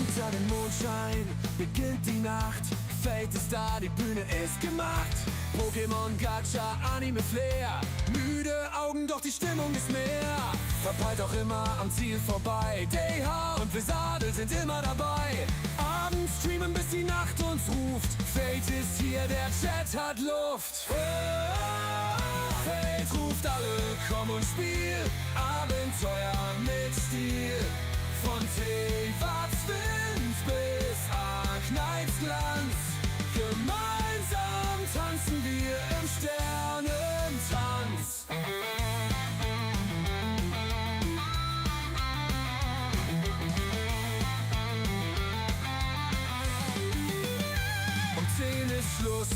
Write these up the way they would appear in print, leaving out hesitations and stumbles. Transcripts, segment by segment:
Unter dem Mondschein beginnt die Nacht. Fate ist da, die Bühne ist gemacht. Pokémon, Gacha, Anime, Flair. Müde Augen, doch die Stimmung ist mehr. Verpeilt auch immer am Ziel vorbei. DH und Vesadel sind immer dabei. Abends streamen, bis die Nacht uns ruft. Fate ist hier, der Chat hat Luft. Fate ruft alle, komm und spiel. Abenteuer mit Stil. Von Teewatz Wind bis Arknights Glanz. Gemeinsam tanzen wir im Sternentanz. Um 10 ist Schluss,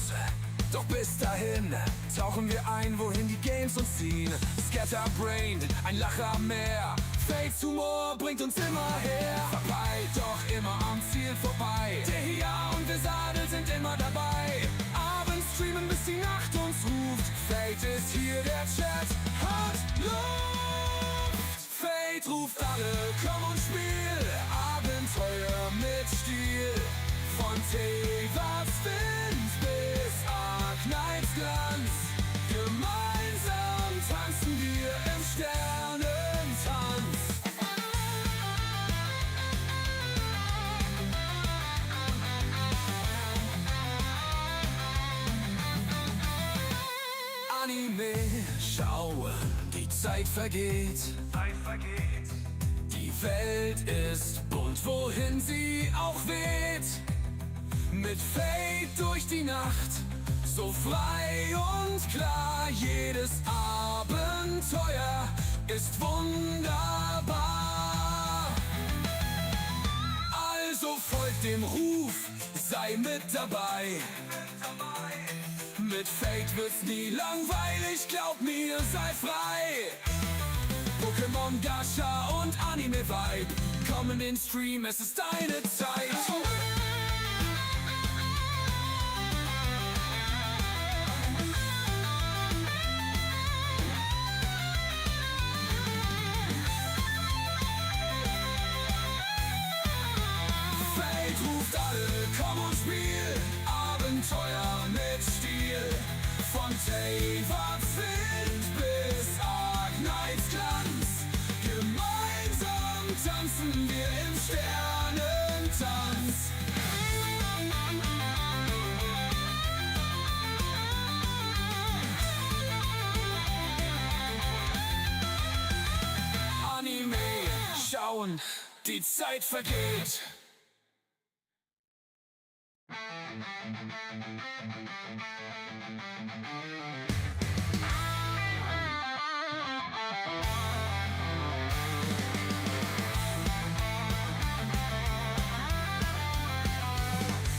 doch bis dahin tauchen wir ein, wohin die Games uns ziehen. Scatterbrained, ein Lacher mehr. Fates Humor bringt uns immer her. Verpeilt, doch immer am Ziel vorbei. Der hier und Vesadel sind immer dabei. Abends streamen, bis die Nacht uns ruft. Fate ist hier, der Chat hat Luft. Fate ruft alle, komm und spiel. Abenteuer mit Stil. Von Teewatz Wind bis Arknights Glanz. Gemeinsam tanzen wir im Sternentanz. Anime schauen, die Zeit vergeht. Die Welt ist bunt, wohin sie auch weht. Mit Fate durch die Nacht, so frei und klar. Jedes Abenteuer ist wunderbar. Also folgt dem Ruf, sei mit dabei. Mit Fate wird's nie langweilig, glaub mir, sei frei. Pokémon, Gacha und Anime-Vibe, komm in den Stream, es ist deine Zeit. Fate ruft alle, komm und spiel. Abenteuer mit Stil. Von Teewatz Wind bis Arknights Glanz. Gemeinsam tanzen wir im Sternentanz. Anime schauen, die Zeit vergeht.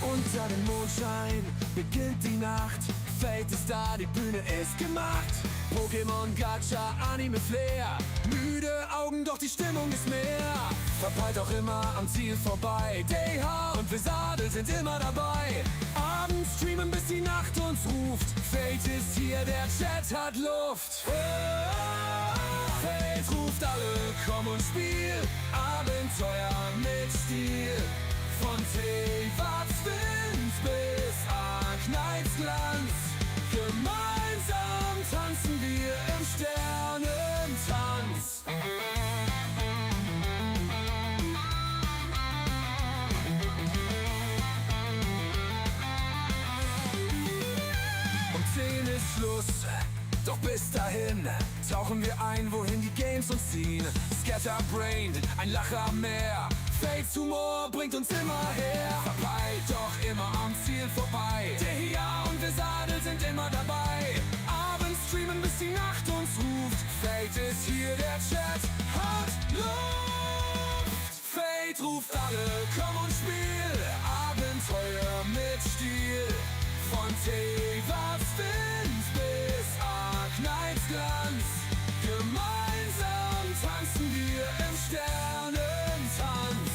Unter dem Mondschein beginnt die Nacht. Fate ist da, die Bühne ist gemacht. Pokémon, Gacha, Anime, Flair. Müde Augen, doch die Stimmung ist mehr. Verpeilt auch immer am Ziel vorbei. DH und Vesadel sind immer dabei. Abends streamen, bis die Nacht uns ruft. Fate ist hier, der Chat hat Luft. Fate ruft alle, komm und spiel. Abenteuer mit Stil. Von Teewatz Wind bis Arknights Glanz. Gemeinsam tanzen wir im Sternentanz. Um 10 ist Schluss, doch bis dahin tauchen wir ein, wohin die Games uns ziehen. Scatterbrained, ein Lacher mehr. Fates Humor bringt uns immer her. Verpeilt, doch immer am Ziel vorbei. Der hier und Vesadel sind immer dabei. Abends streamen, bis die Nacht uns ruft. Fate ist hier, der Chat hat Luft. Fate ruft alle, komm und spiel. Abenteuer mit Stil. Von Teewatz Wind bis Arknights Glanz. Gemeinsam tanzen wir im Sternentanz.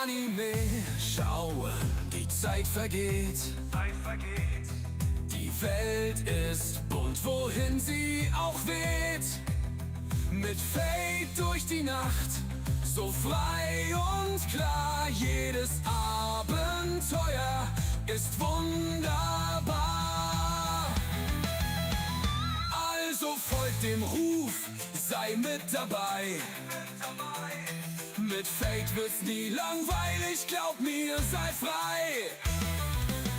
Anime schauen, die Zeit vergeht. Die Welt ist bunt, wohin sie auch weht. Mit Fade durch die Nacht, so frei und klar. Jedes Abenteuer ist wunderbar. Also folgt dem Ruf, sei mit dabei. Mit Fade wird's nie langweilig, glaub mir, sei frei.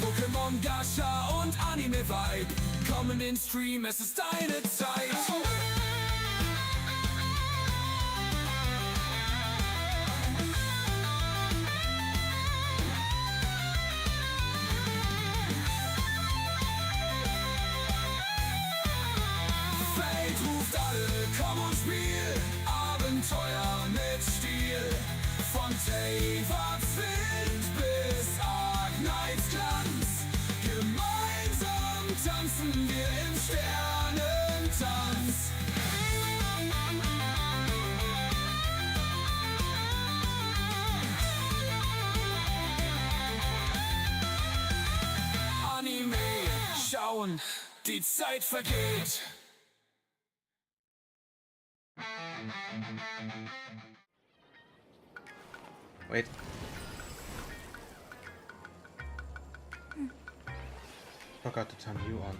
Pokémon, Gacha und Anime-Vibe, komm in den Stream, es ist deine Zeit. Fate ruft alle, komm und spiel Abenteuer mit Stil. Von Taver Flint bis Arknights Glanz, gemeinsam tanzen wir im Sternentanz. Anime schauen, die Zeit vergeht. Wait. Forgot to turn you on.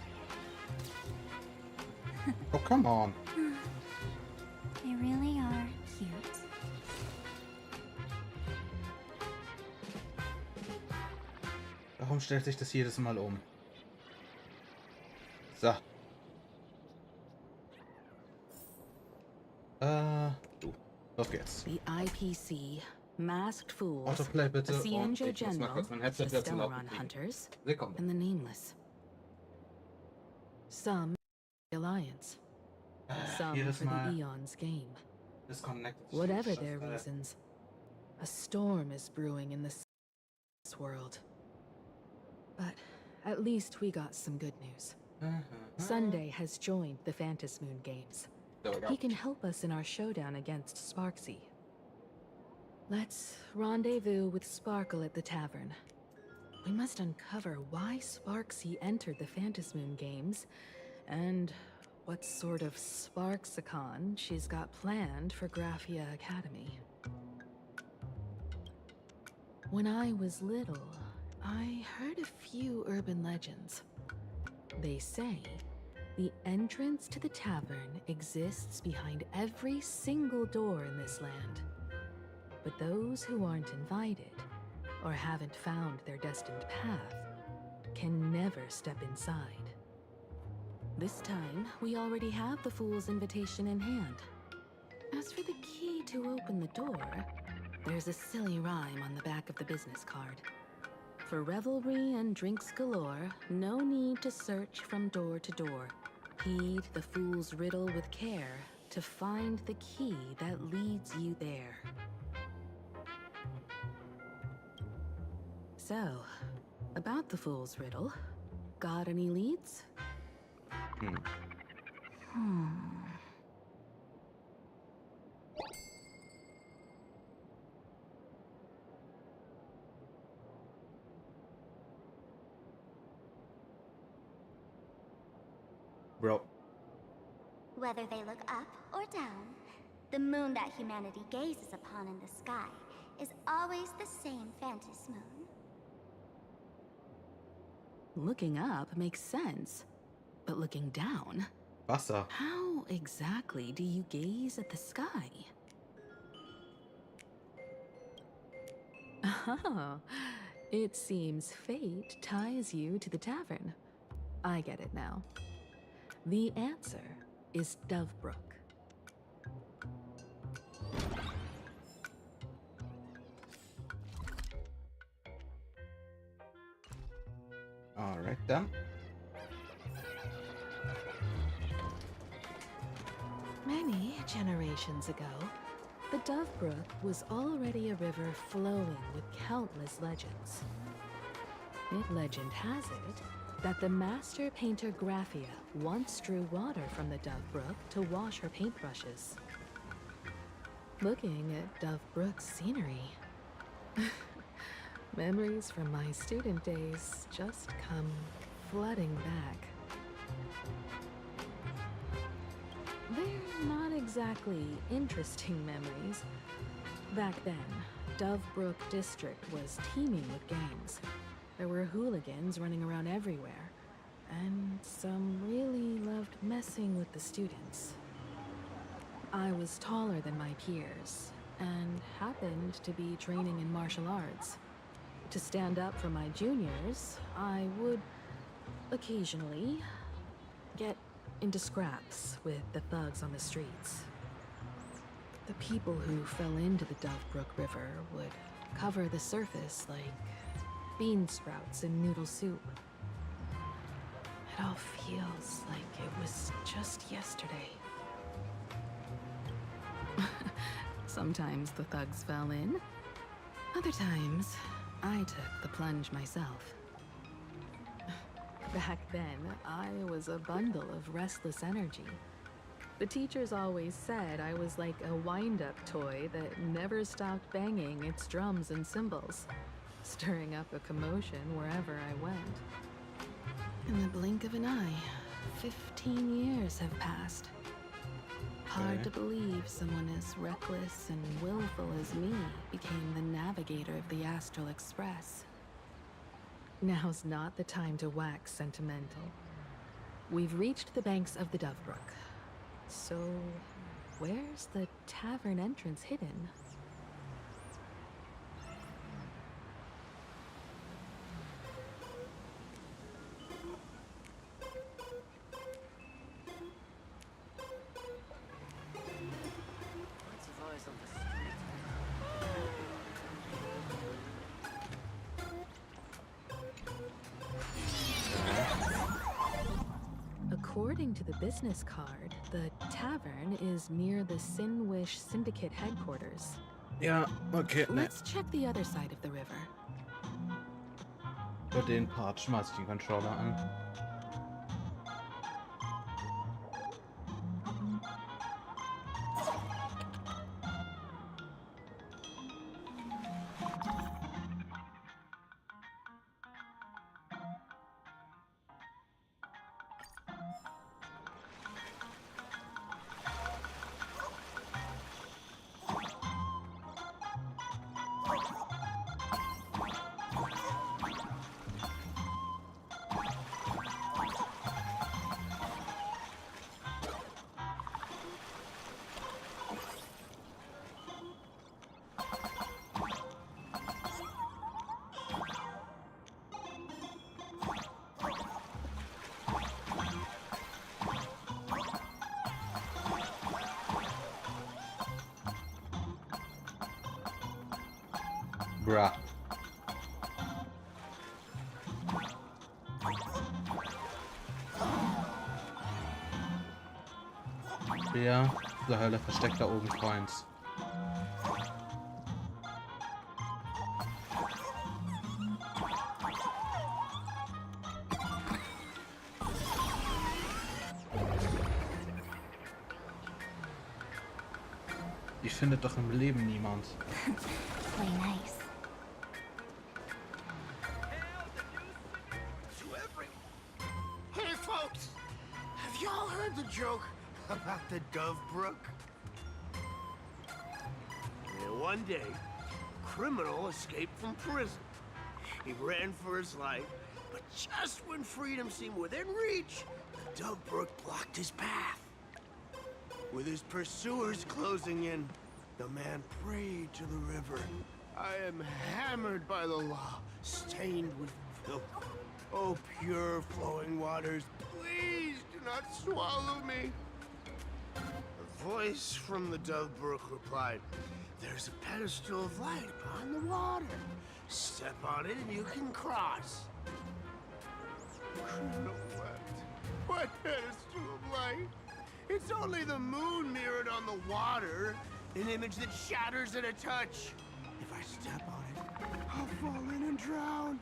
Oh, come on. They really are cute. Warum stellt sich das jedes Mal um? So. Du. Los geht's. The IPC, masked fools, Autoplay bitte the und Cienjo ich muss mal General, kurz mein Headset the setzen laut Stellaron Hunters, Sekunde. and the Nameless. Some Alliance, some Jedes for the Mal Eon's game. disconnected. Whatever their reasons, a storm is brewing in this world. But at least we got some good news. Sunday has joined the Phantasmoon Games. There we go. He can help us in our showdown against Sparksy. Let's rendezvous with Sparkle at the tavern. We must uncover why Sparksy entered the Phantasmoon Games, and what sort of Sparksicon she's got planned for Graphia Academy. When I was little, I heard a few urban legends. They say the entrance to the tavern exists behind every single door in this land. But those who aren't invited, or haven't found their destined path, can never step inside. This time, we already have the Fool's invitation in hand. As for the key to open the door, there's a silly rhyme on the back of the business card. For revelry and drinks galore, no need to search from door to door. Heed the fool's riddle with care to find the key that leads you there. So, about the fool's riddle, got any leads? Bro. Whether they look up or down, the moon that humanity gazes upon in the sky is always the same Phantasmoon. Looking up makes sense, but looking down? Wasser. How exactly do you gaze at the sky? Oh, it seems fate ties you to the tavern. I get it now. The answer is Dovebrook. Alright then. Many generations ago, the Dovebrook was already a river flowing with countless legends. Legend has it that the master painter Graphia once drew water from the Dovebrook to wash her paintbrushes. Looking at Dovebrook's scenery, memories from my student days just come flooding back. They're not exactly interesting memories. Back then, Dovebrook District was teeming with gangs. There were hooligans running around everywhere, and some really loved messing with the students. I was taller than my peers, and happened to be training in martial arts. To stand up for my juniors, I would occasionally get into scraps with the thugs on the streets. The people who fell into the Dovebrook River would cover the surface like bean sprouts in noodle soup. It all feels like it was just yesterday. Sometimes the thugs fell in. Other times, I took the plunge myself. Back then, I was a bundle of restless energy. The teachers always said I was like a wind-up toy that never stopped banging its drums and cymbals, stirring up a commotion wherever I went. In the blink of an eye, 15 years have passed. Hard to believe someone as reckless and willful as me became the navigator of the Astral Express. Now's not the time to wax sentimental. We've reached the banks of the Dovebrook. So, where's the tavern entrance hidden? According to the business card, the tavern is near the Sinwish Syndicate headquarters. Ja, okay, ne. Let's check the other side of the river. Für den Part schmeiß ich den Controller an. Bruh. Wer zur Hölle versteckt da oben Coins? Die findet doch im Leben niemand. Play nice. Hey folks, have y'all heard the joke about the Dovebrook? One day, a criminal escaped from prison. He ran for his life, but just when freedom seemed within reach, the Dovebrook blocked his path. With his pursuers closing in, the man prayed to the river. I am hammered by the law, stained with filth. Oh, pure flowing waters, please do not swallow me. A voice from the Dovebrook replied, there's a pedestal of light upon the water. Step on it and you can cross. Criminal wept. What pedestal of light? It's only the moon mirrored on the water, an image that shatters at a touch. If I step on it, I'll fall in and drown.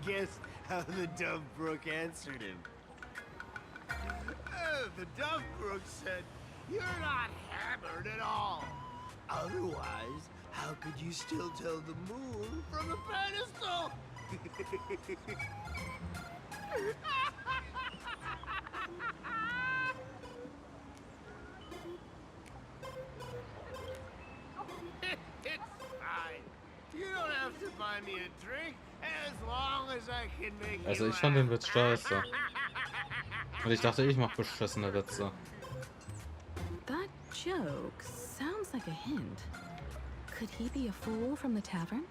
Guess how the Dovebrook answered him. The Dovebrook said, you're not hammered at all. Otherwise, how could you still tell the moon from a pedestal? It's fine. You don't have to buy me a drink as long as I can make Also you ich fand den laugh. Witz scheiße. Und ich dachte, ich mach beschissene Witze. That joke sounds like a hint. Could he be a fool from the tavern?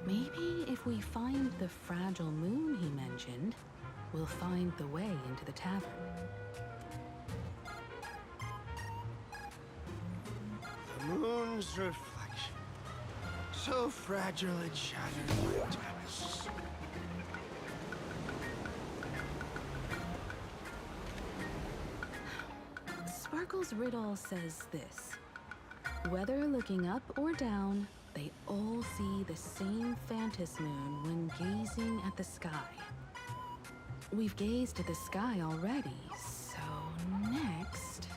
Maybe if we find the fragile moon he mentioned, we'll find the way into the tavern. The moon's reflection. So fragile it shattered my taps. Sparkle's riddle says this. Whether looking up or down, they all see the same phantom moon when gazing at the sky. We've gazed at the sky already, so next...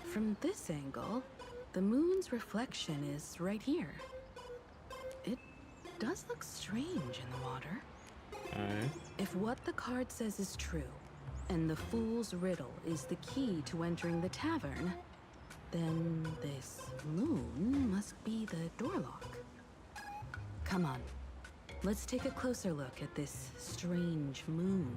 From this angle, the moon's reflection is right here. It does look strange in the water. Okay. If what the card says is true, and the fool's riddle is the key to entering the tavern, then this moon must be the door lock. Come on, let's take a closer look at this strange moon.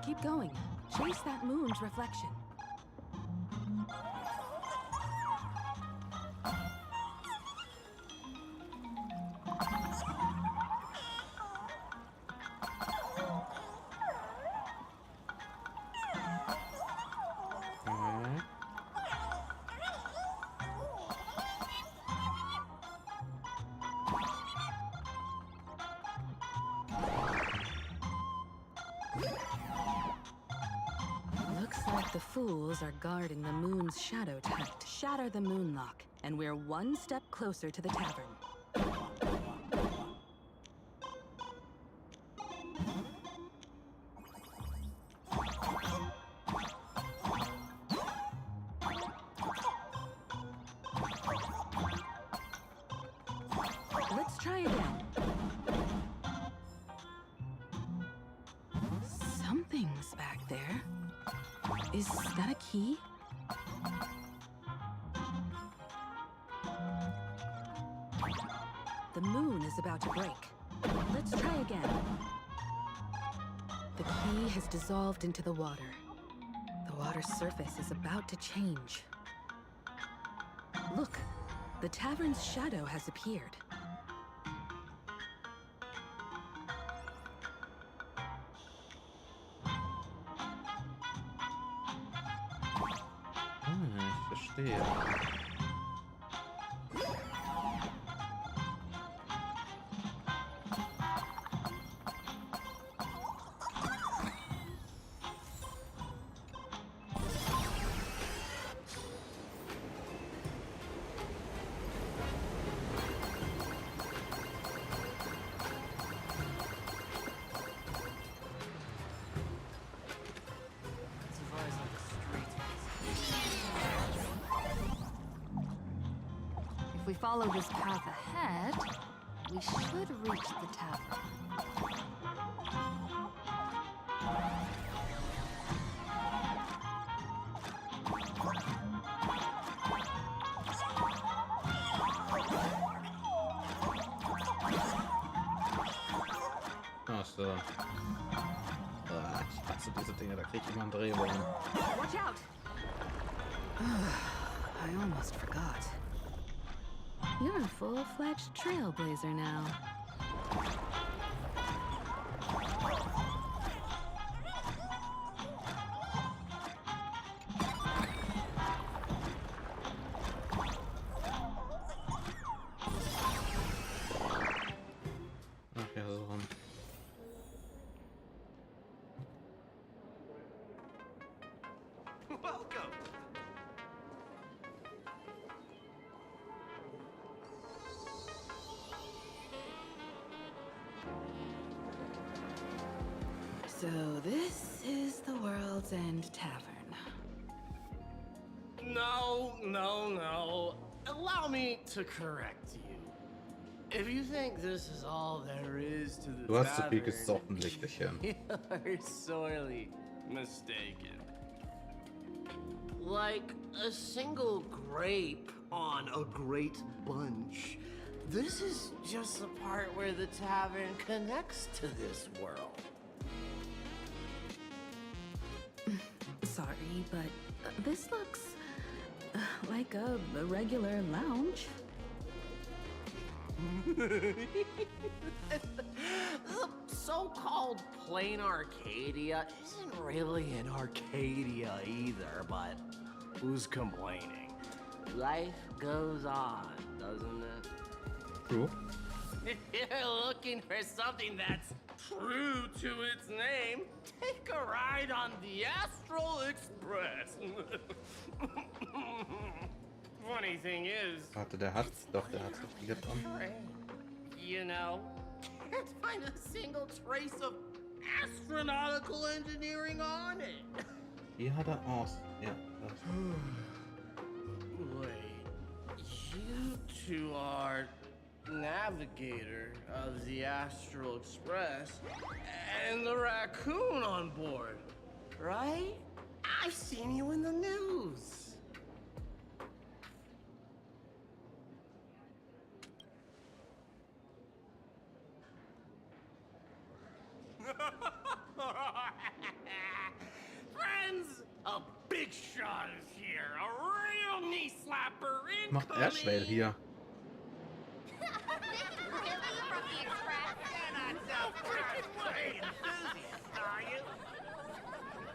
Keep going. Chase that moon's reflection. Okay. Looks like the fools are guarding the moon's shadow tight. Shatter the moon lock, and we're one step closer to the tavern. Let's try again. Something's back there. Is that a key? The moon is about to break. Let's try again. The key has dissolved into the water. The water's surface is about to change. Look, the tavern's shadow has appeared. Ich verstehe. If we follow this path ahead, we should reach the tavern. Ach so. Ich hasse diese Dinge, da krieg ich immer einen Drehwurm. Watch out! I almost forgot. You're a full-fledged trailblazer now. Ach ja, so rum. Welcome. So this is the World's End Tavern. No. Allow me to correct you. If you think this is all there is to the Du hast zu viel tavern, gesoffen, Lichterchen. you're sorely mistaken. Like a single grape on a great bunch, this is just the part where the tavern connects to this world. Sorry, but this looks like a regular lounge. The so-called Planarcadia isn't really an Arcadia either, but who's complaining? Life goes on, doesn't it? True. If you're looking for something that's true to its name, take a ride on the Astral Express. Funny thing is, Warte, der hat's wieder dran. you know, can't find a single trace of astronautical engineering on it. Hier hat er aus. Ja, das. Wait, you two are navigator of the Astral Express and the raccoon on board, right? I've seen you in the news. Friends, a big shot is here. A real knee slapper incoming. Macht Erschwell hier.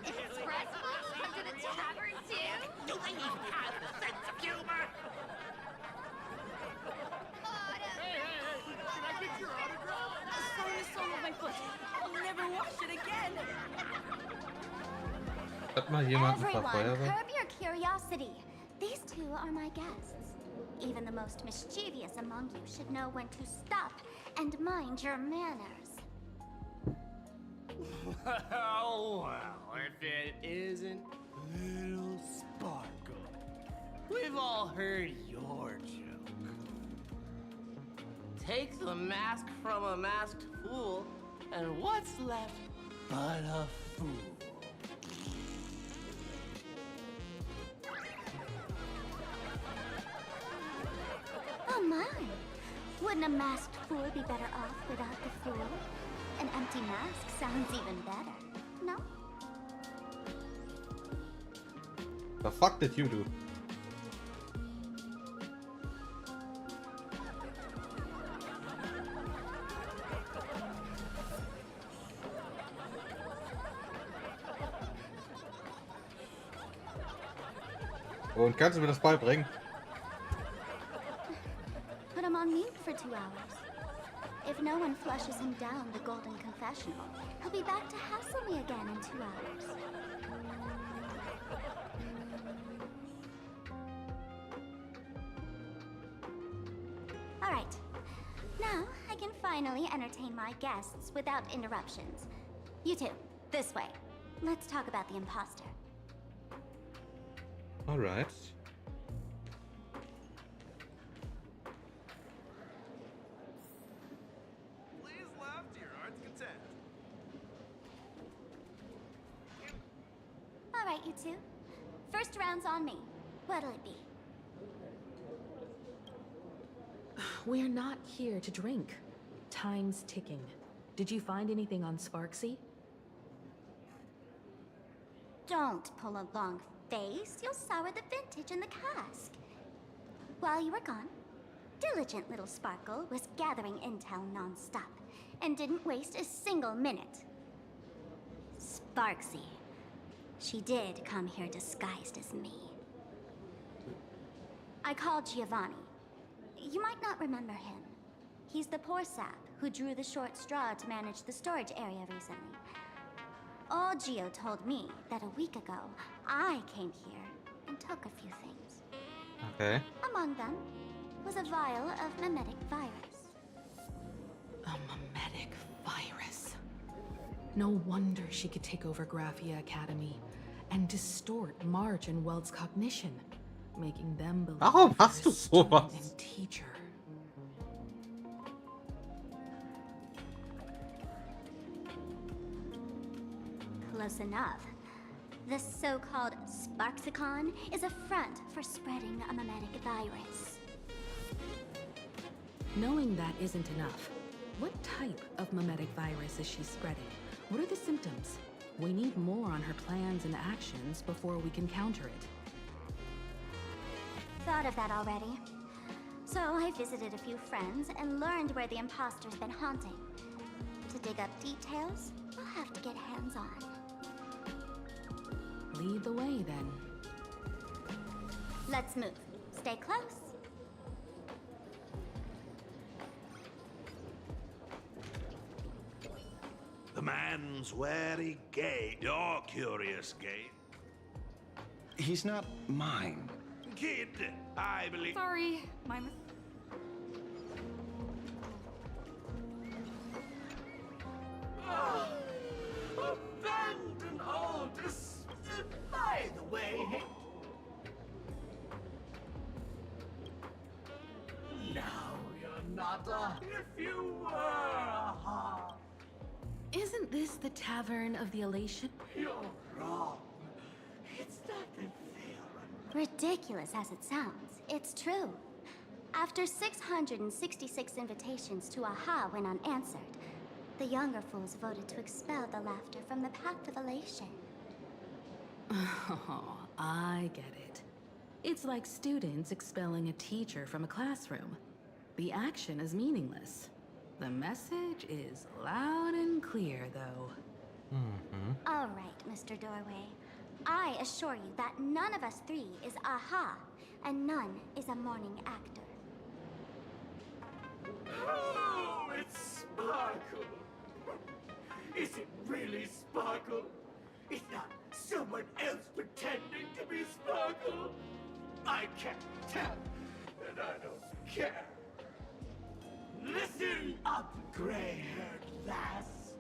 Express books come to the tavern too? Do they even have a sense of humor? Can I get your autograph? Sorry, the sole of my foot. I'll never wash it again. Hat mal jemand ein paar Everyone, Feuerwehr? curb your curiosity. These two are my guests. Even the most mischievous among you should know when to stop and mind your manners. Well, if it isn't Little Sparkle. We've all heard your joke. Take the mask from a masked fool, and what's left but a fool? Oh my! Wouldn't a masked fool be better off without the fool? An empty mask sounds even better, no? The fuck did you do? Und kannst du mir das beibringen? Put him on mute for 2 hours. If no one flushes him down the golden confessional, he'll be back to hassle me again in 2 hours. All right. Now I can finally entertain my guests without interruptions. You two, this way. Let's talk about the imposter. Alright. Please laugh to your heart's content. All right, you two. First round's on me. What'll it be? We're not here to drink. Time's ticking. Did you find anything on Sparksy? Don't pull a long face. You'll sour the vintage in the cask. While you were gone, diligent little Sparkle was gathering intel non-stop and didn't waste a single minute. Sparksy. She did come here disguised as me. I called Giovanni. You might not remember him. He's the poor sap who drew the short straw to manage the storage area recently. Old Gio told me that a week ago, I came here and took a few things. Okay. Among them was a vial of mimetic virus. A mimetic virus. No wonder she could take over Graphia Academy and distort March and Weld's cognition, making them believe Warum they're hast du a student sowas? and teacher. Close enough. The so-called Sparksicon is a front for spreading a mimetic virus. Knowing that isn't enough, what type of mimetic virus is she spreading? What are the symptoms? We need more on her plans and actions before we can counter it. Thought of that already. So I visited a few friends and learned where the imposter's been haunting. To dig up details, I'll have to get hands-on. Lead the way, then. Let's move. Stay close. The man's very gay. You're curious, gay. He's not mine. Kid, I believe. Sorry, my mis- Abandon all this. By the way. Now you're not a. If you were a heart, Isn't this the Tavern of the Elation? you're wrong. It's not that fair. Ridiculous as it sounds, it's true. After 666 invitations to AHA went unanswered, the younger fools voted to expel the laughter from the Pact of Elation. Oh, I get it. It's like students expelling a teacher from a classroom. The action is meaningless. The message is loud and clear, though. All right, Mr. Doorway. I assure you that none of us three is AHA, and none is a morning actor. Oh, it's Sparkle. Is it really Sparkle? It's not someone else pretending to be Sparkle. I can't tell, and I don't care. Listen up, gray-haired lass.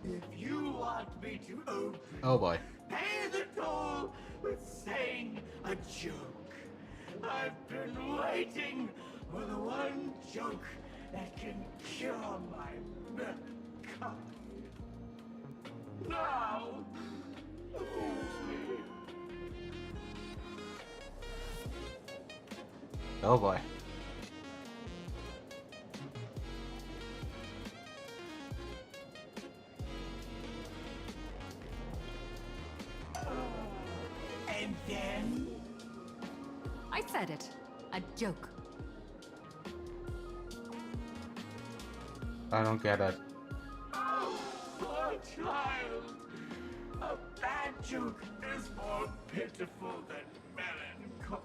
If you want me to open, Oh boy. pay the toll with saying a joke. I've been waiting for the one joke that can cure my melancholy. Now, lose me. Oh boy. And then, I said it. A joke. I don't get it. oh, poor child, a bad joke is more pitiful than melancholy.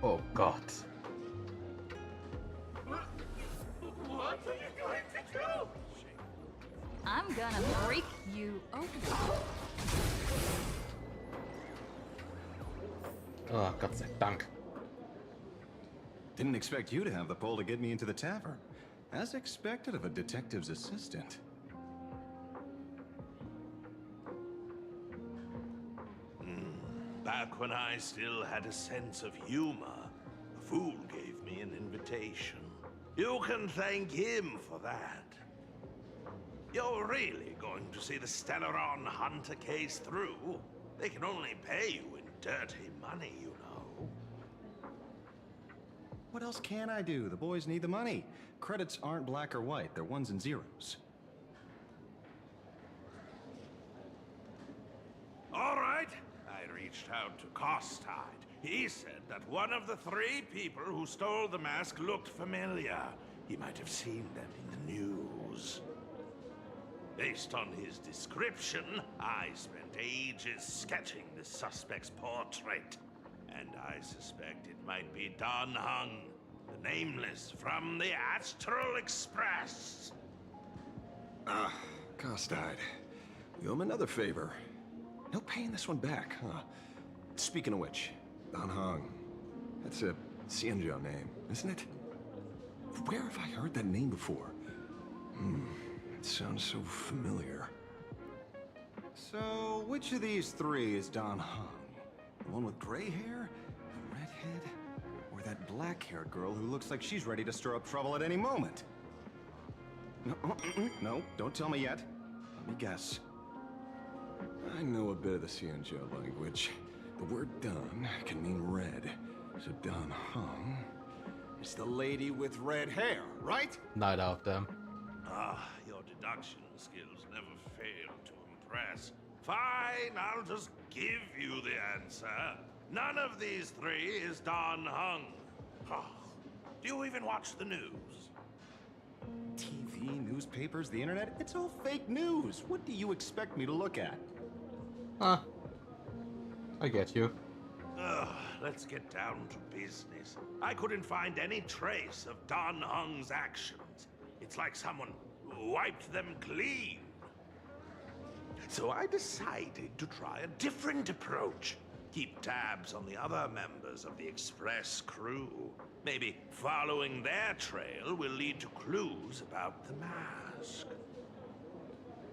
Oh God. What are you going to do? I'm gonna break you open. Oh, Gott sei Dank. Didn't expect you to have the pull to get me into the tavern. As expected of a detective's assistant. Back when I still had a sense of humor, a fool gave me an invitation. You can thank him for that. You're really going to see the Stellaron Hunter case through? They can only pay you in dirty money, you know. What else can I do? The boys need the money. Credits aren't black or white, they're ones and zeros. All right. I reached out to Costide. He said that one of the 3 people who stole the mask looked familiar. He might have seen them in the news. Based on his description, I spent ages sketching the suspect's portrait. And I suspect it might be Dan Hung, nameless from the Astral Express. Ah, Costide. We owe him another favor. No paying this one back, huh? Speaking of which, Dan Hong. That's a Xianzhou name, isn't it? Where have I heard that name before? It sounds so familiar. So, which of these three is Dan Hong? The one with gray hair? The redhead? Or that black-haired girl who looks like she's ready to stir up trouble at any moment? No, no, don't tell me yet. Let me guess. I know a bit of the Xianzhou language. The word Dan can mean red. So Dan Hong is the lady with red hair, right? Neither of them. Ah, your deduction skills never fail to impress. Fine, I'll just give you the answer. None of these three is Dan Hong. Oh, do you even watch the news? TV, newspapers, the internet? It's all fake news. What do you expect me to look at? Huh. I get you. Ugh, let's get down to business. I couldn't find any trace of Dan Hong's actions. It's like someone wiped them clean. So I decided to try a different approach. Keep tabs on the other members of the Express crew. Maybe following their trail will lead to clues about the mask.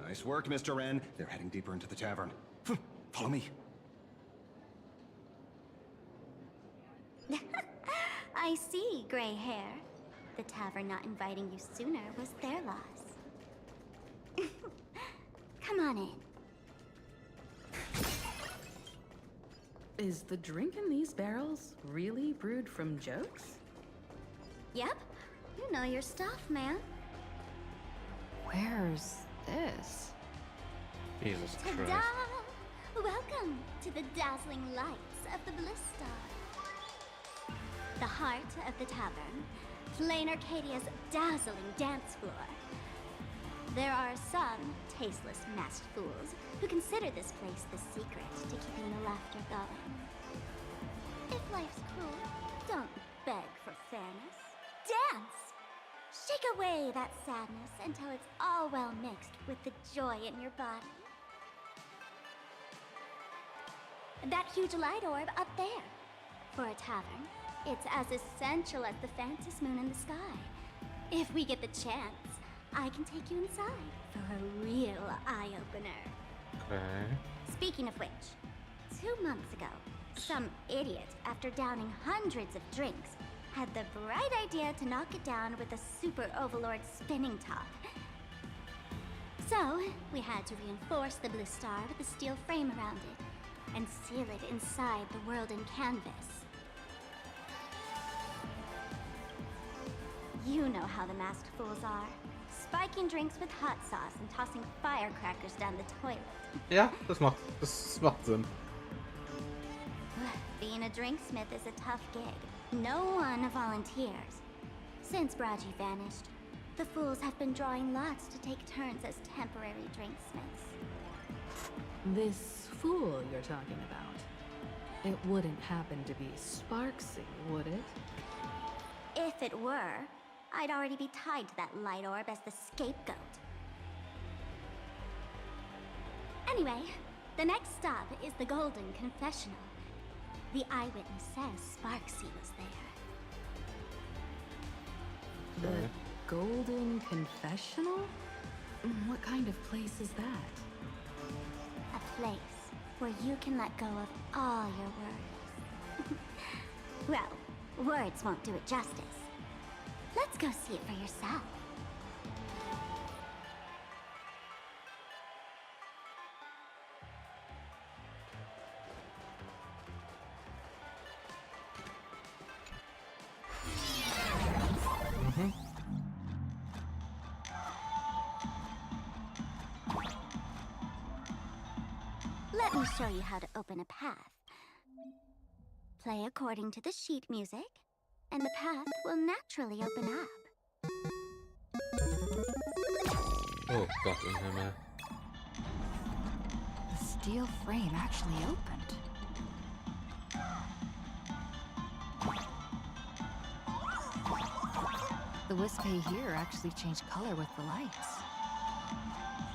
Nice work, Mr. Wren. They're heading deeper into the tavern. Follow me. I see, gray hair. The tavern not inviting you sooner was their loss. Come on in. Is the drink in these barrels really brewed from jokes? Yep, you know your stuff, man. Where's this? Jesus Ta-da! Christ. Welcome to the dazzling lights of the Bliss Star. The heart of the tavern, Planarcadia's dazzling dance floor. There are some tasteless masked fools who consider this place the secret to keeping the laughter going. If life's cruel, don't beg for fairness. Dance! Shake away that sadness until it's all well mixed with the joy in your body. That huge light orb up there. For a tavern, it's as essential as the phantom moon in the sky. If we get the chance, I can take you inside for a real eye-opener. Okay. Speaking of which, 2 months ago, some idiot, after downing hundreds of drinks, had the bright idea to knock it down with a super overlord spinning top. So, we had to reinforce the Bliss Star with a steel frame around it, and seal it inside the world in canvas. You know how the masked fools are. Spiking drinks with hot sauce and tossing firecrackers down the toilet. Ja, das macht Sinn. Being a drinksmith is a tough gig. No one volunteers. Since Braji vanished, the fools have been drawing lots to take turns as temporary drinksmiths. This fool you're talking about. It wouldn't happen to be Sparksy, would it? If it were, I'd already be tied to that light orb as the scapegoat. Anyway, the next stop is the Golden Confessional. The eyewitness says Sparksy was there. The Golden Confessional? What kind of place is that? A place where you can let go of all your worries. Well, words won't do it justice. Let's go see it for yourself. Let me show you how to open a path. Play according to the sheet music, and the path will naturally open up. Oh Gott im Himmel. The steel frame actually opened. The wispy here actually changed color with the lights.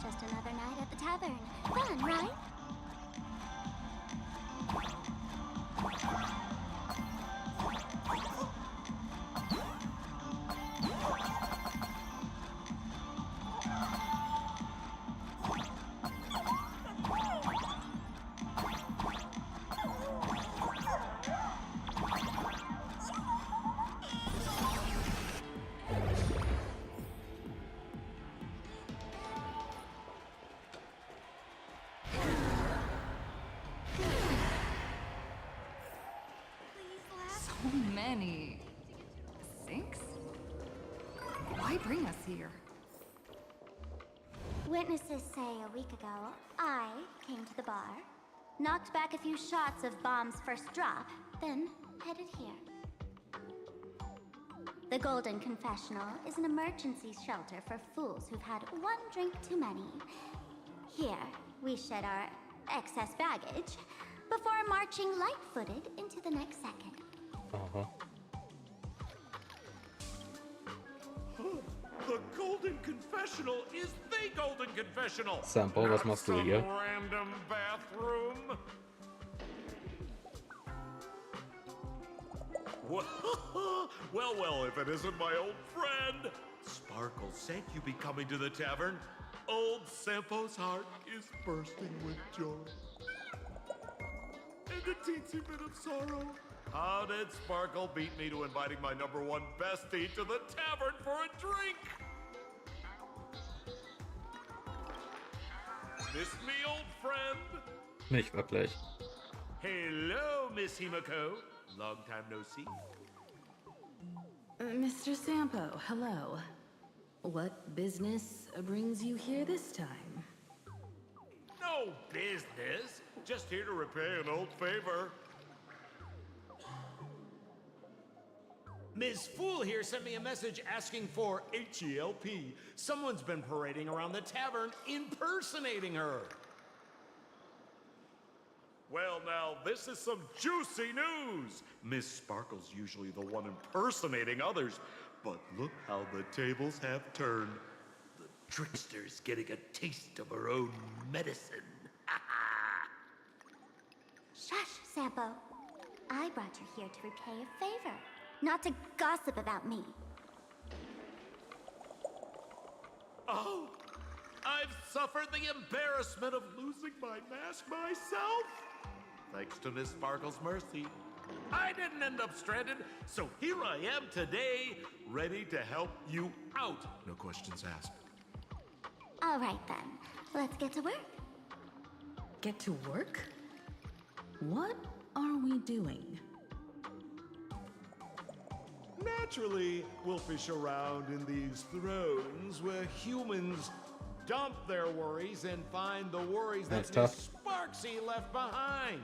Just another night at the tavern. Fun, right? So many sinks? Why bring us here? Witnesses say a week ago, I came to the bar, knocked back a few shots of Bomb's first drop, then headed here. The Golden Confessional is an emergency shelter for fools who've had one drink too many. Here, we shed our excess baggage before marching light-footed into the next second. The Golden Confessional is the Golden Confessional. Sample, was machst du hier? Random bathroom. Well, if it isn't my old friend. Sparkle said you'd be coming to the tavern. Old Sampo's heart is bursting with joy. And a teensy bit of sorrow. How did Sparkle beat me to inviting my #1 bestie to the tavern for a drink? Miss me, old friend? Nicht wirklich. Hello, Miss Himiko. Long time no see. Mr. Sampo, hello. What business brings you here this time? No business. Just here to repay an old favor. Ms. Fool here sent me a message asking for HELP. Someone's been parading around the tavern impersonating her. Well, now, this is some juicy news. Miss Sparkle's usually the one impersonating others, but look how the tables have turned. The trickster's getting a taste of her own medicine. Shush, Sampo. I brought you here to repay a favor, not to gossip about me. Oh, I've suffered the embarrassment of losing my mask myself. Thanks to Miss Sparkle's mercy, I didn't end up stranded, so here I am today, ready to help you out. No questions asked. All right then, let's get to work. Get to work? What are we doing? Naturally, we'll fish around in these thrones where humans dump their worries and find the worries That's that tough. Miss Sparksy left behind.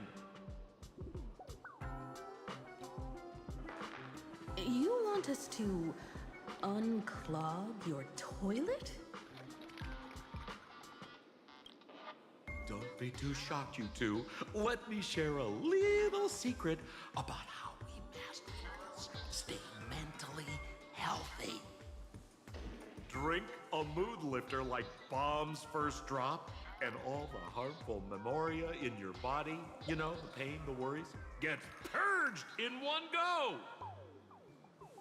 You want us to unclog your toilet? Don't be too shocked, you two. Let me share a little secret about how we masked fools stay mentally healthy. Drink a mood lifter like Bomb's first drop, and all the harmful memoria in your body, you know, the pain, the worries, gets purged in one go.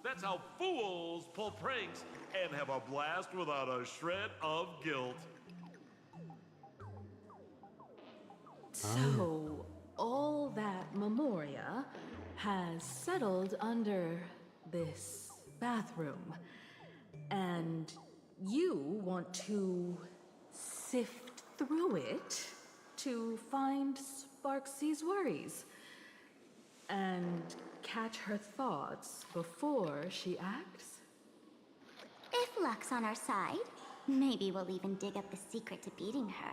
That's how fools pull pranks and have a blast without a shred of guilt. So, all that memoria has settled under this bathroom. And you want to sift through it to find Sparksy's worries and catch her thoughts before she acts? If luck's on our side, maybe we'll even dig up the secret to beating her.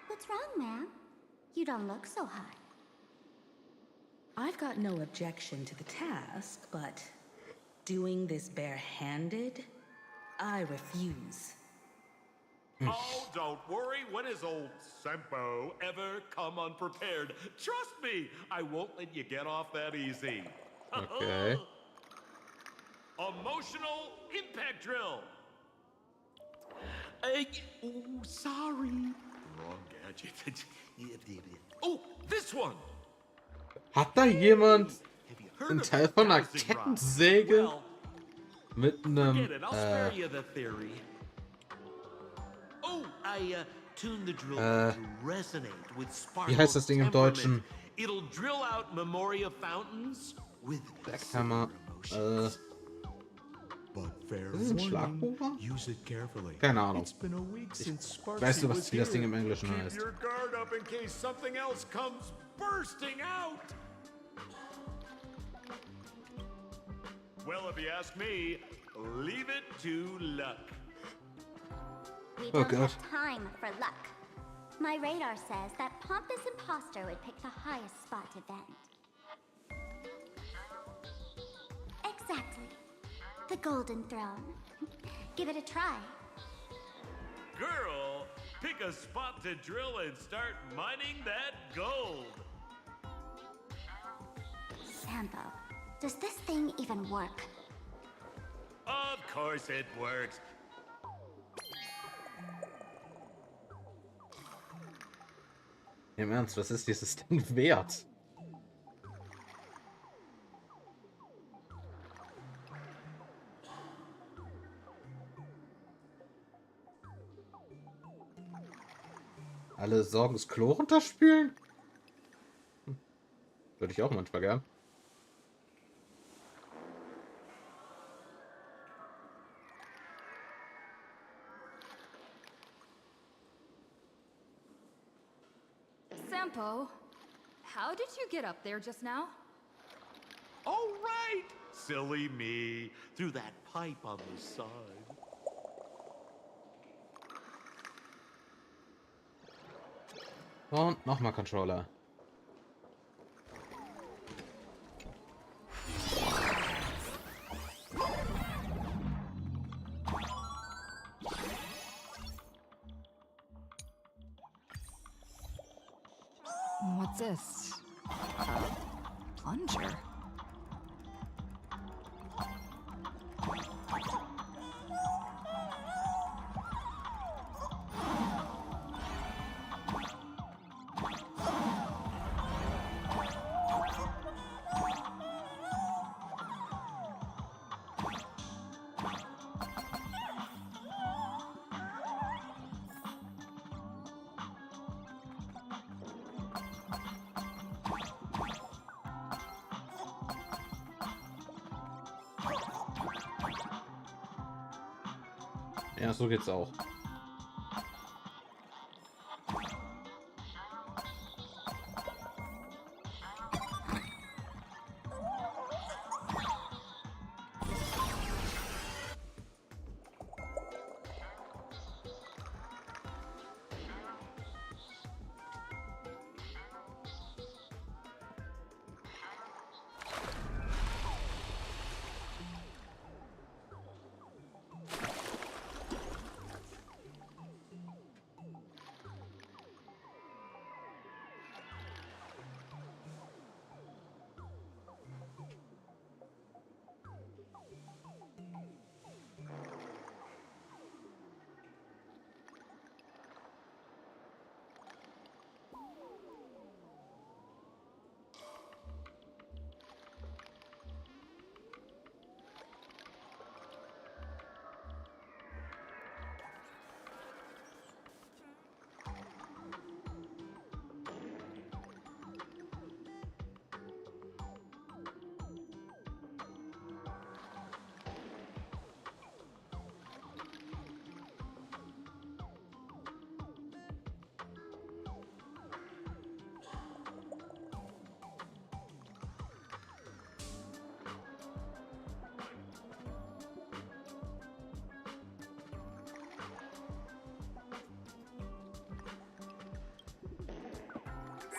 What's wrong, ma'am? You don't look so hot. I've got no objection to the task, but doing this barehanded, I refuse. Oh, don't worry. When has old Sampo ever come unprepared? Trust me, I won't let you get off that easy. Okay. Emotional impact drill. Oh, sorry. Wrong gadget. Oh, this one. Hat da jemand Have you heard einen of Teil von einer dowsing rod? Kettensäge Well, mit einem forget it. I'll spare you the theory. Oh, I tuned the drill to resonate with wie heißt das Sparkle's Ding im temperament. Deutschen? It'll drill out Memoria fountains with Backhammer. But fair Ist es ein warning, Schlagbohrer? use it carefully. Keine Ahnung. It's been a week since Sparksy Weißt du, was was das Ding im here. Englischen Keep heißt? your guard up in case something else comes bursting out. Well, if you ask me, leave it to luck. We Oh, don't God. have time for luck. My radar says that pompous imposter would pick the highest spot to vent. Exactly. The Golden Throne. Give it a try. Girl, pick a spot to drill and start mining that gold. Sampo, does this thing even work? Of course it works. Im Ernst, was ist dieses Ding wert? Alle Sorgen das Klo runterspülen? Würde ich auch manchmal gern. Sampo, how did you get up there just now? Oh, right! Silly me. Through that pipe on the side. Und nochmal Controller. What's this? Plunger. Ja, so geht's auch.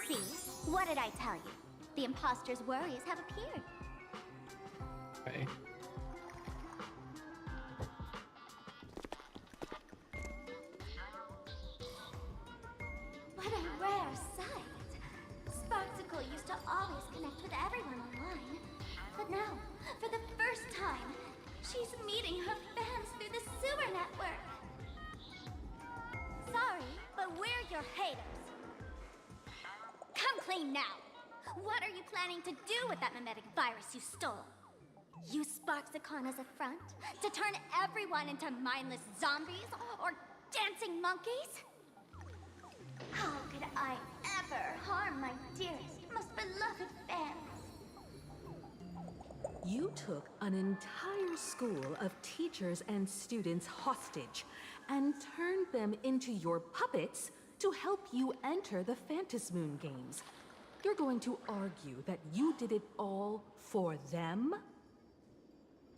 See? What did I tell you? The imposter's worries have appeared. Okay. What a rare sight. Sparksicle used to always connect with everyone online. But now, for the first time, She's meeting her fans through the sewer network. Sorry, but we're your haters. Come clean now. What are you planning to do with that mimetic virus you stole? Use Sparksicon as a front to turn everyone into mindless zombies or dancing monkeys? How could I ever harm my dearest, most beloved fans? You took an entire school of teachers and students hostage and turned them into your puppets to help you enter the Phantasmoon games. You're going to argue that you did it all for them?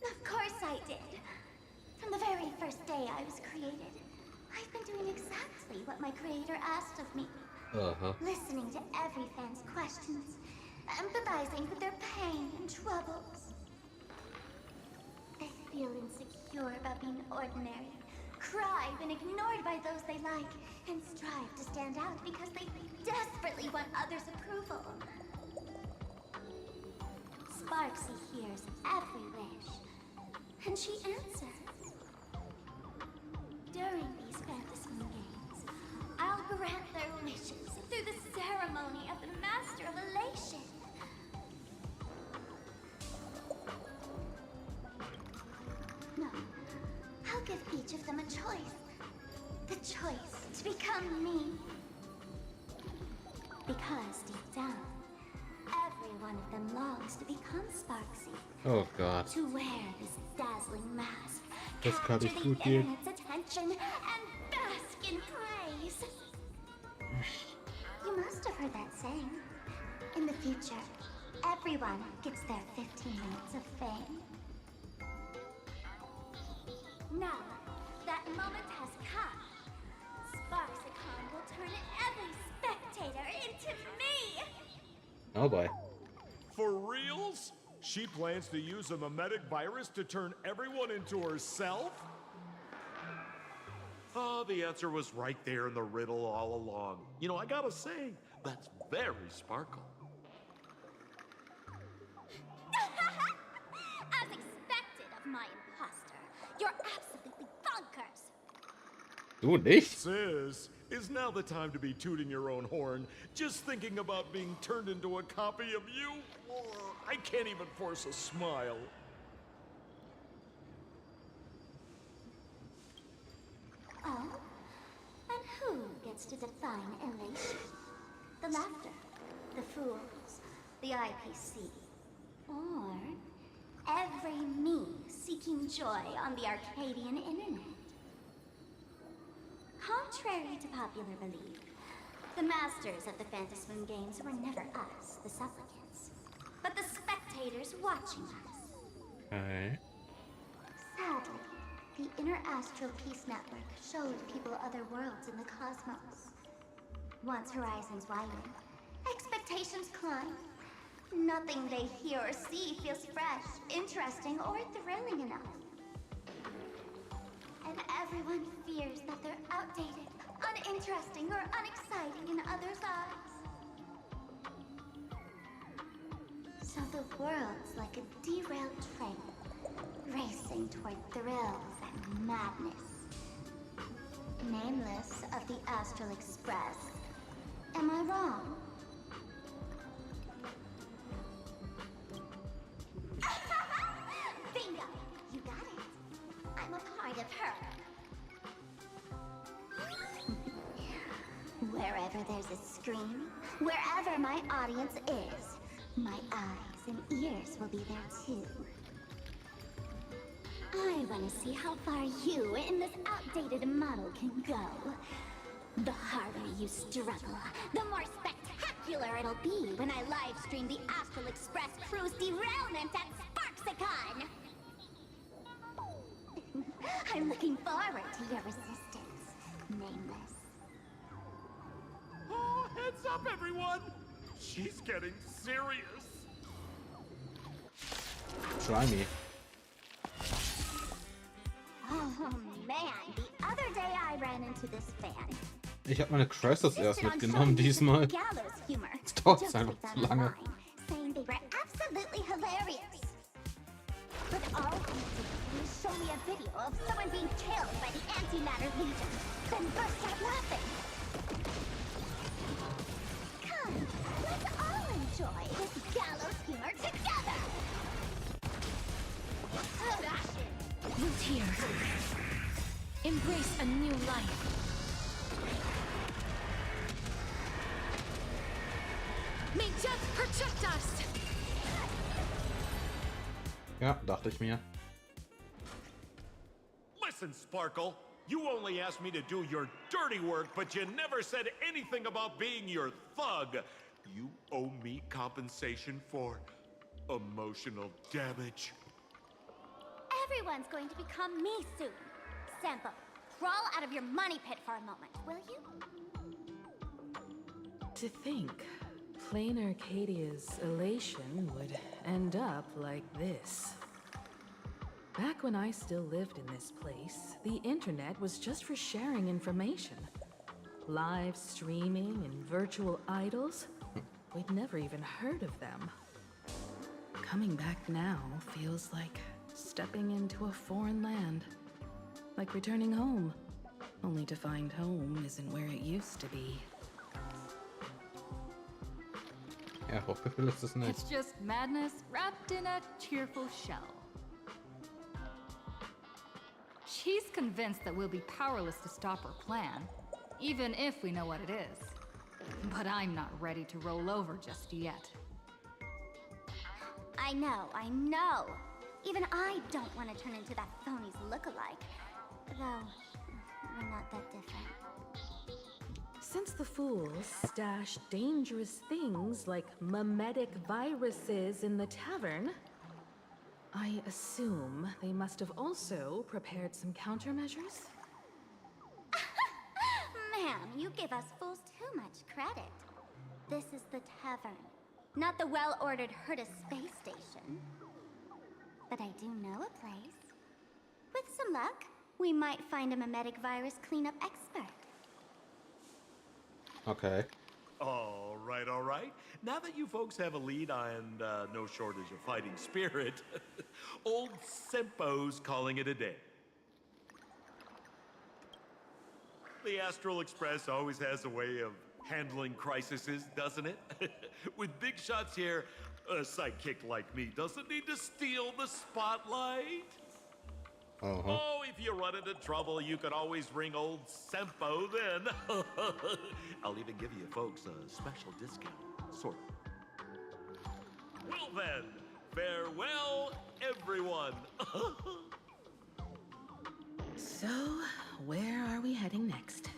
Of course I did. From the very first day I was created, I've been doing exactly what my creator asked of me. Listening to every fan's questions, empathizing with their pain and troubles. They feel insecure about being ordinary, cry when ignored by those they like, and strive to stand out because they desperately want others' approval. Sparksy hears every wish, and she answers. During these Phantasmoon games, I'll grant their wishes through the ceremony of the Master of Elation. No, I'll give each of them a choice. The choice to become me. Because deep down, every one of them longs to become Sparksy. Oh Gott. To wear this dazzling mask, Das kann capture nicht the gut gehen. internet's attention, and bask in praise. You must have heard that saying. In the future, everyone gets their 15 minutes of fame. Now, that moment has come. Sparksicon will turn every spectator into me! Oh boy. For reals? She plans to use a mimetic virus to turn everyone into herself? Oh, the answer was right there in the riddle all along. You know, I gotta say, that's very Sparkle. As expected of my imposter, you're absolutely bonkers! Du nicht? Sis, is now the time to be tooting your own horn, just thinking about being turned into a copy of you? Oh, I can't even force a smile. Oh? And who gets to define elation? The laughter, the fools, the IPC, or every me seeking joy on the Arcadian internet? Contrary to popular belief, the masters of the Phantasmoon games were never us, the supplicants, but the spectators watching us. Okay. Sadly, the Inter-Astral Peace Network showed people other worlds in the cosmos. Once horizons widen, expectations climb. Nothing they hear or see feels fresh, interesting, or thrilling enough. And everyone fears that they're outdated, uninteresting, or unexciting in others' eyes. So the world's like a derailed train, racing toward thrills and madness. Nameless of the Astral Express. Am I wrong? Bingo! You got it. I'm a part of her. Wherever there's a scream, wherever my audience is, my eyes and ears will be there too. I want to see how far you in this outdated model can go. The harder you struggle, the more spectacular it'll be when I live stream the Astral Express Cruise derailment at Sparksicon! I'm looking forward to your resistance, Nameless. Oh, heads up, everyone! She's getting serious. Try me. Oh man, the other day I ran into this fan. Ich habe meine Crystals erst mitgenommen diesmal. Gallows humor. Es dauert Jokes einfach like that zu lange. online, saying they were absolutely hilarious. But all connected to show me a video of someone being killed by the Antimatter Legion, then burst out laughing. Come, let's all enjoy this gallows humor together! Root here. Embrace a new life. May death protect us! Ja, dachte ich mir. Listen, Sparkle. You only asked me to do your dirty work, but you never said anything about being your thug. You owe me compensation for emotional damage. Everyone's going to become me soon. Sampo, crawl out of your money pit for a moment, will you? To think, Planarcadia's elation would end up like this. Back when I still lived in this place, the internet was just for sharing information. Live streaming and virtual idols, we'd never even heard of them. Coming back now feels like stepping into a foreign land. Like returning home, only to find home isn't where it used to be. Ja, Hochgefühl ist es nicht. It's just madness wrapped in a cheerful shell. She's convinced that we'll be powerless to stop her plan, even if we know what it is. But I'm not ready to roll over just yet. I know. Even I don't want to turn into that phony's lookalike. Though, we're not that different. Since the fools stash dangerous things like memetic viruses in the tavern, I assume they must have also prepared some countermeasures? Man, you give us fools too much credit. This is the tavern, not the well-ordered Herta space station. But I do know a place. With some luck, we might find a memetic virus cleanup expert. Okay. All right. Now that you folks have a lead and no shortage of fighting spirit, old Sempo's calling it a day. The Astral Express always has a way of handling crises, doesn't it? With big shots here, a sidekick like me doesn't need to steal the spotlight. Oh, if you run into trouble, you can always ring old Sempo then. I'll even give you folks a special discount, sort of. Well then, farewell, everyone. So, where are we heading next?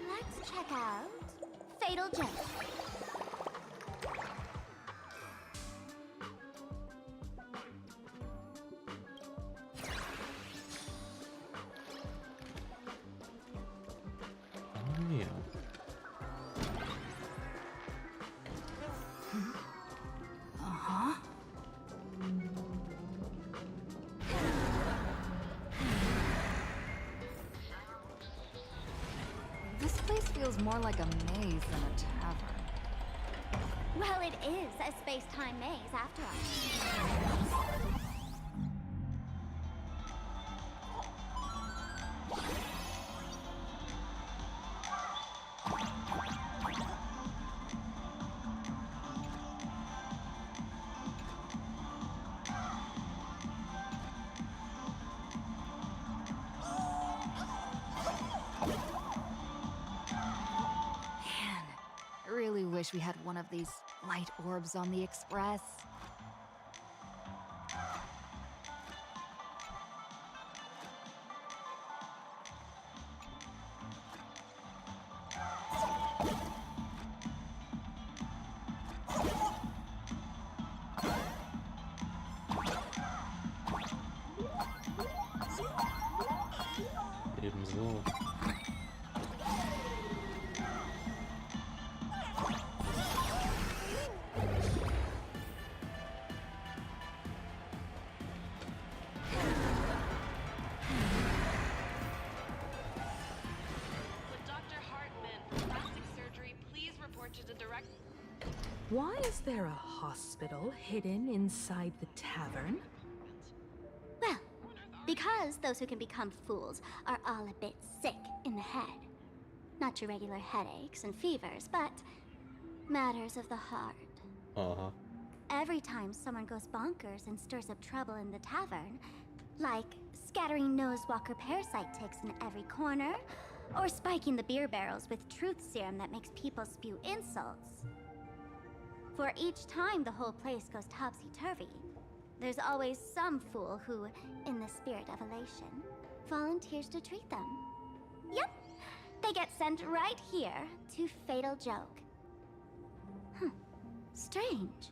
Let's check out Fatal J. Ja. This place feels more like a maze than a tavern. Well, it is a space-time maze after all. Really wish we had one of these light orbs on the Express. Ebenso. Why is there a hospital hidden inside the tavern? Well, Because those who can become fools are all a bit sick in the head. Not your regular headaches and fevers, but matters of the heart. Uh-huh. Every time someone goes bonkers and stirs up trouble in the tavern, like scattering nosewalker parasite ticks in every corner, or spiking the beer barrels with truth serum that makes people spew insults. For each time the whole place goes topsy-turvy, there's always some fool who, in the spirit of elation, volunteers to treat them. Yep, they get sent right here to Fatal Joke. Strange.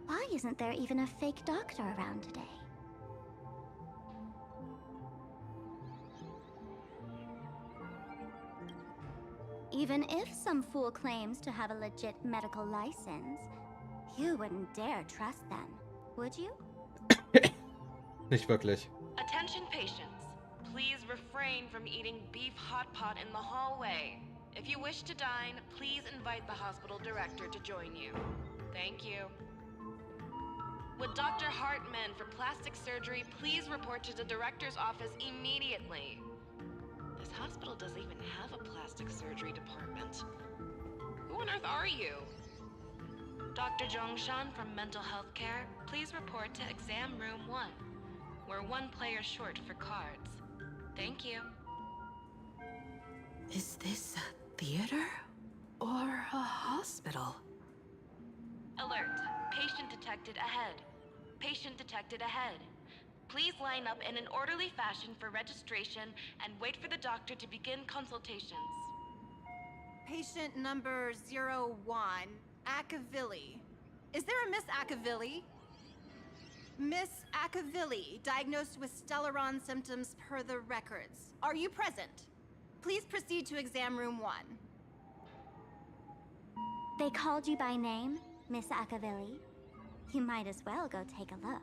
Why isn't there even a fake doctor around today? Even if some fool claims to have a legit medical license, you wouldn't dare trust them, would you? Nicht wirklich. Attention patients, please refrain from eating beef hot pot in the hallway. If you wish to dine, please invite the hospital director to join you. Thank you. Would Dr. Hartman from plastic surgery please report to the director's office immediately? This hospital doesn't even have a plastic surgery department. Who on earth are you? Dr. Zhongshan from mental health care, please report to exam room 1. We're 1 player short for cards. Thank you. Is this a theater or a hospital? Alert. Patient detected ahead. Patient detected ahead. Please line up in an orderly fashion for registration and wait for the doctor to begin consultations. Patient number 01, Akavilli. Is there a Miss Akavilli? Miss Akavilli, diagnosed with Stellaron symptoms per the records. Are you present? Please proceed to exam room 1. They called you by name, Miss Akavilli. You might as well go take a look.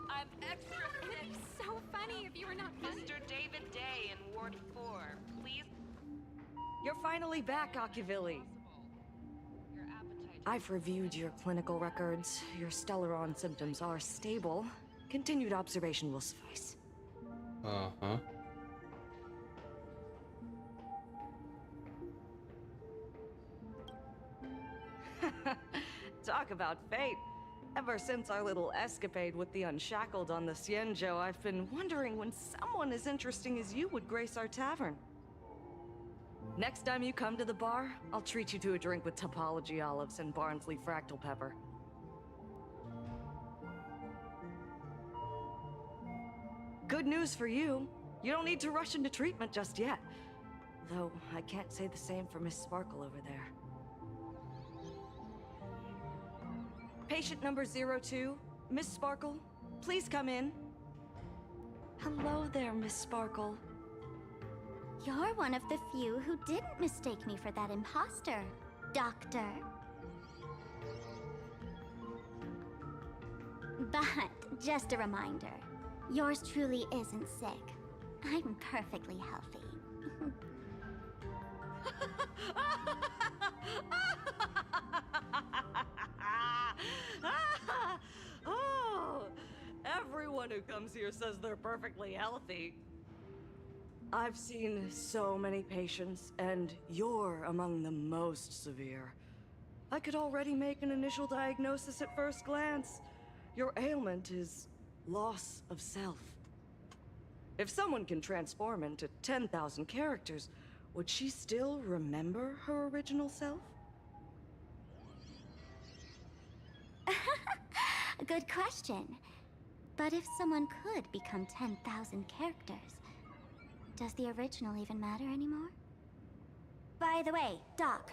I'm extra sick. So funny if you were not Mr. David Day in Ward 4, please. You're finally back, Akavilli. I've reviewed your clinical records. Your Stellaron symptoms are stable. Continued observation will suffice. Uh-huh. Talk about fate. Ever since our little escapade with the Unshackled on the Xianzhou, I've been wondering when someone as interesting as you would grace our tavern. Next time you come to the bar, I'll treat you to a drink with topology olives and Barnsley fractal pepper. Good news for you. You don't need to rush into treatment just yet. Though, I can't say the same for Miss Sparkle over there. Patient number 02, Miss Sparkle, please come in. Hello there, Miss Sparkle. You're one of the few who didn't mistake me for that imposter, Doctor. But just a reminder, yours truly isn't sick. I'm perfectly healthy. Oh, everyone who comes here says they're perfectly healthy. I've seen so many patients, and you're among the most severe. I could already make an initial diagnosis at first glance. Your ailment is loss of self. If someone can transform into 10,000 characters, would she still remember her original self? Good question. But if someone could become 10,000 characters, does the original even matter anymore? By the way, Doc,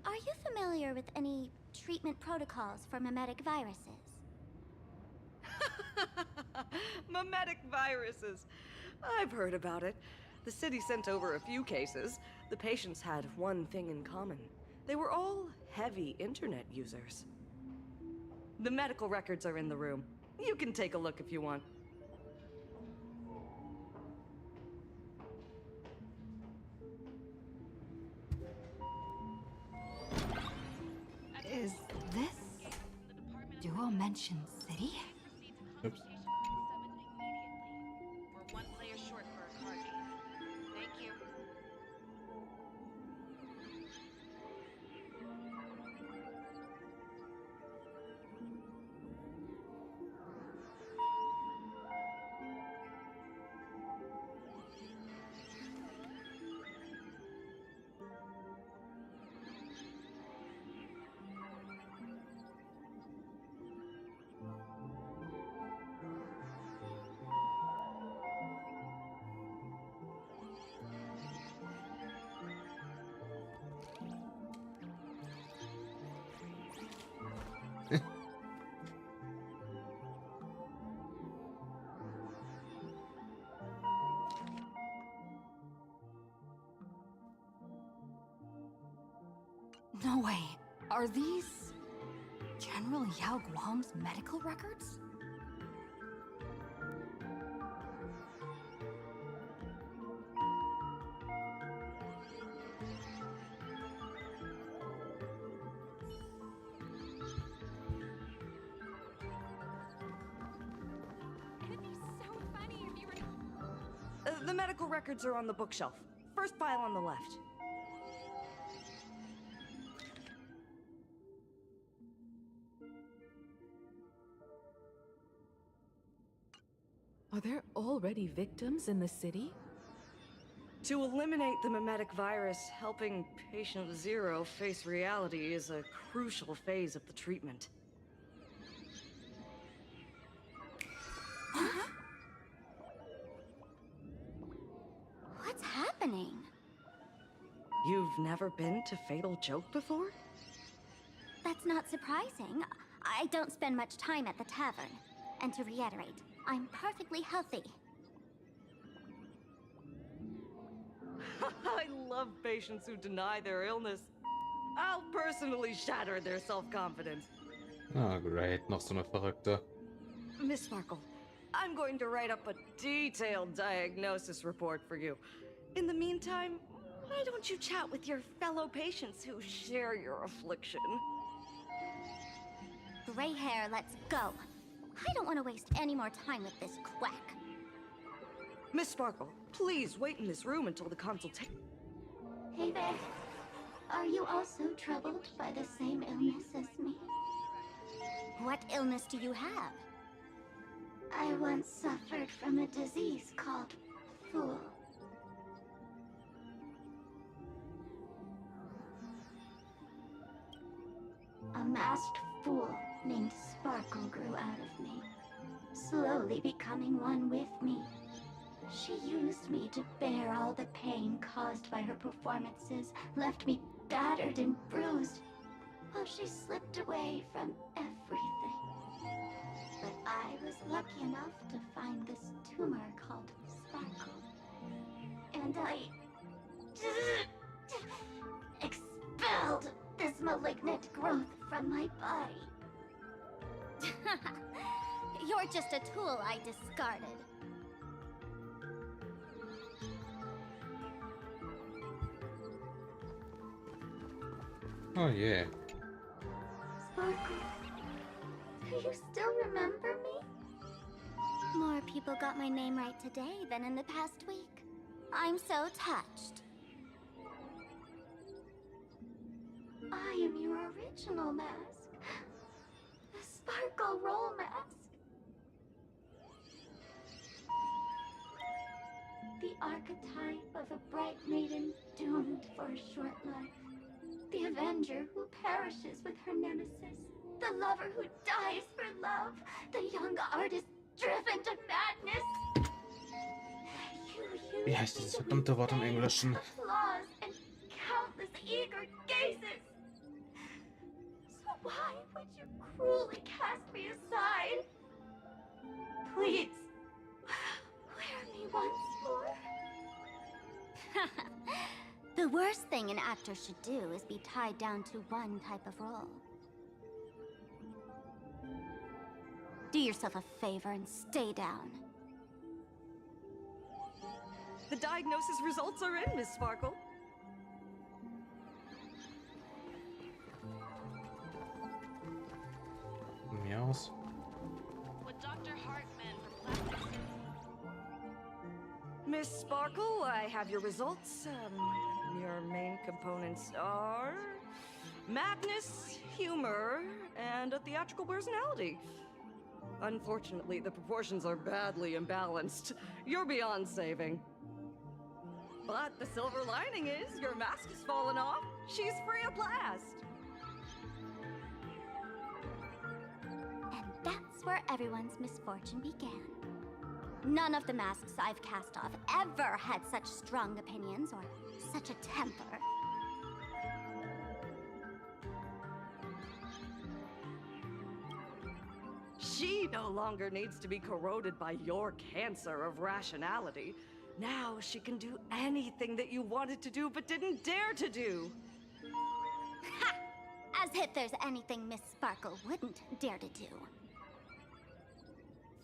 are you familiar with any treatment protocols for mimetic viruses? Mimetic viruses. I've heard about it. The city sent over a few cases. The patients had one thing in common. They were all heavy internet users. The medical records are in the room. You can take a look if you want. aforementioned city? Oops. We're one player short for a card game. Thank you. No way. Are these General Yao Guang's medical records? It'd be so funny if you were. The medical records are on the bookshelf. First pile on the left. Are there already victims in the city? To eliminate the mimetic virus, helping Patient Zero face reality is a crucial phase of the treatment. What's happening? You've never been to Fatal Joke before? That's not surprising. I don't spend much time at the tavern. And to reiterate, I'm perfectly healthy. I love patients who deny their illness. I'll personally shatter their self-confidence. Ah, great. Noch so eine Verrückte. Miss Sparkle, I'm going to write up a detailed diagnosis report for you. In the meantime, why don't you chat with your fellow patients who share your affliction? Gray hair, let's go. I don't want to waste any more time with this quack. Miss Sparkle, please wait in this room until the consultation. Hey there. Are you also troubled by the same illness as me? What illness do you have? I once suffered from a disease called Fool. A masked fool named Sparkle grew out of me, slowly becoming one with me. She used me to bear all the pain caused by her performances, left me battered and bruised, while she slipped away from everything. But I was lucky enough to find this tumor called Sparkle. And I expelled this malignant growth from my body. You're just a tool I discarded. Oh yeah. Sparkle, do you still remember me? More people got my name right today than in the past week. I'm so touched. I am your original mask. The Sparkle Roll mask. The archetype of a bright maiden doomed for a short life. The avenger who perishes with her nemesis. The lover who dies for love. The young artist driven to madness. Wie heißt dieses verdammte Wort im Englischen? Applause and countless eager gazes. So why would you cruelly cast me aside? Please, wear me once more. The worst thing an actor should do is be tied down to one type of role. Do yourself a favor and stay down. The diagnosis results are in, Miss Sparkle. Ja. aus. With Dr. Hartman for plastic. Miss Sparkle, I have your results. Your main components are madness, humor, and a theatrical personality. Unfortunately, the proportions are badly imbalanced. You're beyond saving. But the silver lining is your mask has fallen off. She's free at last. And that's where everyone's misfortune began. None of the masks I've cast off ever had such strong opinions or such a temper. She no longer needs to be corroded by your cancer of rationality. Now she can do anything that you wanted to do but didn't dare to do. Ha! As if there's anything Miss Sparkle wouldn't dare to do.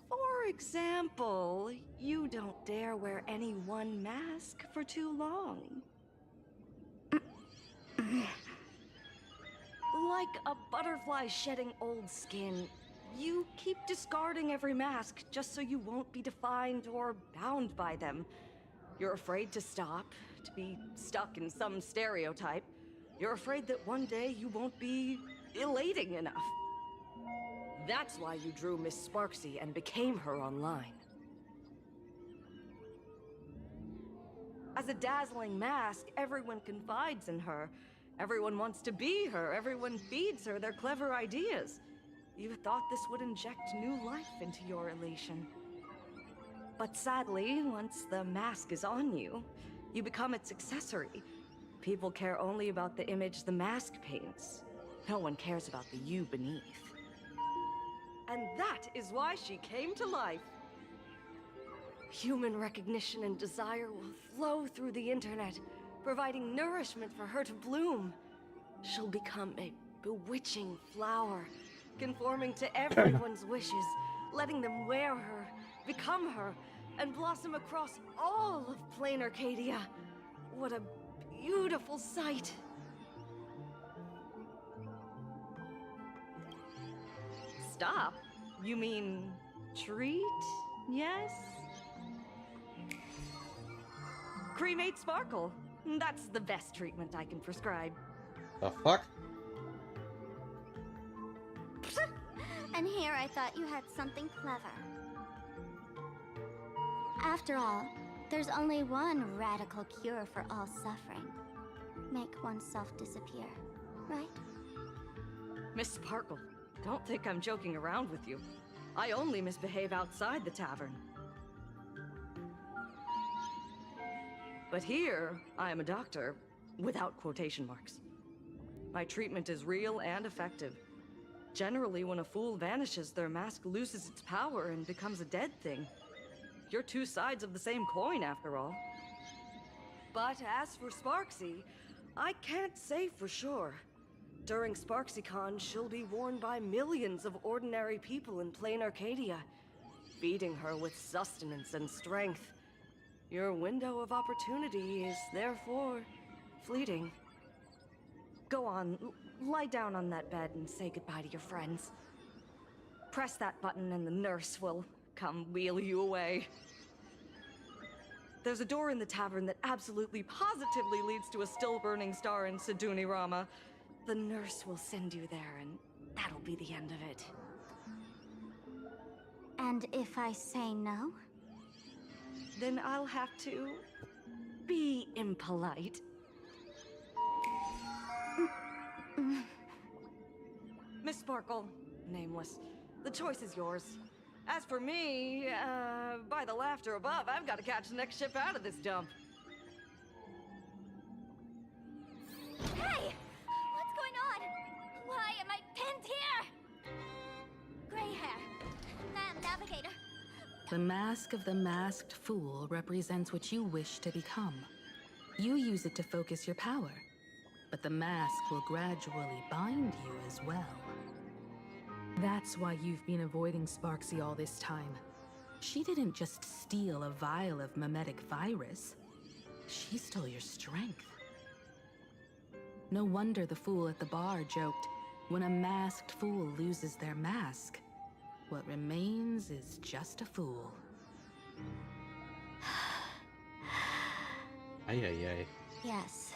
For example, you don't dare wear any one mask for too long. Like a butterfly shedding old skin, you keep discarding every mask just so you won't be defined or bound by them. You're afraid to stop, to be stuck in some stereotype. You're afraid that one day you won't be elating enough. That's why you drew Miss Sparksy and became her online. As a dazzling mask, everyone confides in her. Everyone wants to be her. Everyone feeds her their clever ideas. You thought this would inject new life into your elation. But sadly, once the mask is on you, you become its accessory. People care only about the image the mask paints. No one cares about the you beneath. And that is why she came to life. Human recognition and desire will flow through the internet, providing nourishment for her to bloom. She'll become a bewitching flower, conforming to everyone's wishes, letting them wear her, become her, and blossom across all of Planarcadia. What a beautiful sight. Stop? You mean treat? Yes? Cremate Sparkle. That's the best treatment I can prescribe. The fuck? And here I thought you had something clever. After all, there's only one radical cure for all suffering. Make oneself disappear, right? Miss Sparkle, don't think I'm joking around with you. I only misbehave outside the tavern. But here, I am a doctor, without quotation marks. My treatment is real and effective. Generally, when a fool vanishes, their mask loses its power and becomes a dead thing. You're two sides of the same coin, after all. But as for Sparksy, I can't say for sure. During SparksyCon, she'll be worn by millions of ordinary people in Planarcadia, feeding her with sustenance and strength. Your window of opportunity is therefore fleeting. Go on, lie down on that bed and say goodbye to your friends. Press that button and the nurse will come wheel you away. There's a door in the tavern that absolutely positively leads to a still-burning star in Siduni Rama. The nurse will send you there, and that'll be the end of it. And if I say no? Then I'll have to be impolite. Miss Sparkle, nameless, the choice is yours. As for me, by the laughter above, I've got to catch the next ship out of this dump. Hey! What's going on? Why am I pinned here? Gray hair. Ma'am, navigator. The mask of the masked fool represents what you wish to become. You use it to focus your power, but the mask will gradually bind you as well. That's why you've been avoiding Sparksy all this time. She didn't just steal a vial of mimetic virus. She stole your strength. No wonder the fool at the bar joked, when a masked fool loses their mask, what remains is just a fool. Ei, ei, ei. Yes.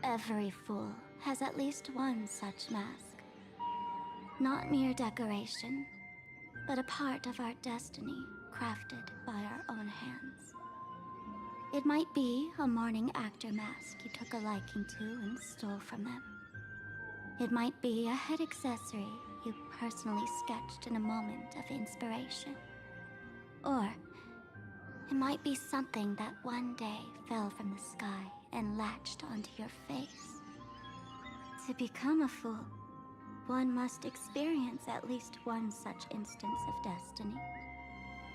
Every fool has at least one such mask. Not mere decoration, but a part of our destiny, crafted by our own hands. It might be a morning actor mask you took a liking to and stole from them. It might be a head accessory you personally sketched in a moment of inspiration. Or it might be something that one day fell from the sky and latched onto your face. To become a fool, one must experience at least one such instance of destiny.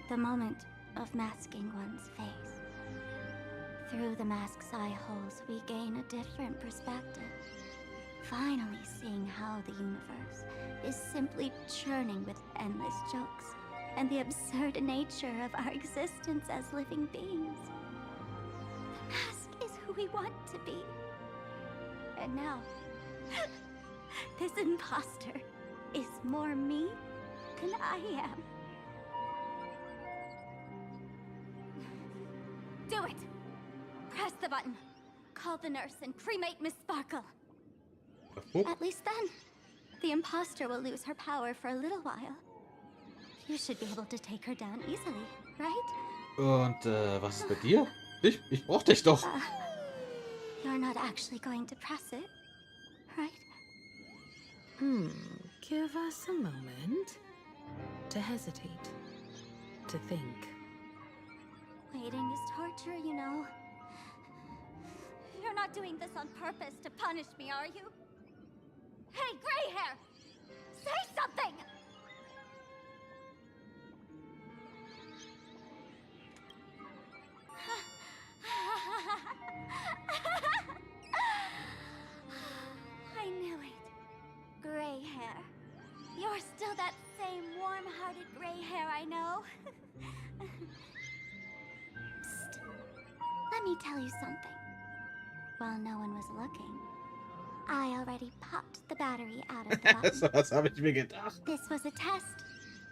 The moment of masking one's face. Through the mask's eye holes, we gain a different perspective. Finally seeing how the universe is simply churning with endless jokes and the absurd nature of our existence as living beings. The mask is who we want to be. And now, this imposter is more me than I am. Do it! Press the button. Call the nurse and cremate Miss Sparkle. At least then, the imposter will lose her power for a little while. You should be able to take her down easily, right? Und was ist bei dir? Ich brauch dich doch. You're not actually going to press it, right? Give us a moment to hesitate, to think. Waiting is torture, you know. You're not doing this on purpose to punish me, are you? Hey, gray hair! Say something! I knew it. Gray hair. You're still that same warm-hearted gray hair I know. Psst. Let me tell you something. While no one was looking, I already popped the battery out of the button. So was habe ich mir gedacht. This was a test,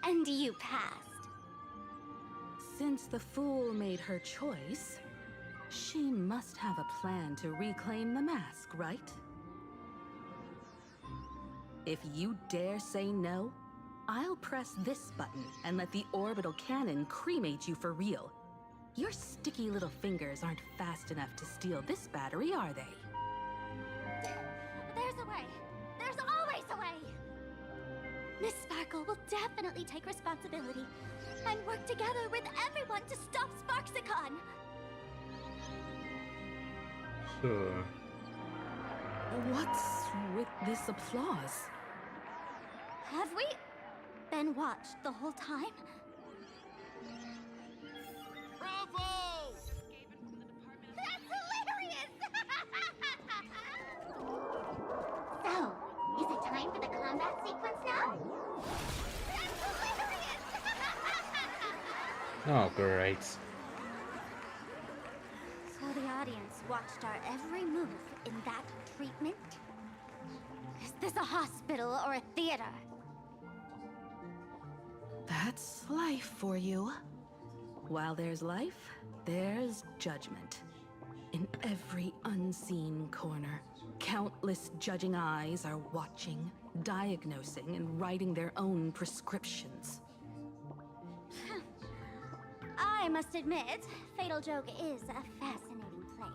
and you passed. Since the fool made her choice, she must have a plan to reclaim the mask, right? If you dare say no, I'll press this button and let the orbital cannon cremate you for real. Your sticky little fingers aren't fast enough to steal this battery, are they? There's a way. There's always a way. Miss Sparkle will definitely take responsibility and work together with everyone to stop Sparksicon. Sure. What's with this applause? Have we been watched the whole time? Bravo! That's hilarious! So, is it time for the combat sequence now? That's hilarious! Oh, great. So the audience watched our every move in that treatment? Is this a hospital or a theater? That's life for you. While there's life, there's judgment. In every unseen corner, countless judging eyes are watching, diagnosing, and writing their own prescriptions. I must admit, Fatal Joke is a fascinating place.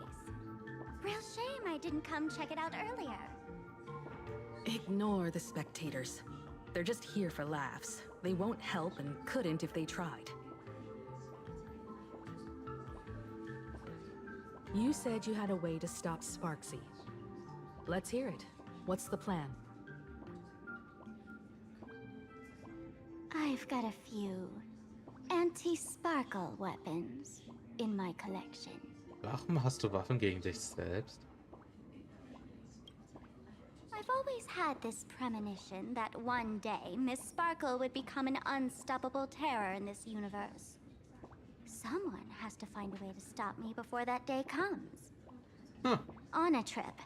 Real shame I didn't come check it out earlier. Ignore the spectators. They're just here for laughs. They won't help and couldn't if they tried. You said you had a way to stop Sparksy. Let's hear it. What's the plan? I've got a few anti-sparkle weapons in my collection. Warum hast du Waffen gegen dich selbst? I've always had this premonition that one day Miss Sparkle would become an unstoppable terror in this universe. Someone has to find a way to stop me before that day comes. On a trip,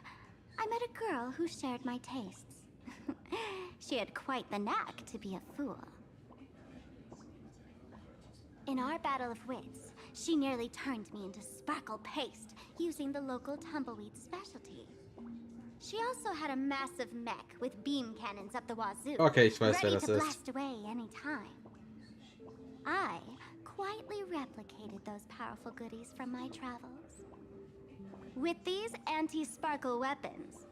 I met a girl who shared my tastes. She had quite the knack to be a fool. In our battle of wits, she nearly turned me into sparkle paste using the local tumbleweed specialty. She also had a massive mech with beam cannons up the wazoo, Okay, ich weiß, wer ready das to ist. blast away any time. I quietly replicated those powerful goodies from my travels. With these anti-sparkle weapons,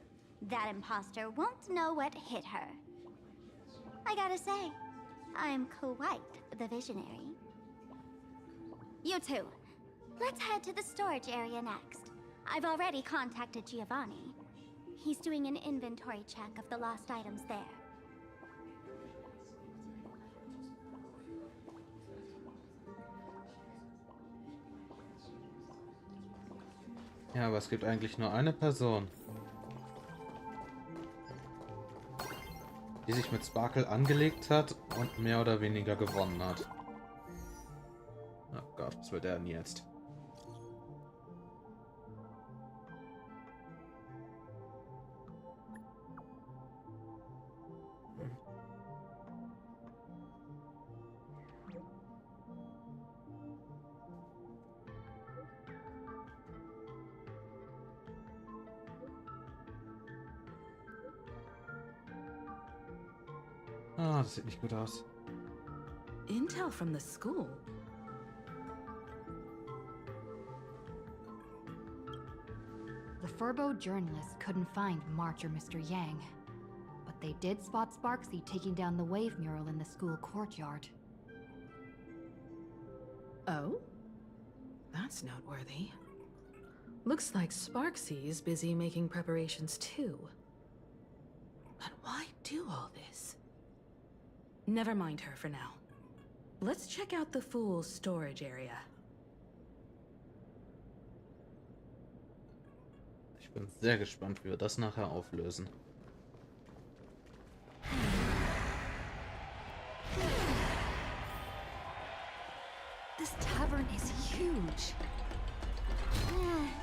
that imposter won't know what hit her. I gotta say, I'm quite the visionary. You two, let's head to the storage area next. I've already contacted Giovanni. He's doing an inventory check of the lost items there. Ja, aber es gibt eigentlich nur eine Person, die sich mit Sparkle angelegt hat und mehr oder weniger gewonnen hat. Oh Gott, was will der denn jetzt? Ah, das sieht nicht gut aus. Intel from the school. The Furbo journalists couldn't find March or Mr. Yang, but they did spot Sparksy taking down the wave mural in the school courtyard. Oh? That's noteworthy. Looks like Sparksy's busy making preparations too. But why do all this? Never mind her for now. Let's check out the Fool's storage area. Ich bin sehr gespannt, wie wir das nachher auflösen. This tavern is huge.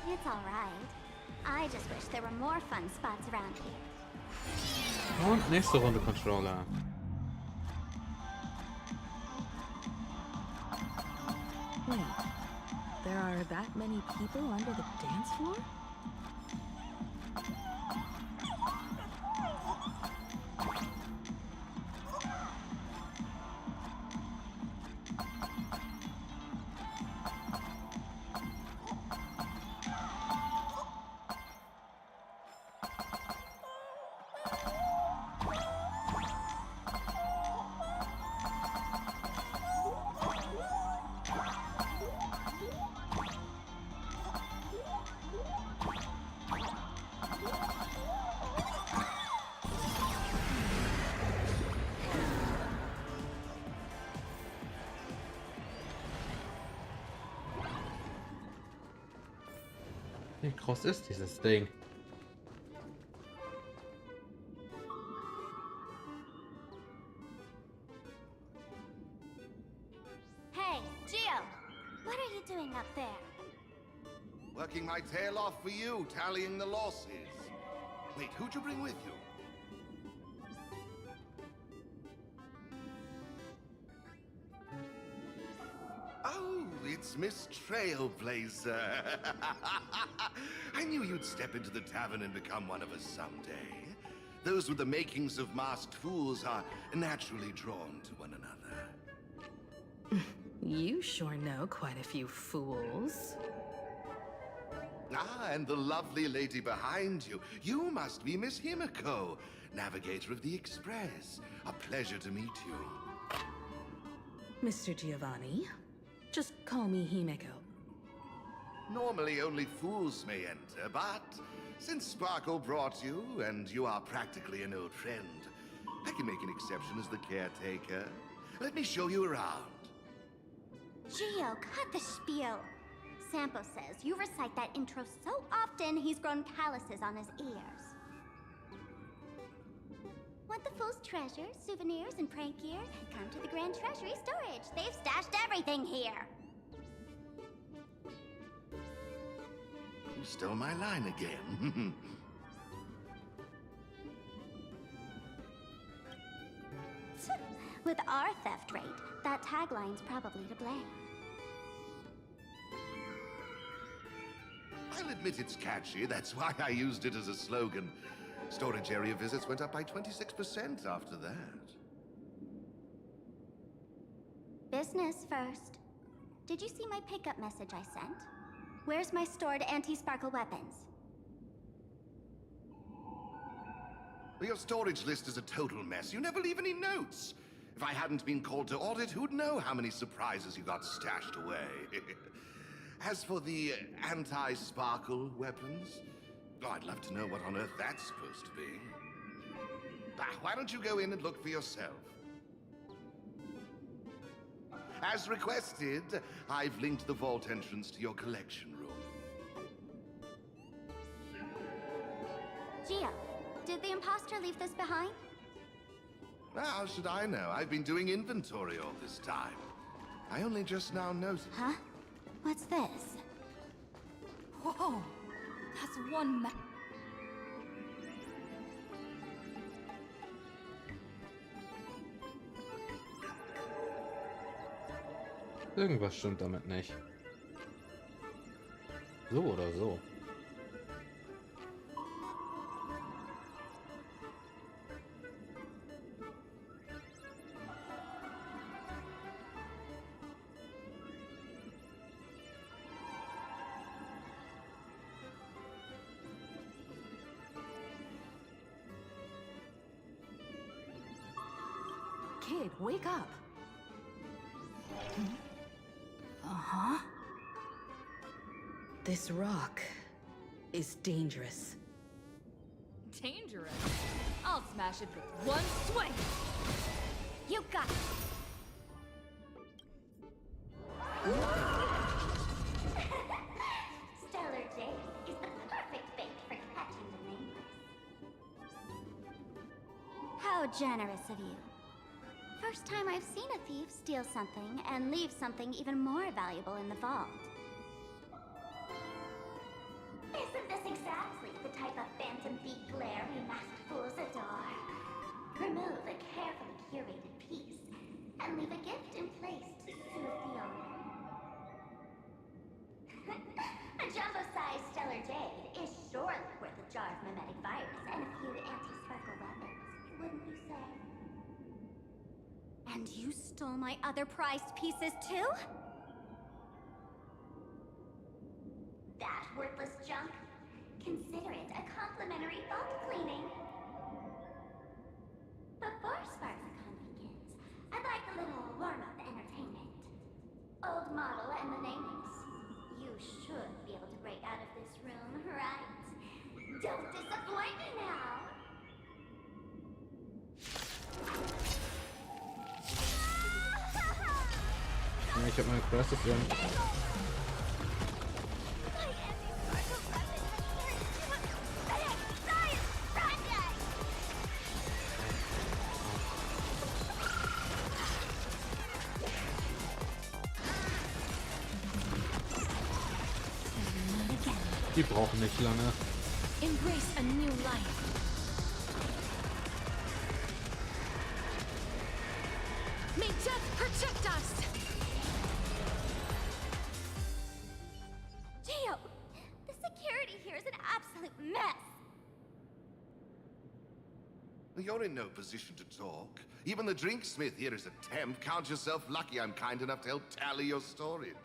It's alright. I just wish there were more fun spots around here. Und nächste Runde Controller. Wait, there are that many people under the dance floor? Wie groß ist dieses Ding? Hey, Gio! What are you doing up there? Working my tail off for you, tallying the losses. Wait, who'd you bring with you? Oh, it's Miss Trailblazer. I knew you'd step into the tavern and become one of us someday. Those with the makings of masked fools are naturally drawn to one another. You sure know quite a few fools. Ah, and the lovely lady behind you. You must be Miss Himiko, navigator of the Express. A pleasure to meet you. Mr. Giovanni, just call me Himeko. Normally only fools may enter, but since Sparkle brought you, and you are practically an old friend, I can make an exception as the caretaker. Let me show you around. Gio, cut the spiel. Sampo says you recite that intro so often he's grown calluses on his ears. Want the Fool's treasures, souvenirs, and prank gear? Come to the Grand Treasury Storage. They've stashed everything here. You stole my line again. With our theft rate, that tagline's probably to blame. I'll admit it's catchy. That's why I used it as a slogan. Storage area visits went up by 26% after that. Business first. Did you see my pickup message I sent? Where's my stored anti-sparkle weapons? Well, your storage list is a total mess. You never leave any notes. If I hadn't been called to audit, who'd know how many surprises you got stashed away? As for the anti-sparkle weapons, oh, I'd love to know what on earth that's supposed to be. Why don't you go in and look for yourself? As requested, I've linked the vault entrance to your collection room. Gio, did the imposter leave this behind? How should I know? I've been doing inventory all this time. I only just now noticed. Huh? What's this? Whoa! That's one Irgendwas stimmt damit nicht. So oder so. Kid, wake up. Uh-huh. This rock is dangerous. dangerous. I'll smash it with one swing. You got it. Stellar Jade is the perfect bait for catching the nameless. How generous of you. First time I've seen a thief steal something and leave something even more valuable in the vault. Isn't this exactly the type of phantom thief glare we masked fools adore? Remove a carefully curated piece and leave a gift in place to soothe the owner. A jumbo-sized Stellar Jade is surely worth a jar of mimetic virus and a few anti-sparkle weapons, wouldn't you say? And you stole my other prized pieces too? That worthless junk? Consider it a complimentary vault cleaning. Before SparkleCon begins, I'd like a little warm-up entertainment. Old model and the nameless. You should be able to break out of this room, right? Don't disappoint me now! Ja, ich hab meine Quest gesehen. Die brauchen nicht lange. Embrace a new life. May death protect us! Gio, the security here is an absolute mess. You're in no position to talk. Even the drinksmith here is a temp. Count yourself lucky I'm kind enough to help tally your storage.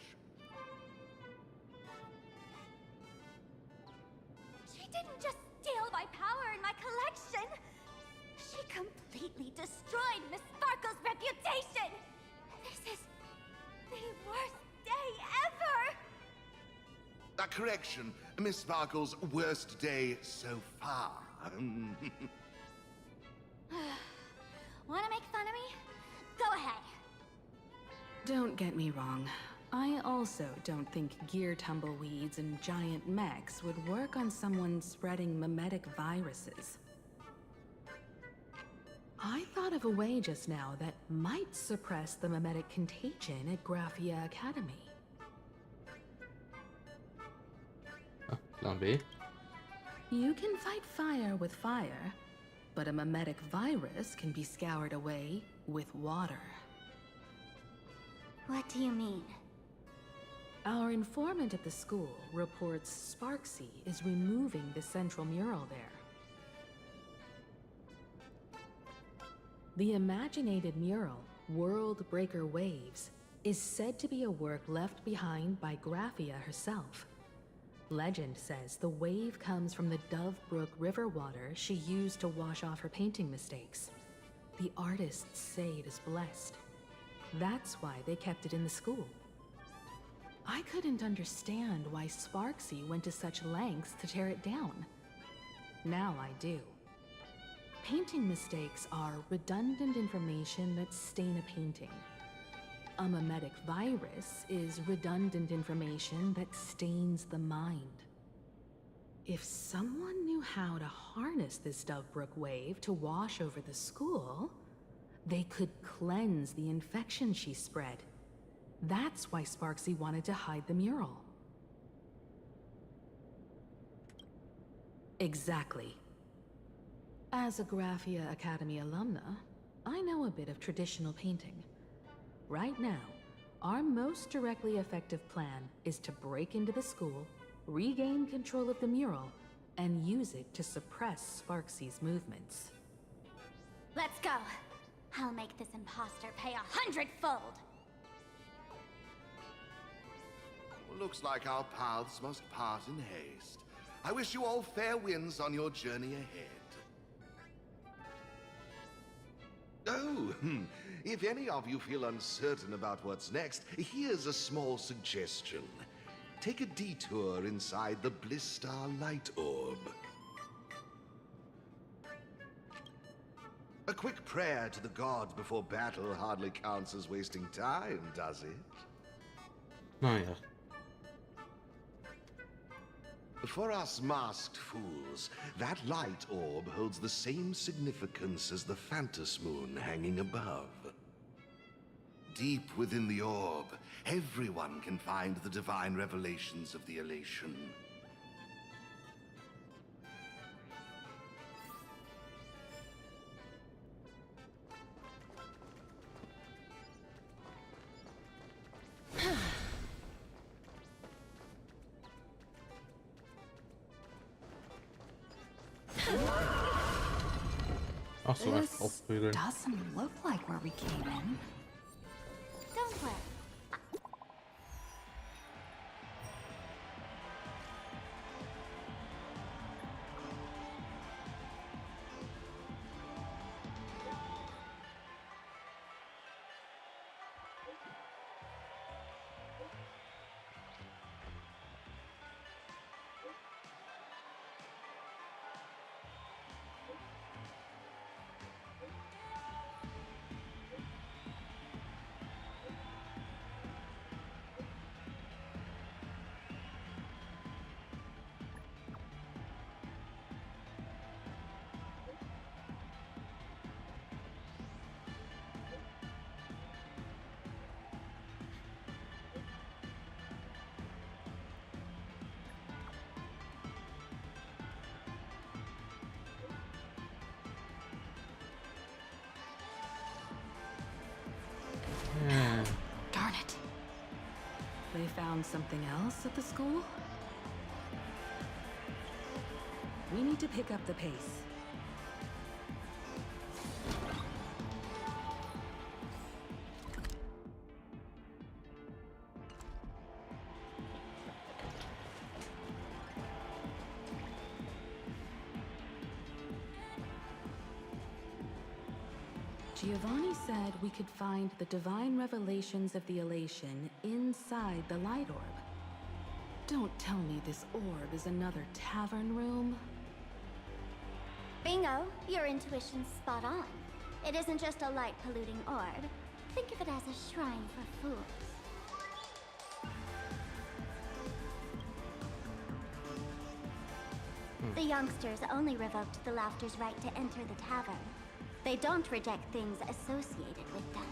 She didn't just steal my power and my collection. She completely destroyed Miss Sparkle's reputation. This is the worst day ever. A correction, Miss Sparkle's worst day so far. Wanna make fun of me? Go ahead. Don't get me wrong. I also don't think gear tumbleweeds and giant mechs would work on someone spreading mimetic viruses. I thought of a way just now that might suppress the mimetic contagion at Graphia Academy. Ah, Plan B. You can fight fire with fire, But a mimetic virus can be scoured away with water. What do you mean? Our informant at the school reports Sparksy is removing the central mural there. The imaginated mural, World Breaker Waves, is said to be a work left behind by Graphia herself. Legend says the wave comes from the Dove Brook river water she used to wash off her painting mistakes. The artists say it is blessed. That's why they kept it in the school. I couldn't understand why Sparksy went to such lengths to tear it down. Now I do. Painting mistakes are redundant information that stain a painting. A mimetic virus is redundant information that stains the mind. If someone knew how to harness this Dovebrook wave to wash over the school, they could cleanse the infection she spread. That's why Sparksy wanted to hide the mural. Exactly. As a Graphia Academy alumna, I know a bit of traditional painting. Right now, our most directly effective plan is to break into the school, regain control of the mural, and use it to suppress Sparksy's movements. Let's go. I'll make this imposter pay 100-fold. Looks like our paths must part in haste. I wish you all fair winds on your journey ahead. Oh, if any of you feel uncertain about what's next, here's a small suggestion. Take a detour inside the Blistar Light Orb. A quick prayer to the gods before battle hardly counts as wasting time, does it? Naja. For us masked fools, that light orb holds the same significance as the Phantos Moon hanging above. Deep within the orb, everyone can find the divine revelations of the elation. Ach so, einfach aufprügeln. Doesn't look like where we came in. Don't worry. Darn it. They found something else at the school? We need to pick up the pace. Giovanni said we could find the divine revelations of the elation inside the light orb. Don't tell me this orb is another tavern room. Bingo, your intuition's spot on. It isn't just a light-polluting orb. Think of it as a shrine for fools. The youngsters only revoked the Laughter's right to enter the tavern. They don't reject things associated with them.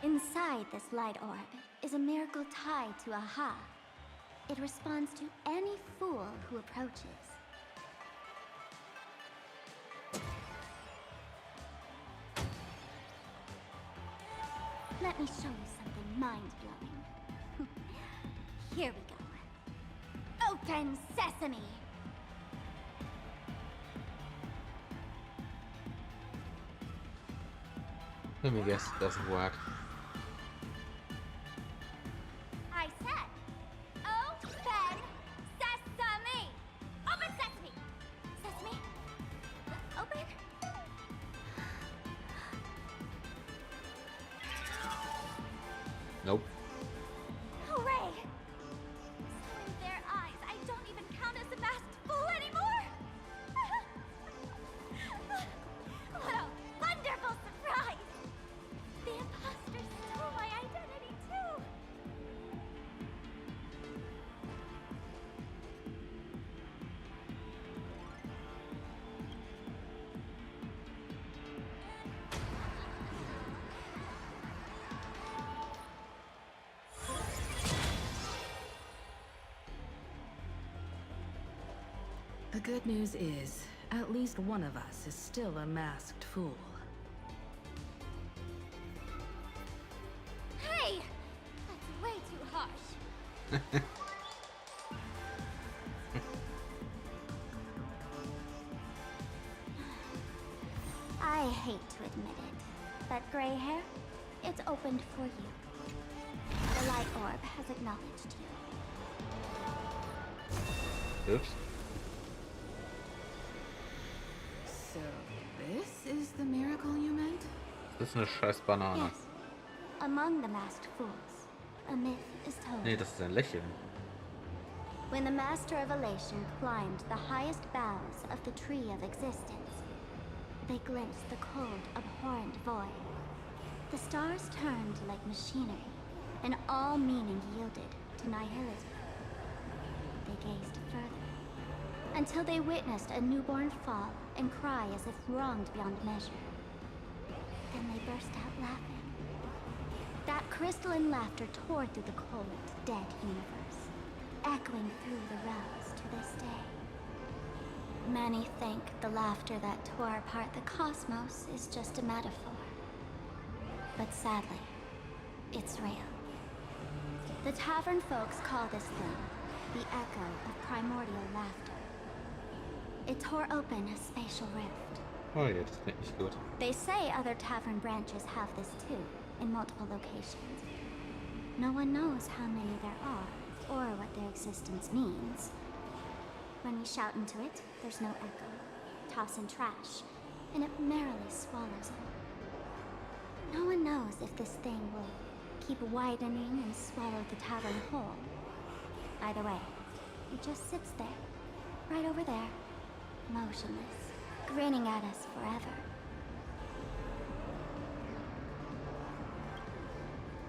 Inside this light orb is a miracle tied to Aha. It responds to any fool who approaches. Let me show you something mind-blowing. Here we go. Open sesame! Let me guess, it doesn't work. I said, open sesame! Open sesame! Sesame? Open? Nope. Hooray! So in their eyes, I don't even count as a masked fool anymore! What a wonderful surprise! The imposter stole my identity too! The good news is, at least one of us is still a masked fool. Hey! That's way too harsh. I hate to admit it, but gray hair, it's opened for you. The light orb has acknowledged you. Oops. So, this is the miracle you meant? Das ist eine scheiß Banane. Yes. Among the masked fools, a myth is told. Nee, das ist ein Lächeln. When the Master of Elation climbed the highest boughs of the Tree of Existence, they glimpsed the cold, abhorrent void. The stars turned like machinery, and all meaning yielded to nihilism. They gazed further, until they witnessed a newborn fall and cry as if wronged beyond measure. Then they burst out laughing. That crystalline laughter tore through the cold, dead universe, echoing through the realms to this day. Many think the laughter that tore apart the cosmos is just a metaphor. But sadly, it's real. The tavern folks call this thing the echo of primordial laughter. It tore open a spatial rift. Oh ja, das klingt nicht gut. They say other tavern branches have this too, in multiple locations. No one knows how many there are, or what their existence means. When we shout into it, there's no echo. Toss in trash, and it merrily swallows it. No one knows if this thing will keep widening and swallow the tavern whole. Either way, it just sits there, right over there, motionless, grinning at us forever.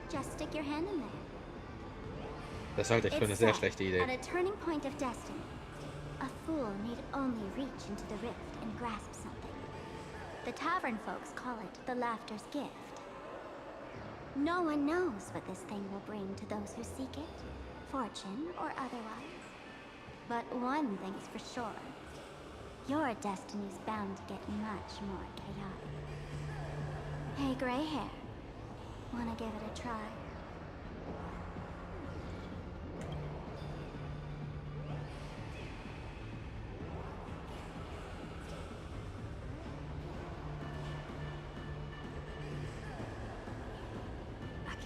Just stick your hand in there. Das halte ich für eine sehr schlechte Idee. At a turning point of destiny, a fool need only reach into the rift and grasp something. The tavern folks call it the laughter's gift. No one knows what this thing will bring to those who seek it, fortune or otherwise. But one thing's for sure. Your destiny's bound to get much more chaotic. Hey, gray hair. Wanna give it a try?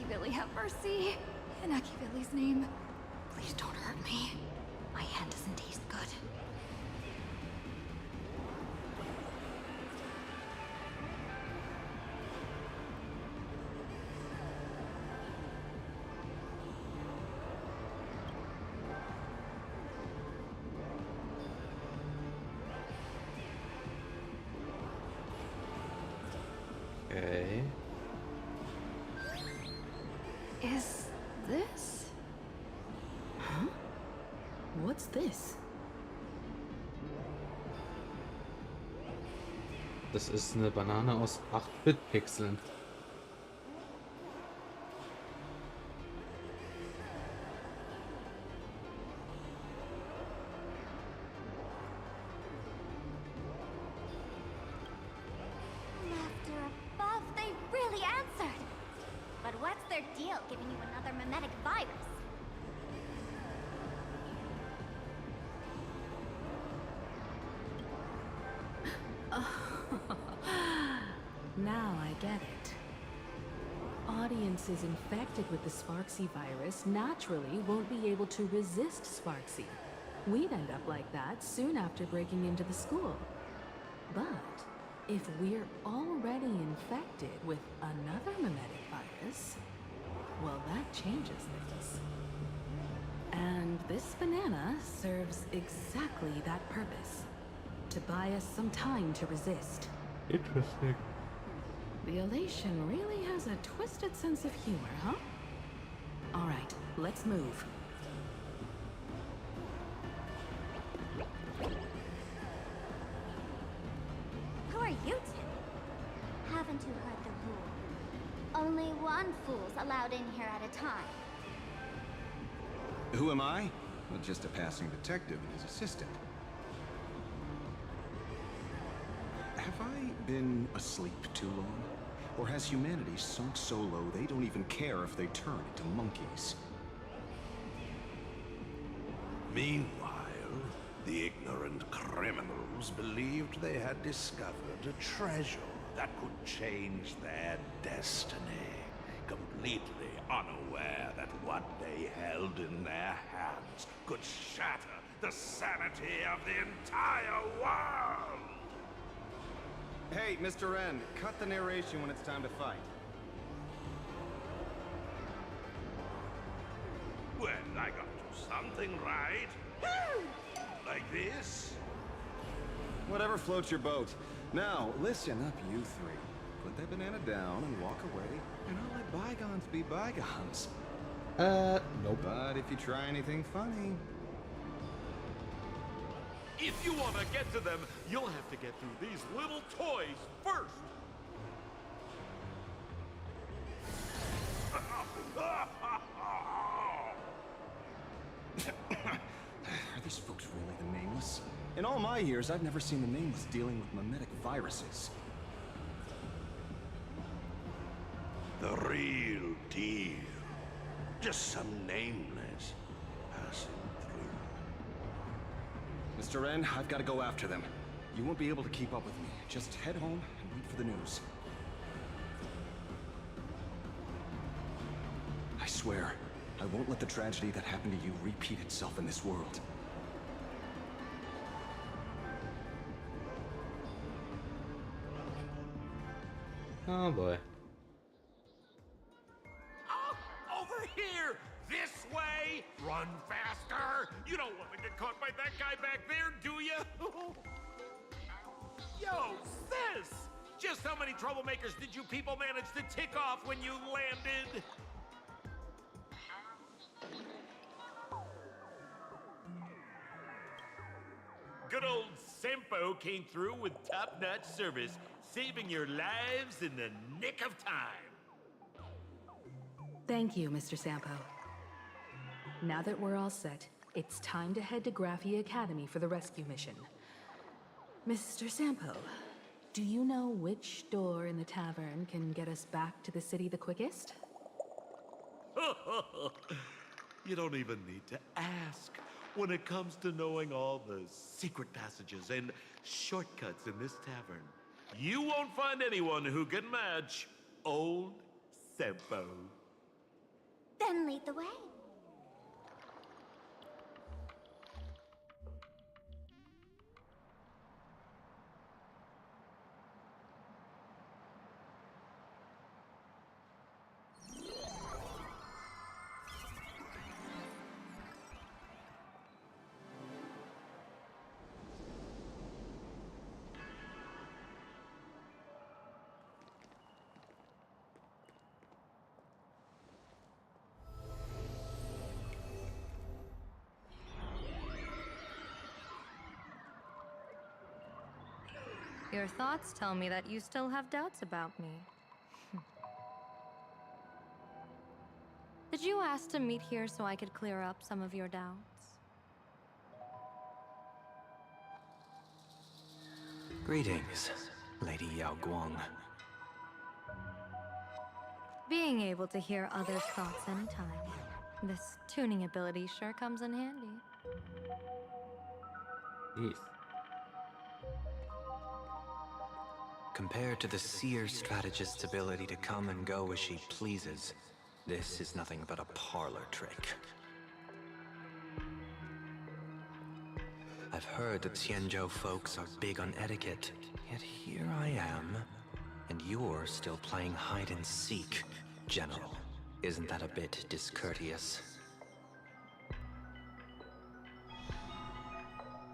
Billy, have mercy. In Billy's name, please don't hurt me. My hand doesn't taste good. Okay. Is this? Huh? What's this? Das ist eine Banane aus 8-Bit-Pixeln. jail giving you another mimetic virus. Now I get it. Audiences infected with the Sparksy virus naturally won't be able to resist Sparksy. We'd end up like that soon after breaking into the school. But if we're already infected with another mimetic virus, well, that changes things. And this banana serves exactly that purpose. To buy us some time to resist. Interesting. The elation really has a twisted sense of humor, huh? All right, let's move. Who are you two? Haven't you heard the rule? Only one fool's allowed in here at a time. Who am I? Well, just a passing detective and his assistant. Have I been asleep too long? Or has humanity sunk so low they don't even care if they turn into monkeys? Meanwhile, the ignorant criminals believed they had discovered a treasure that could change their destiny, completely unaware that what they held in their hands could shatter the sanity of the entire world! Hey, Mr. N, cut the narration when it's time to fight. Well, I got to do something right. Like this. Whatever floats your boat. Now, listen up, you three. Put that banana down and walk away, and I'll let bygones be bygones. Nope. But if you try anything funny... If you want to get to them, you'll have to get through these little toys first. Are these folks really the Nameless? In all my years, I've never seen the Nameless dealing with mimetic viruses. The real deal. Just some nameless passing through. Mr. N, I've got to go after them. You won't be able to keep up with me. Just head home and wait for the news. I swear, I won't let the tragedy that happened to you repeat itself in this world. Oh boy. Over here! This way! Run faster! You don't want to get caught by that guy back there, do you? Yo, sis! Just how many troublemakers did you people manage to tick off when you landed? Good old Sempo came through with top-notch service, saving your lives in the nick of time. Thank you, Mr. Sampo. Now that we're all set, it's time to head to Graphia Academy for the rescue mission. Mr. Sampo, do you know which door in the tavern can get us back to the city the quickest? You don't even need to ask. When it comes to knowing all the secret passages and shortcuts in this tavern, you won't find anyone who can match old Sempo. Then lead the way. Your thoughts tell me that you still have doubts about me. Did you ask to meet here so I could clear up some of your doubts? Greetings, Lady Yao Guang. Being able to hear others' thoughts anytime. This tuning ability sure comes in handy. Yes. Compared to the seer strategist's ability to come and go as she pleases, this is nothing but a parlor trick. I've heard that Xianzhou folks are big on etiquette, yet here I am, and you're still playing hide and seek, General. Isn't that a bit discourteous?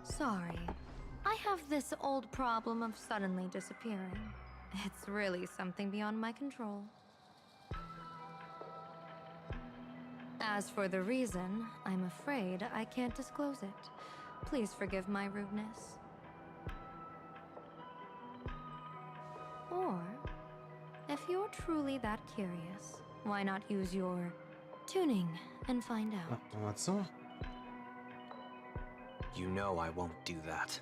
Sorry. I have this old problem of suddenly disappearing. It's really something beyond my control. As for the reason, I'm afraid I can't disclose it. Please forgive my rudeness. Or, if you're truly that curious, why not use your tuning and find out? What's up? You know I won't do that.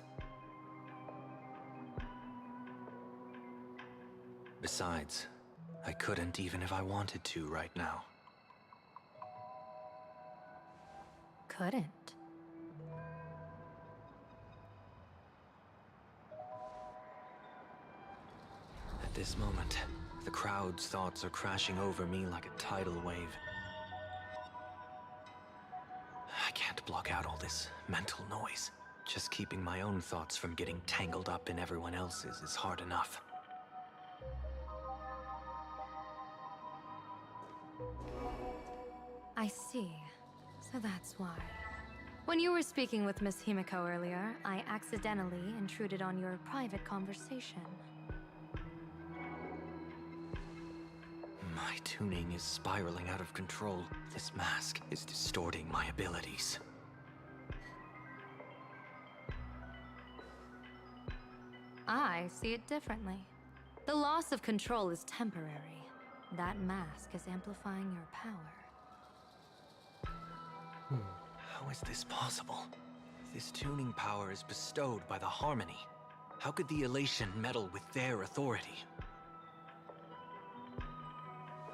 Besides, I couldn't even if I wanted to right now. Couldn't. At this moment, the crowd's thoughts are crashing over me like a tidal wave. I can't block out all this mental noise. Just keeping my own thoughts from getting tangled up in everyone else's is hard enough. I see. So that's why. When you were speaking with Miss Himiko earlier, I accidentally intruded on your private conversation. My tuning is spiraling out of control. This mask is distorting my abilities. I see it differently. The loss of control is temporary. That mask is amplifying your power. How is this possible? This tuning power is bestowed by the Harmony. How could the Elation meddle with their authority?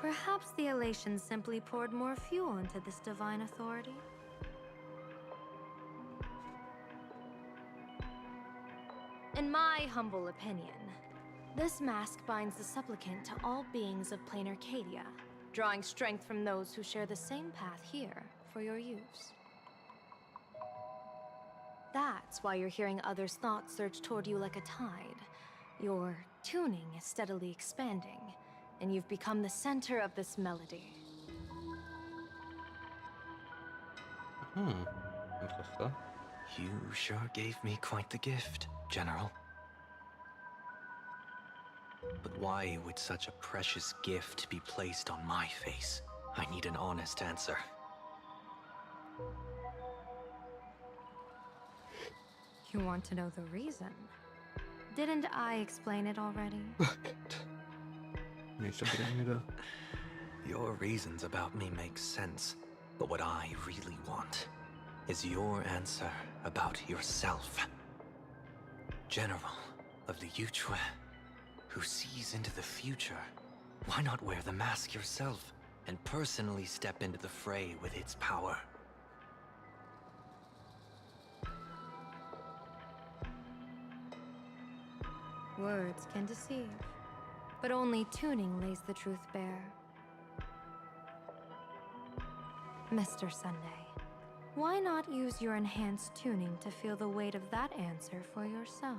Perhaps the Elation simply poured more fuel into this divine authority. In my humble opinion, this mask binds the supplicant to all beings of Planarcadia, drawing strength from those who share the same path here for your use. That's why you're hearing others' thoughts surge toward you like a tide. Your tuning is steadily expanding, and you've become the center of this melody. Interesting. You sure gave me quite the gift, General. But why would such a precious gift be placed on my face? I need an honest answer. You want to know the reason? Didn't I explain it already? Your reasons about me make sense, but what I really want is your answer about yourself. General of the Yuchue, who sees into the future, why not wear the mask yourself and personally step into the fray with its power? Words can deceive, but only tuning lays the truth bare. Mr. Sunday, why not use your enhanced tuning to feel the weight of that answer for yourself?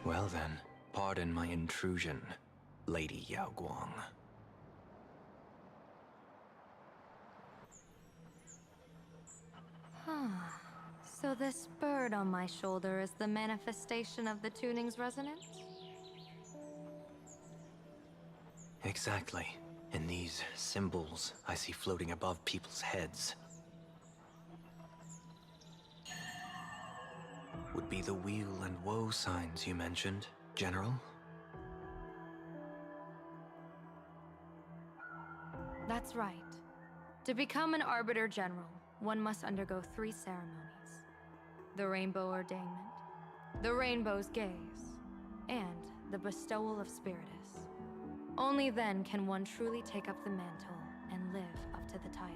Well then, pardon my intrusion, Lady Yao Guang. So this bird on my shoulder is the manifestation of the tuning's resonance? Exactly. And these symbols I see floating above people's heads would be the weal and woe signs you mentioned, General? That's right. To become an Arbiter General, one must undergo 3 ceremonies. The Rainbow Ordainment, the Rainbow's Gaze, and the bestowal of Spiritus. Only then can one truly take up the mantle and live up to the title.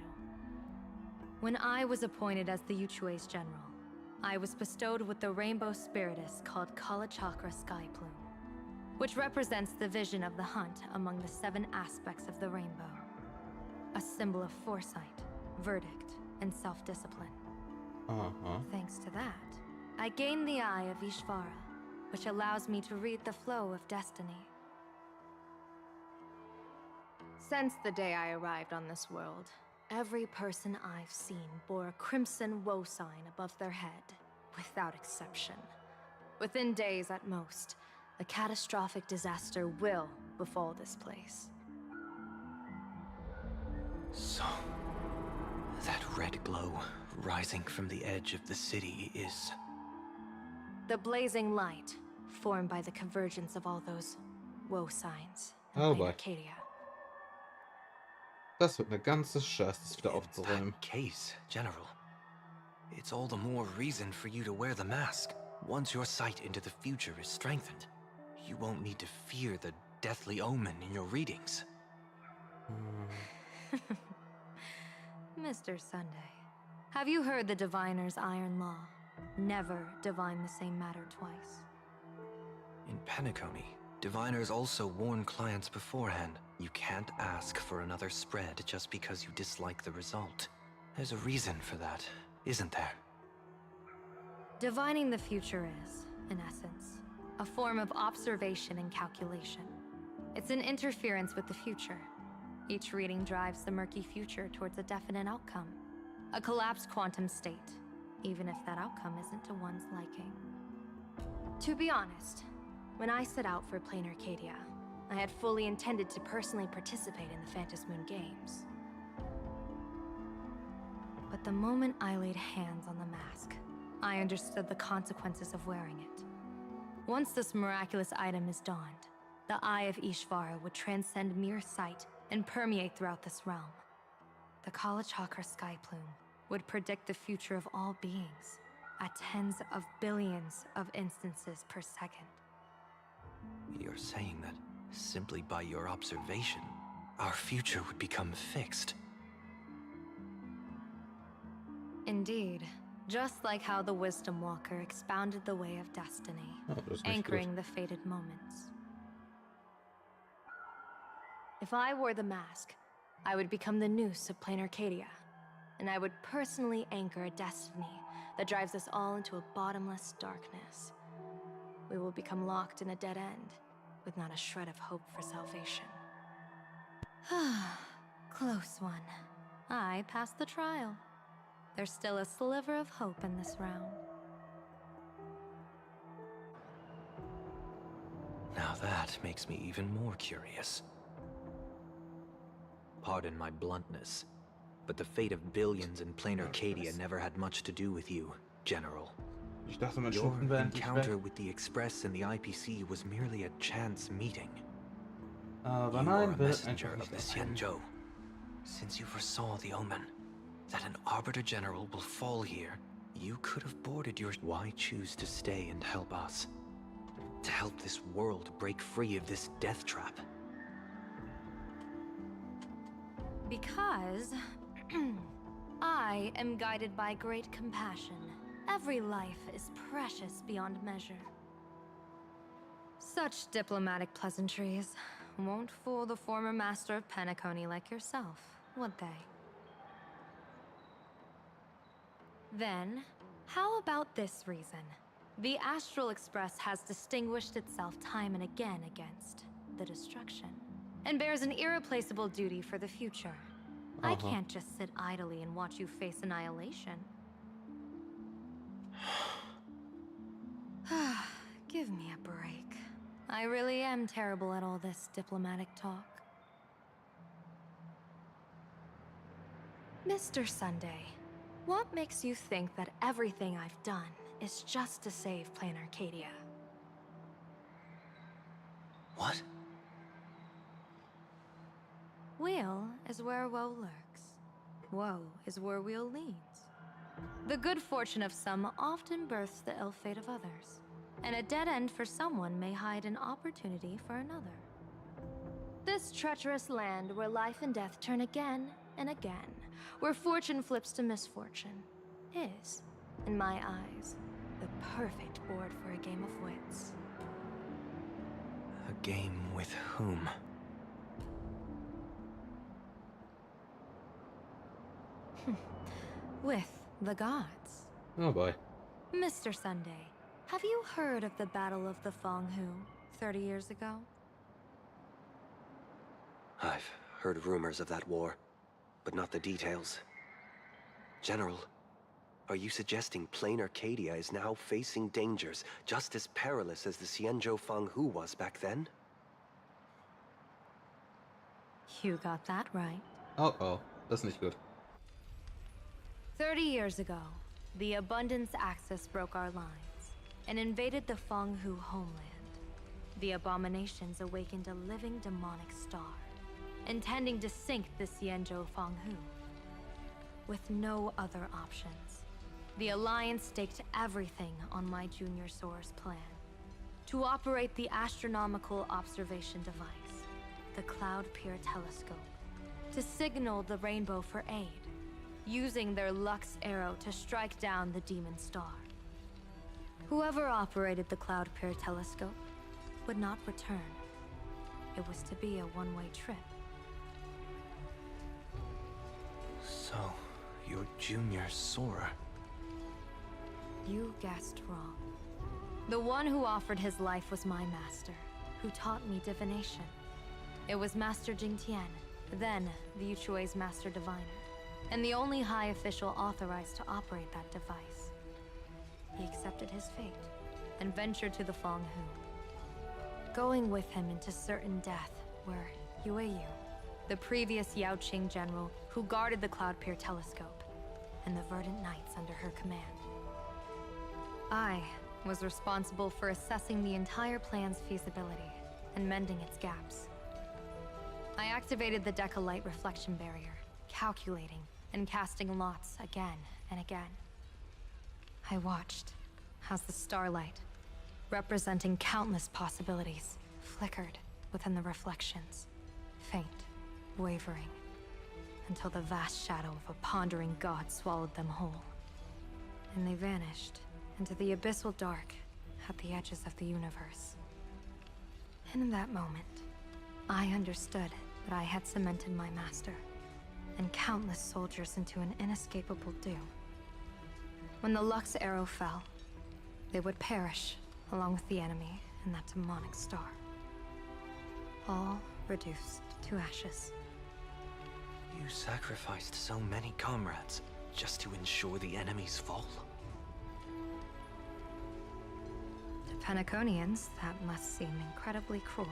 When I was appointed as the Yuchue's general, I was bestowed with the rainbow spiritus called Kalachakra Sky Plume, which represents the vision of the hunt among the 7 aspects of the rainbow. A symbol of foresight, verdict, and self-discipline. Thanks to that, I gained the Eye of Ishvara, which allows me to read the flow of destiny. Since the day I arrived on this world, every person I've seen bore a crimson woe sign above their head, without exception. Within days at most, a catastrophic disaster will befall this place. So, that red glow rising from the edge of the city is... The blazing light, formed by the convergence of all those woe signs in Oh boy. Planarcadia. Das wird eine ganze Scheiße, das wieder aufzuräumen. Case, General. It's all the more reason for you to wear the mask. Once your sight into the future is strengthened, you won't need to fear the deathly omen in your readings. Mr. Sunday, have you heard the diviner's iron law? Never divine the same matter twice. In Penacony, diviners also warn clients beforehand. You can't ask for another spread just because you dislike the result. There's a reason for that, isn't there? Divining the future is, in essence, a form of observation and calculation. It's an interference with the future. Each reading drives the murky future towards a definite outcome. A collapsed quantum state, even if that outcome isn't to one's liking. To be honest, when I set out for Planarcadia, I had fully intended to personally participate in the Phantom Moon Games. But the moment I laid hands on the mask, I understood the consequences of wearing it. Once this miraculous item is donned, the Eye of Ishvara would transcend mere sight and permeate throughout this realm. The Kalachakra Sky Plume would predict the future of all beings at tens of billions of instances per second. You're saying that simply by your observation, our future would become fixed. Indeed, just like how the Wisdom Walker expounded the way of destiny, anchoring the fated moments. If I wore the mask, I would become the noose of Planarcadia, and I would personally anchor a destiny that drives us all into a bottomless darkness. We will become locked in a dead end, with not a shred of hope for salvation. Close one. I passed the trial. There's still a sliver of hope in this round. Now that makes me even more curious. Pardon my bluntness, but the fate of billions in Planarcadia never had much to do with you, General. Your encounter with the Express and the IPC was merely a chance meeting. You are a messenger of the Xianzhou. Since you foresaw the omen, that an Arbiter General will fall here, you could have boarded your... Why choose to stay and help us? To help this world break free of this death trap? Because I am guided by great compassion. Every life is precious beyond measure. Such diplomatic pleasantries won't fool the former master of Penacony like yourself, would they? Then, how about this reason? The Astral Express has distinguished itself time and again against the destruction, and bears an irreplaceable duty for the future. I can't just sit idly and watch you face annihilation. Give me a break. I really am terrible at all this diplomatic talk. Mr. Sunday, what makes you think that everything I've done is just to save Planarcadia? What? Weal is where woe lurks. Woe is where weal leads. The good fortune of some often births the ill fate of others. And a dead end for someone may hide an opportunity for another. This treacherous land where life and death turn again and again, where fortune flips to misfortune, is, in my eyes, the perfect board for a game of wits. A game with whom? With the gods. Oh boy. Mr. Sunday, have you heard of the Battle of the Fong Hu 30 years ago? I've heard rumors of that war, but not the details. General, are you suggesting Planarcadia is now facing dangers just as perilous as the Xianzhou Fang Hu was back then? You got that right. Oh, das ist nicht gut. 30 years ago, the Abundance Axis broke our lines and invaded the Fang Hu homeland. The abominations awakened a living demonic star, intending to sink the Xianzhou Fang Hu. With no other options, the Alliance staked everything on my Junior Soarer's plan to operate the astronomical observation device, the Cloud Pier Telescope, to signal the Rainbow for aid, using their Lux arrow to strike down the Demon Star. Whoever operated the Cloud Pier Telescope would not return. It was to be a one-way trip. So, you're Junior Soarer. You guessed wrong. The one who offered his life was my master, who taught me divination. It was Master Jingtian, then the Yuchui's Master Diviner, and the only high official authorized to operate that device. He accepted his fate and ventured to the Fang Hu, going with him into certain death were Yue Yu, the previous Yaoqing general who guarded the Cloud Pier Telescope, and the Verdant Knights under her command. I was responsible for assessing the entire plan's feasibility and mending its gaps. I activated the Decalite reflection barrier, calculating and casting lots again and again. I watched as the starlight, representing countless possibilities, flickered within the reflections, faint, wavering, until the vast shadow of a pondering god swallowed them whole. And they vanished into the abyssal dark at the edges of the universe. In that moment, I understood that I had cemented my master and countless soldiers into an inescapable doom. When the Lux arrow fell, they would perish along with the enemy and that demonic star. All reduced to ashes. You sacrificed so many comrades just to ensure the enemy's fall? To Penaconians, that must seem incredibly cruel,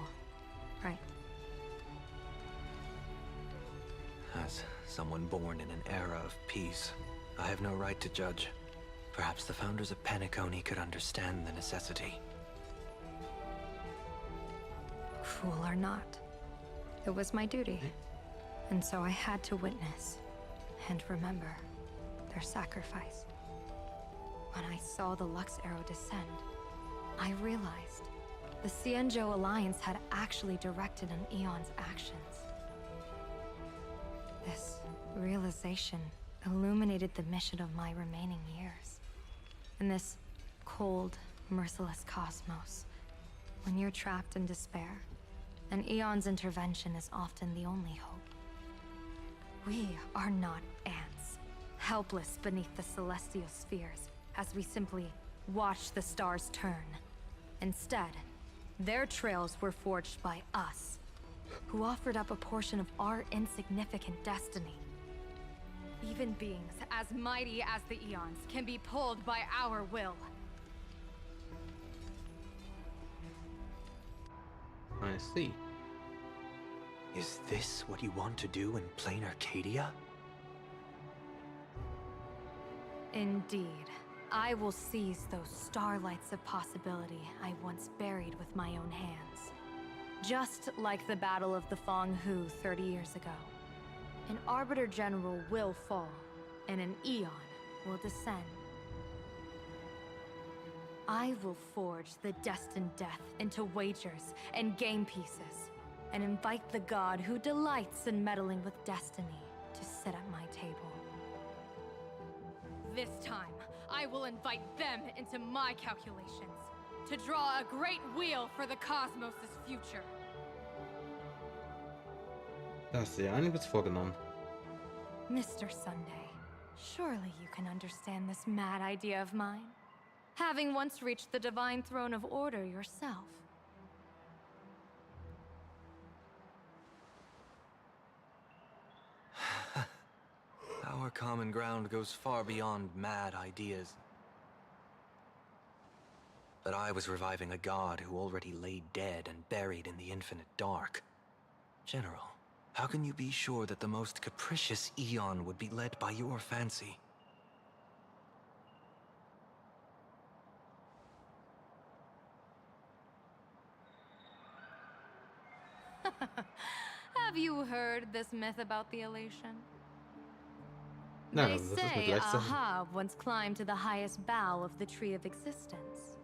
right? As someone born in an era of peace, I have no right to judge. Perhaps the founders of Penacony could understand the necessity. Cruel or not, it was my duty. And so I had to witness and remember their sacrifice. When I saw the Lux arrow descend, I realized the Xianzhou Alliance had actually directed an Eon's actions. This realization illuminated the mission of my remaining years. In this cold, merciless cosmos, when you're trapped in despair, an Eon's intervention is often the only hope. We are not ants, helpless beneath the celestial spheres as we simply watch the stars turn. Instead, their trails were forged by us, who offered up a portion of our insignificant destiny. Even beings as mighty as the Eons can be pulled by our will. I see. Is this what you want to do in Planarcadia? Indeed. I will seize those starlights of possibility I once buried with my own hands. Just like the Battle of the Fang Hu 30 years ago. An Arbiter General will fall, and an Eon will descend. I will forge the destined death into wagers and game pieces, and invite the god who delights in meddling with destiny to sit at my table. This time, I will invite them into my calculations, to draw a great wheel for the cosmos' future. Da hast du ja einiges vorgenommen. Mr. Sunday, surely you can understand this mad idea of mine, having once reached the divine throne of order yourself. Our common ground goes far beyond mad ideas. But I was reviving a god who already lay dead and buried in the infinite dark. General, how can you be sure that the most capricious Eon would be led by your fancy? Have you heard this myth about the elation? No, They das ist mit say gleichzeitig. Ahab once climbed to the highest bough of the Tree of Existence.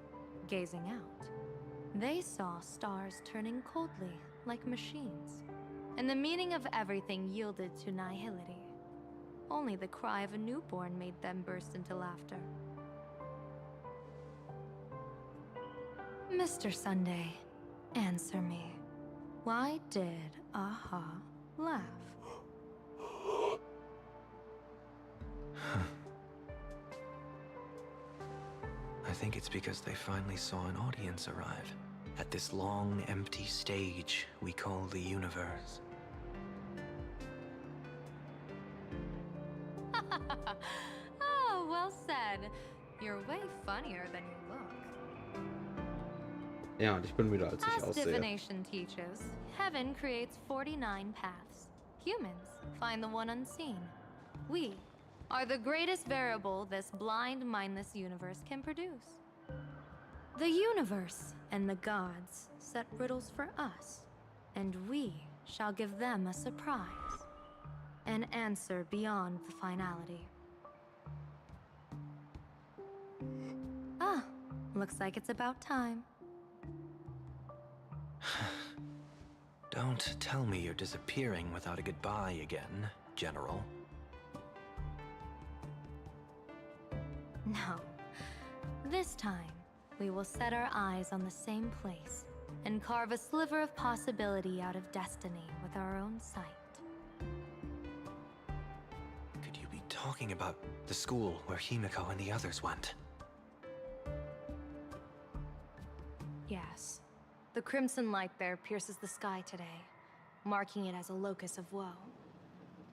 Gazing out, they saw stars turning coldly, like machines, and the meaning of everything yielded to nihility. Only the cry of a newborn made them burst into laughter. Mr. Sunday, answer me. Why did Aha laugh? I think it's because they finally saw an audience arrive at this long, empty stage we call the universe. Oh, well said. You're way funnier than you look. Ja, und ich bin müder, als ich As aussehe. divination teaches, heaven creates 49 paths. Humans find the one unseen. We are the greatest variable this blind, mindless universe can produce. The universe and the gods set riddles for us, and we shall give them a surprise. An answer beyond the finality. Ah, looks like it's about time. Don't tell me you're disappearing without a goodbye again, General. No. This time, we will set our eyes on the same place and carve a sliver of possibility out of destiny with our own sight. Could you be talking about the school where Himiko and the others went? Yes. The crimson light there pierces the sky today, marking it as a locus of woe.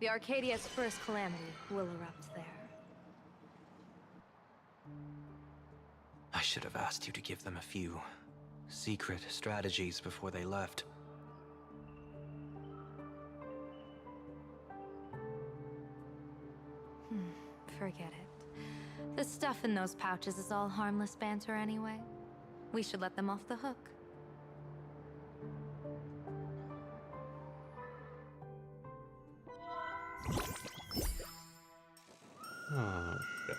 The Arcadia's first calamity will erupt there. I should have asked you to give them a few secret strategies before they left. Forget it. The stuff in those pouches is all harmless banter anyway. We should let them off the hook. Ah, shit.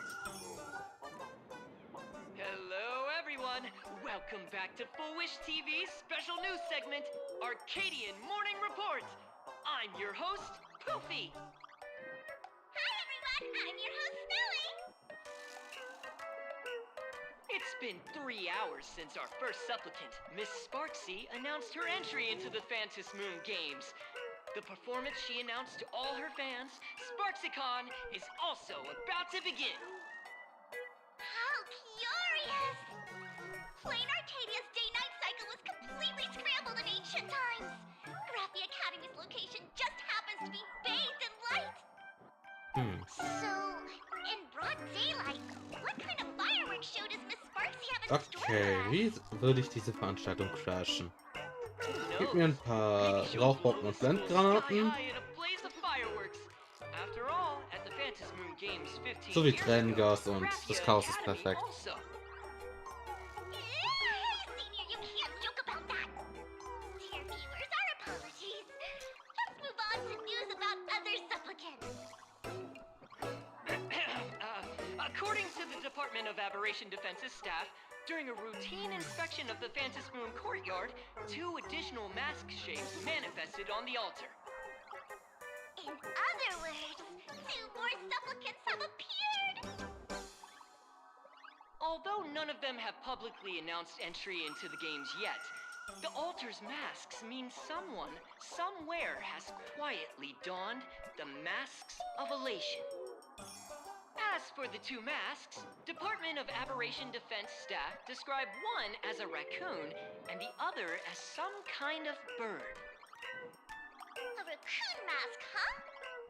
Hello, everyone. Welcome back to Full Wish TV's special news segment, Arcadian Morning Report. I'm your host, Poofy. Hi, everyone! I'm your host, Snowy! It's been 3 hours since our first supplicant, Miss Sparksy, announced her entry into the Phantom Moon Games. The performance she announced to all her fans, SparksyCon, is also about to begin. How curious! Planarcadia's day-night cycle was completely scrambled in ancient times. Graphia Academy's location just happens to be bathed in light. So, in broad daylight, what kind of fireworks show does Miss Sparksy have in store Okay, for us? wie würde ich diese Veranstaltung crashen? Gib mir ein paar Rauchbomben und Blendgranaten. So wie Tränengas und das Chaos ist perfekt. According to to the Department of Aberration Defense's staff, during a routine inspection of the Phantom Moon courtyard, 2 additional mask shapes manifested on the altar. In other words, 2 more supplicants have appeared! Although none of them have publicly announced entry into the games yet, the altar's masks mean someone, somewhere has quietly donned the masks of elation. As for the 2 masks, Department of Aberration Defense staff describe one as a raccoon and the other as some kind of bird. A raccoon mask, huh?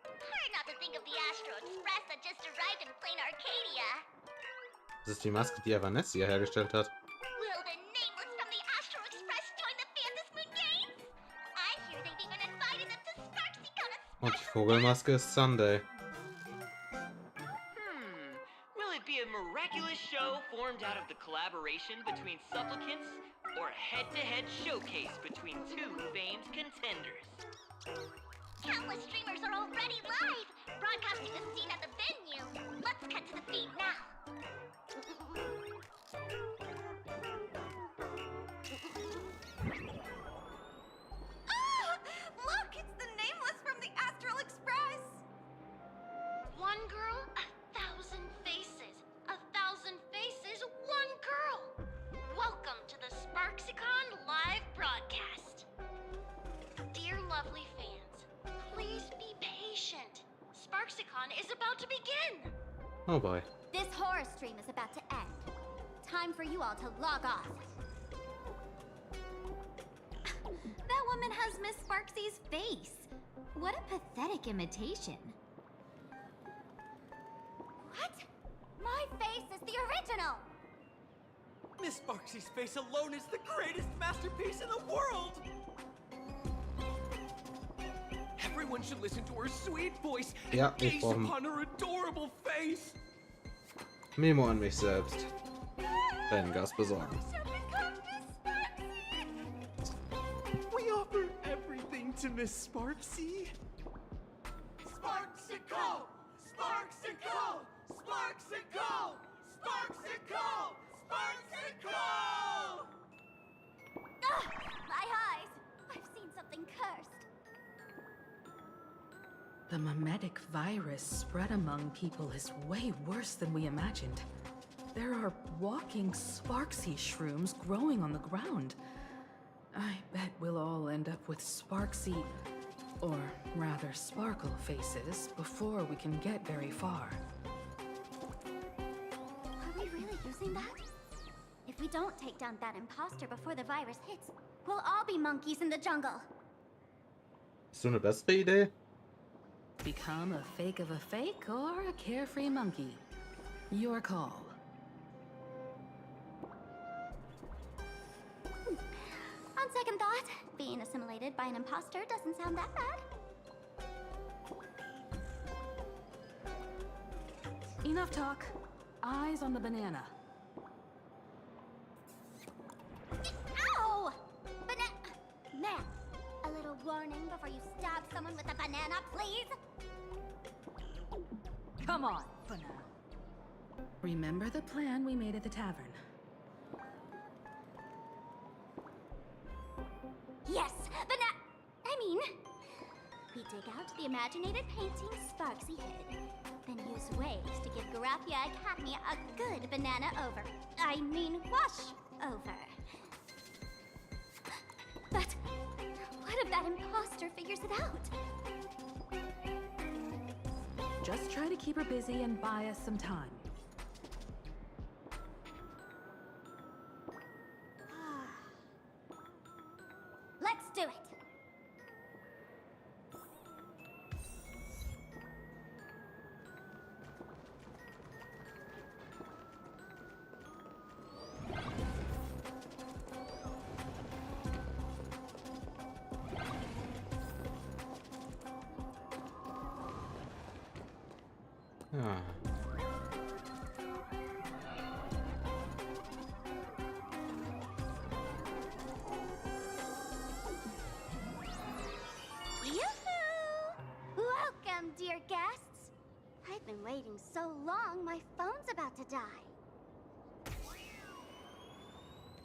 Hard not to think of the Astro Express that just arrived in Planarcadia. Das ist die Maske, die Vanessa hergestellt hat. Will the nameless from the Astro Express join the Phantom Moon Games? I hear they've even invited them to SparksyCon. Und die Vogelmaske ist Sunday. Will it be a miraculous show formed out of the collaboration between supplicants, or a head-to-head showcase between 2 famed contenders? Countless streamers are already live, broadcasting the scene at the venue. Let's cut to the feed now. Oh, look, it's the nameless from the Astral Express. One girl, 1,000 faces. 1,000 faces, one girl. Welcome to the SparksyCon live broadcast. Dear lovely fans, please be patient. SparksyCon is about to begin. Oh boy. This horror stream is about to end. Time for you all to log off. That woman has Miss Sparksy's face. What a pathetic imitation. What? My face is the original! Miss Sparksy's face alone is the greatest masterpiece in the world! Everyone should listen to her sweet voice and Ja, ich gaze brauche upon her adorable face! Memo an mich selbst. Gas besorgen. We offer everything to Miss Sparksy. Sparksicle! Sparksicle! Sparksicle! Sparksicle! Sparksicle! Ugh, my eyes! I've seen something cursed. The mimetic virus spread among people is way worse than we imagined. There are walking Sparksy shrooms growing on the ground. I bet we'll all end up with Sparksy, or rather Sparkle faces before we can get very far. Are we really using that? If we don't take down that imposter before the virus hits, we'll all be monkeys in the jungle. Hast du eine bessere Idee? Become a fake of a fake or a carefree monkey. Your call. On second thought, being assimilated by an imposter doesn't sound that bad. Enough talk. Eyes on the banana. Ow! Ma'am, a little warning before you stab someone with a banana, please? Come on, banana. Remember the plan we made at the tavern. Yes, we dig out the imaginated painting Sparksy hid, then use waves to give Graphia Academy a good banana wash over. But what if that imposter figures it out? Just try to keep her busy and buy us some time. Let's do it! Ah. been waiting so long, my phone's about to die.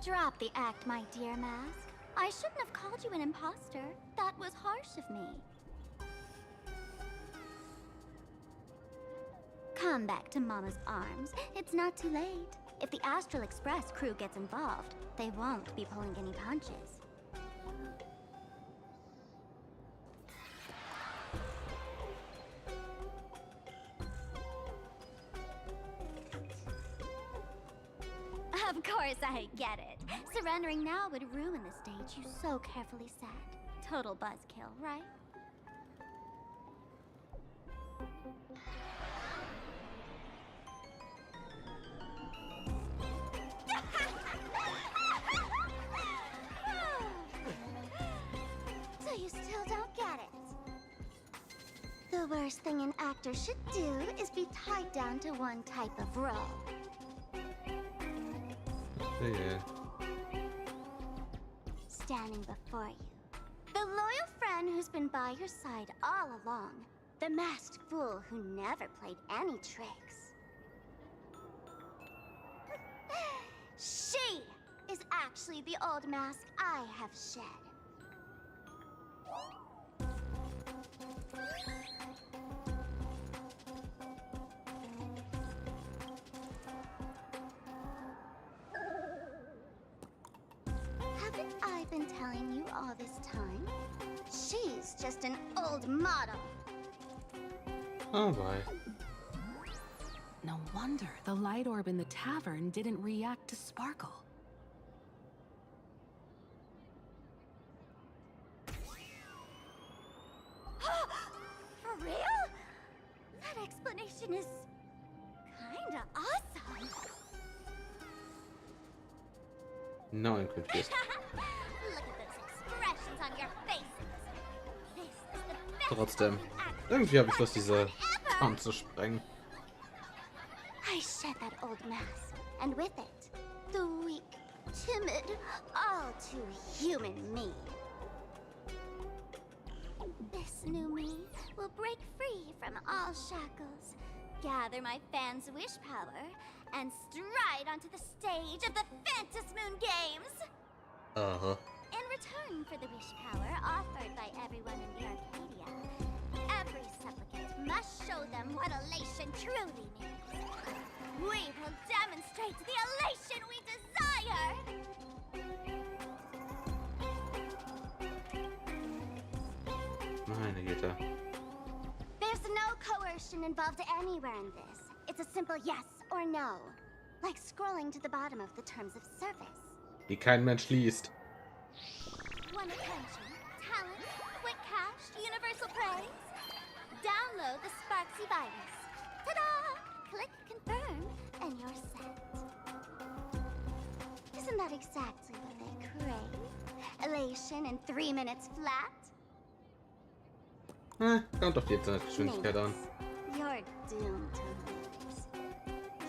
Drop the act, my dear Mask. I shouldn't have called you an imposter. That was harsh of me. Come back to Mama's arms. It's not too late. If the Astral Express crew gets involved, they won't be pulling any punches. Of course I get it. Surrendering now would ruin the stage you so carefully set. Total buzzkill, right? So you still don't get it? The worst thing an actor should do is be tied down to one type of role. Yeah. Standing before you, the loyal friend who's been by your side all along, the masked fool who never played any tricks. She is actually the old mask I have shed. Haven't I been telling you all this time? She's just an old model. Oh boy. No wonder the light orb in the tavern didn't react to Sparkle. For real? That explanation is kinda awesome. No, I'm confused. Look at those expressions on your faces. This is the best Trotzdem. Irgendwie habe ich Lust, diese anzusprengen. I shed that old mask, and with it, the weak, timid, all too human me. This new me will break free from all shackles, gather my fans' wish power, and stride onto the stage of the Fantasy Moon Games! Uh-huh. In return for the wish power offered by everyone in the Arcadia, every supplicant must show them what elation truly means. We will demonstrate the elation we desire! Meine Güte. There's no coercion involved anywhere in this. It's a simple yes or no. Like scrolling to the bottom of the terms of service. Die kein Mensch liest. Want attention, talent, quick cash, universal praise? Download the Sparksy virus. Ta-da! Click confirm, and you're set. Isn't that exactly what they crave? Elation in 3 minutes flat? Kommt auf die Internetgeschwindigkeit an. You're doomed to lose.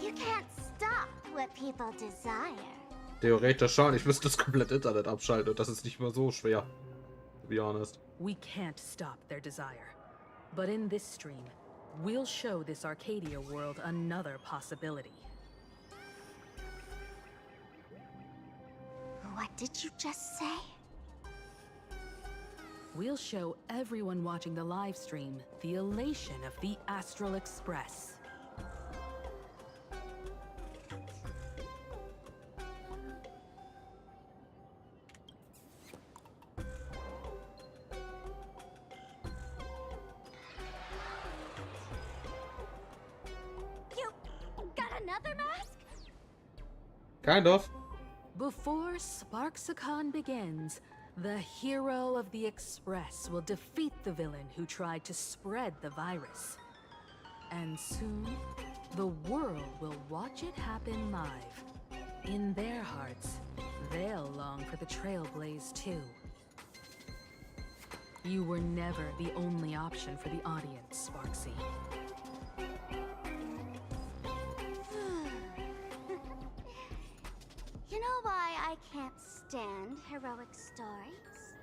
You can't stop what people desire. Theoretisch schon, ich müsste das komplette Internet abschalten und das ist nicht mal so schwer. To be honest. We can't stop their desire. But in this stream, we'll show this Arcadia world another possibility. What did you just say? We'll show everyone watching the live stream the elation of the Astral Express. You got another mask? Kind of. Before Sparksicon begins, the hero of the Express will defeat the villain who tried to spread the virus. And soon, the world will watch it happen live. In their hearts, they'll long for the Trailblaze too. You were never the only option for the audience, Sparksy. You know why I can't stand heroic stories?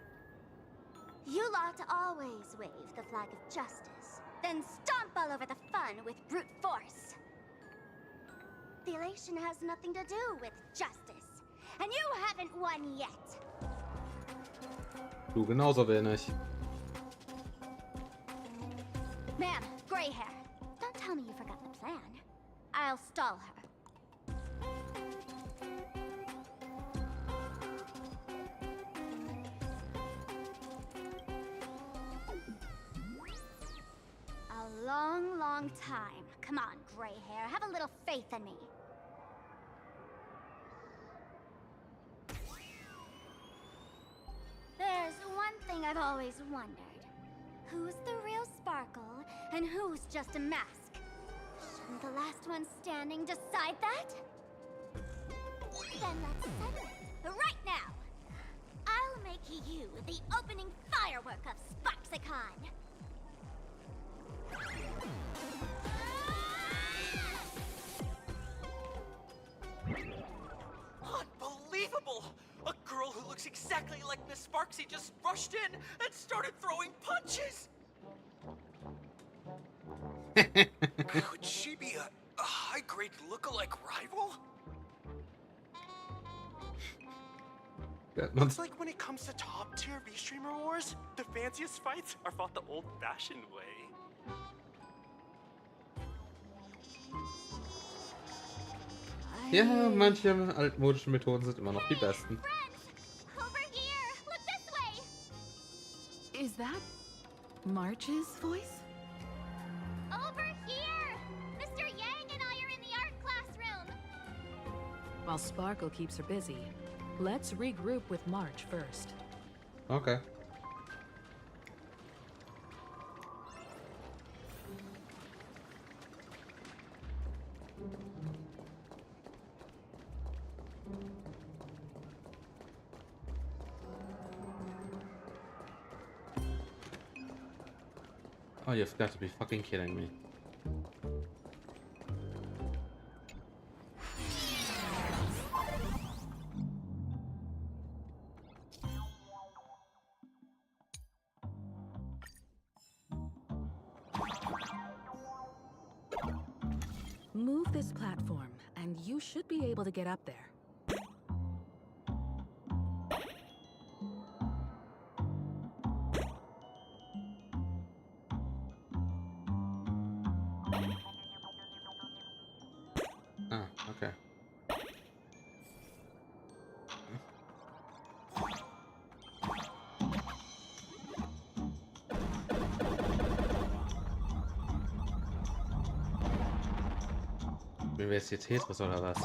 You lot always wave the flag of justice, then stomp all over the fun with brute force. The elation has nothing to do with justice, and you haven't won yet. Du genauso wenig. Ma'am, gray hair. Don't tell me you forgot the plan. I'll stall her. A long, long time. Come on, gray hair. Have a little faith in me. There's one thing I've always wondered. Who's the real Sparkle, and who's just a mask? Shouldn't the last one standing decide that? Then let's settle it, right now! I'll make you the opening firework of Sparksicon! Unbelievable! A girl who looks exactly like Miss Sparksy just rushed in and started throwing punches! Could she be a high-grade lookalike rival? Looks like when it comes to top-tier V-streamer wars, the fanciest fights are fought the old-fashioned way. Ja, manche altmodischen Methoden sind immer noch die besten. Over here! Look this way! Is that March's voice? Over here! Mr. Yang and I are in the art classroom! While Sparkle keeps her busy, let's regroup with March first. Okay. Oh, you've got to be fucking kidding me. Move this platform, and you should be able to get up there. Ah, okay. Wie wäre es jetzt Tetris oder was?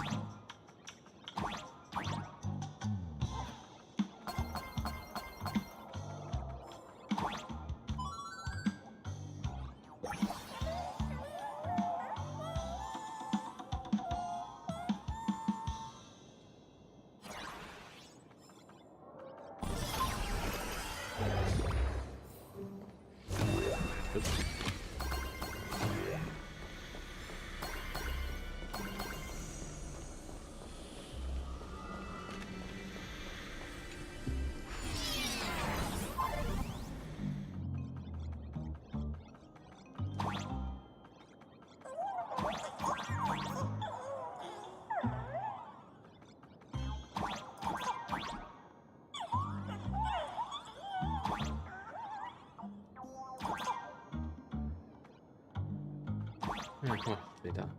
Ja, komm, später.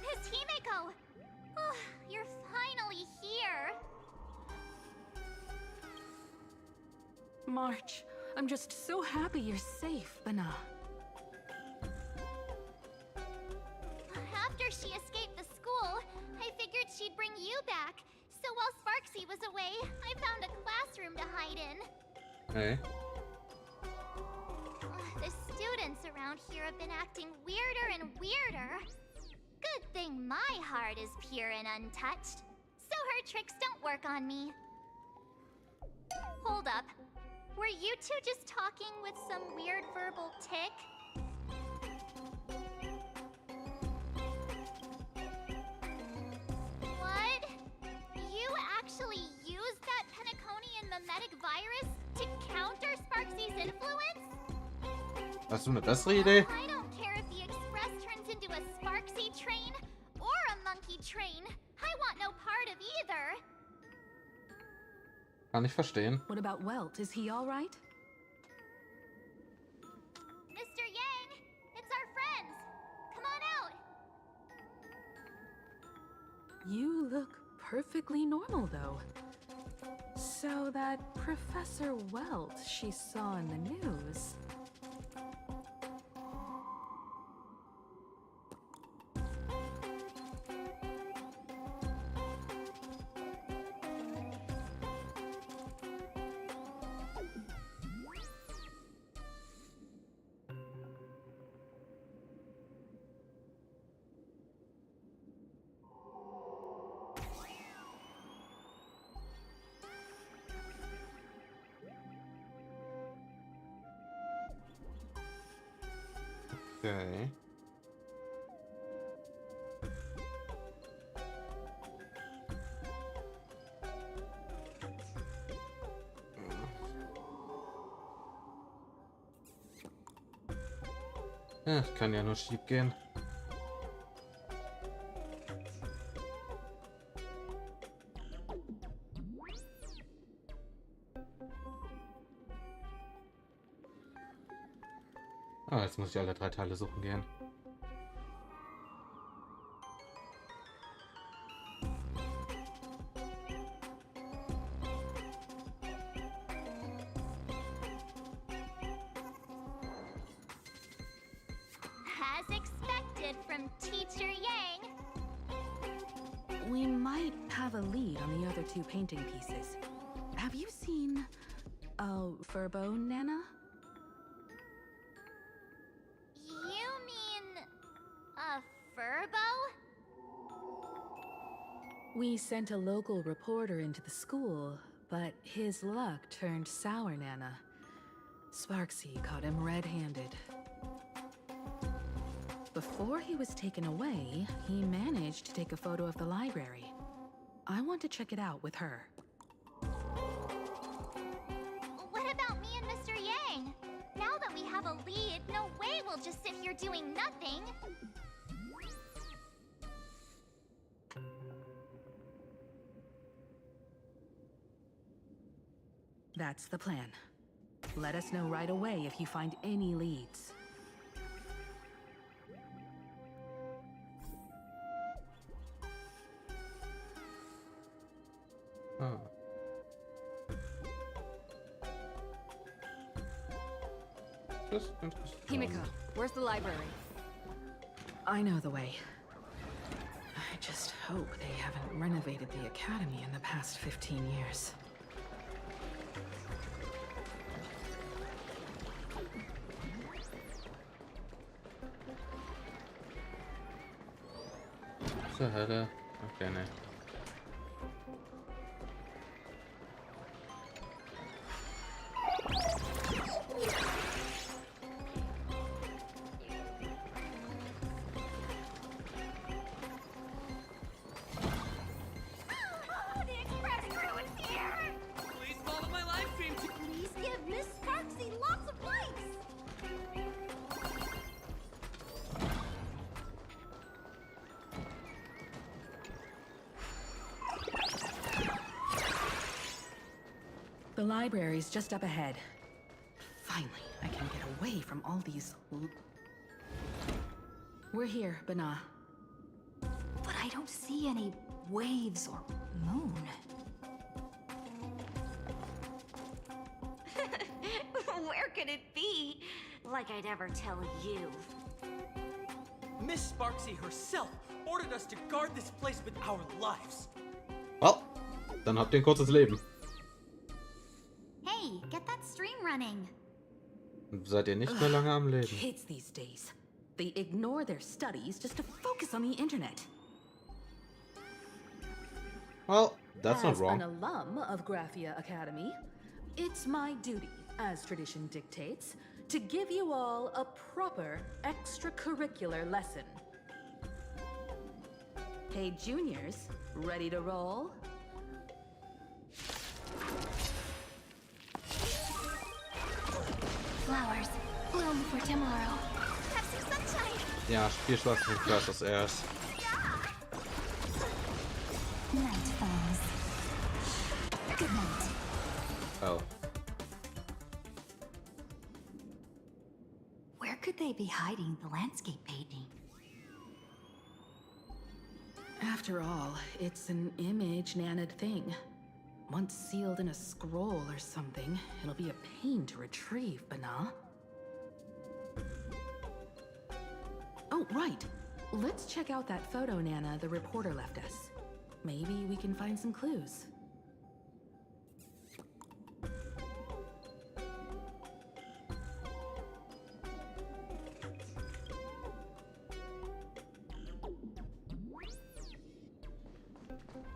Miss Himeko! Oh, you're finally here! March, I'm just so happy you're safe, Bana. After she escaped the school, I figured she'd bring you back. So while Sparksy was away, I found a classroom to hide in. Hey. The students around here have been acting weirder and weirder. Good thing my heart is pure and untouched, so her tricks don't work on me. Hold up. Were you two just talking with some weird verbal tick? What? You actually used mimetic virus to counter Sparksy's influence? Hast du eine bessere Idee? I don't care if the Express turns into a Sparksy train or a monkey train. I want no part of either. Kann ich verstehen. What about Welt? Is he all right? Mr. Yang, it's our friends. Come on out. You look perfectly normal, though. So that Professor Welt she saw in the news. Okay. Ja, kann ja nur schief gehen. Ah, jetzt muss ich alle 3 Teile suchen gehen. As expected from Teacher Yang. We might have a lead on the other 2 painting pieces. Have you seen Furbo, Nana? You mean a Furbo? We sent a local reporter into the school, but his luck turned sour, Nana. Sparksy caught him red-handed. Before he was taken away, he managed to take a photo of the library. I want to check it out with her. What about me and Mr. Yang? Now that we have a lead, no way we'll just sit here doing nothing. That's the plan. Let us know right away if you find any leads. Ah. Das ist interessant. Himiko, where's the library? I know the way. I just hope they haven't renovated the academy in the past 15 years. Zur Hölle. Okay, ne. The Express crew is here! Please follow my live stream to Please give Miss Sparksy lots of likes! The library's just up ahead. Finally, I can get away from all these... We're here, Bana. But I don't see any waves or moon. Where could it be? Like I'd ever tell you. Miss Sparksy herself ordered us to guard this place with our lives. Well, dann habt ihr ein kurzes Leben. Hey, get that stream running. Seid ihr nicht mehr lange am Leben. Kids these days. They ignore their studies just to focus on the internet. Well, that's not As wrong. an alum of Graphia Academy, it's my duty, as tradition dictates, to give you all a proper extracurricular lesson. Hey, juniors, ready to roll? flowers bloom for tomorrow. Have some sunshine. Ja, viel Spaß mit Class erst. Night falls. Good night. Oh. Where could they be hiding the landscape painting? After all, it's an image Nana'd thing. Once sealed in a scroll or something, it'll be a pain to retrieve, Bana. Oh, right. Let's check out that photo Nana the reporter left us. Maybe we can find some clues.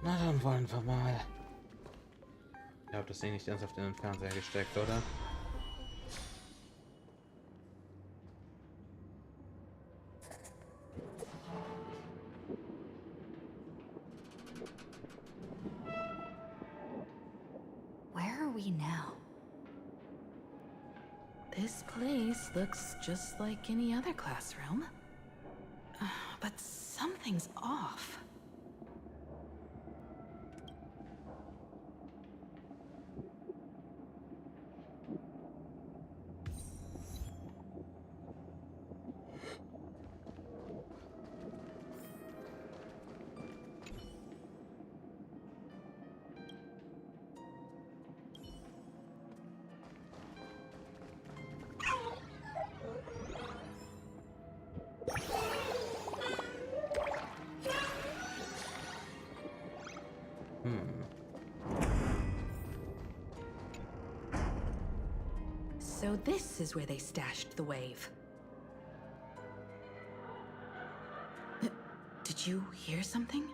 Na, dann wollen wir mal. Ihr habt das Ding nicht ernsthaft in den Fernseher gesteckt, oder? Where are we now? This place looks just like any other classroom. But something's off. So this is where they stashed the wave. Did you hear something?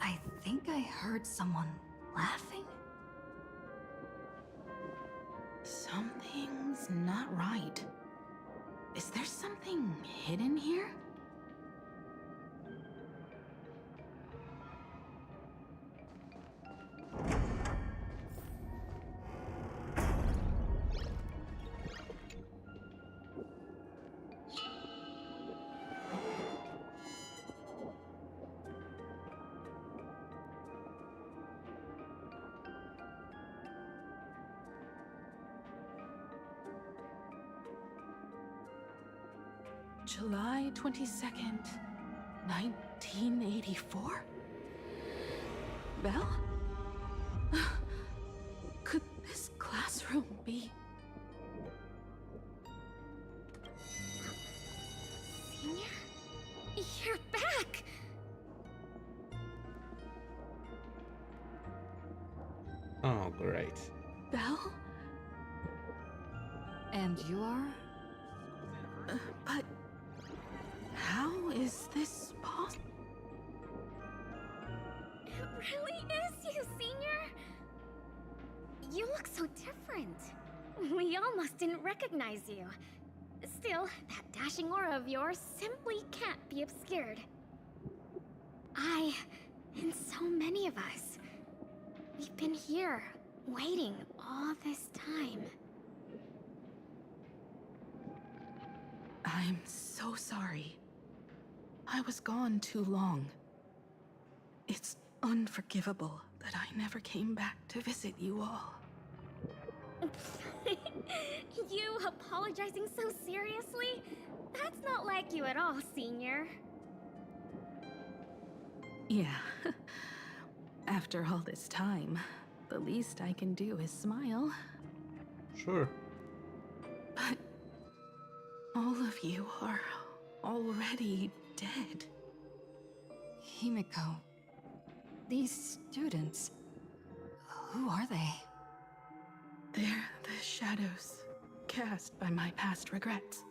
I think I heard someone laughing. Something's not right. Is there something hidden here? July 22nd, 1984? Belle? Could this classroom be... Senior? You're back! Oh, great. Belle? And you are? But... how is this possible? It really is you, Senior! You look so different. We almost didn't recognize you. Still, that dashing aura of yours simply can't be obscured. I, and so many of us, we've been here, waiting all this time. I'm so sorry. I was gone too long. It's unforgivable that I never came back to visit you all. You apologizing so seriously? That's not like you at all, Senior. Yeah. After all this time, the least I can do is smile. Sure. But all of you are already dead. Himiko, these students, who are they? They're the shadows cast by my past regrets.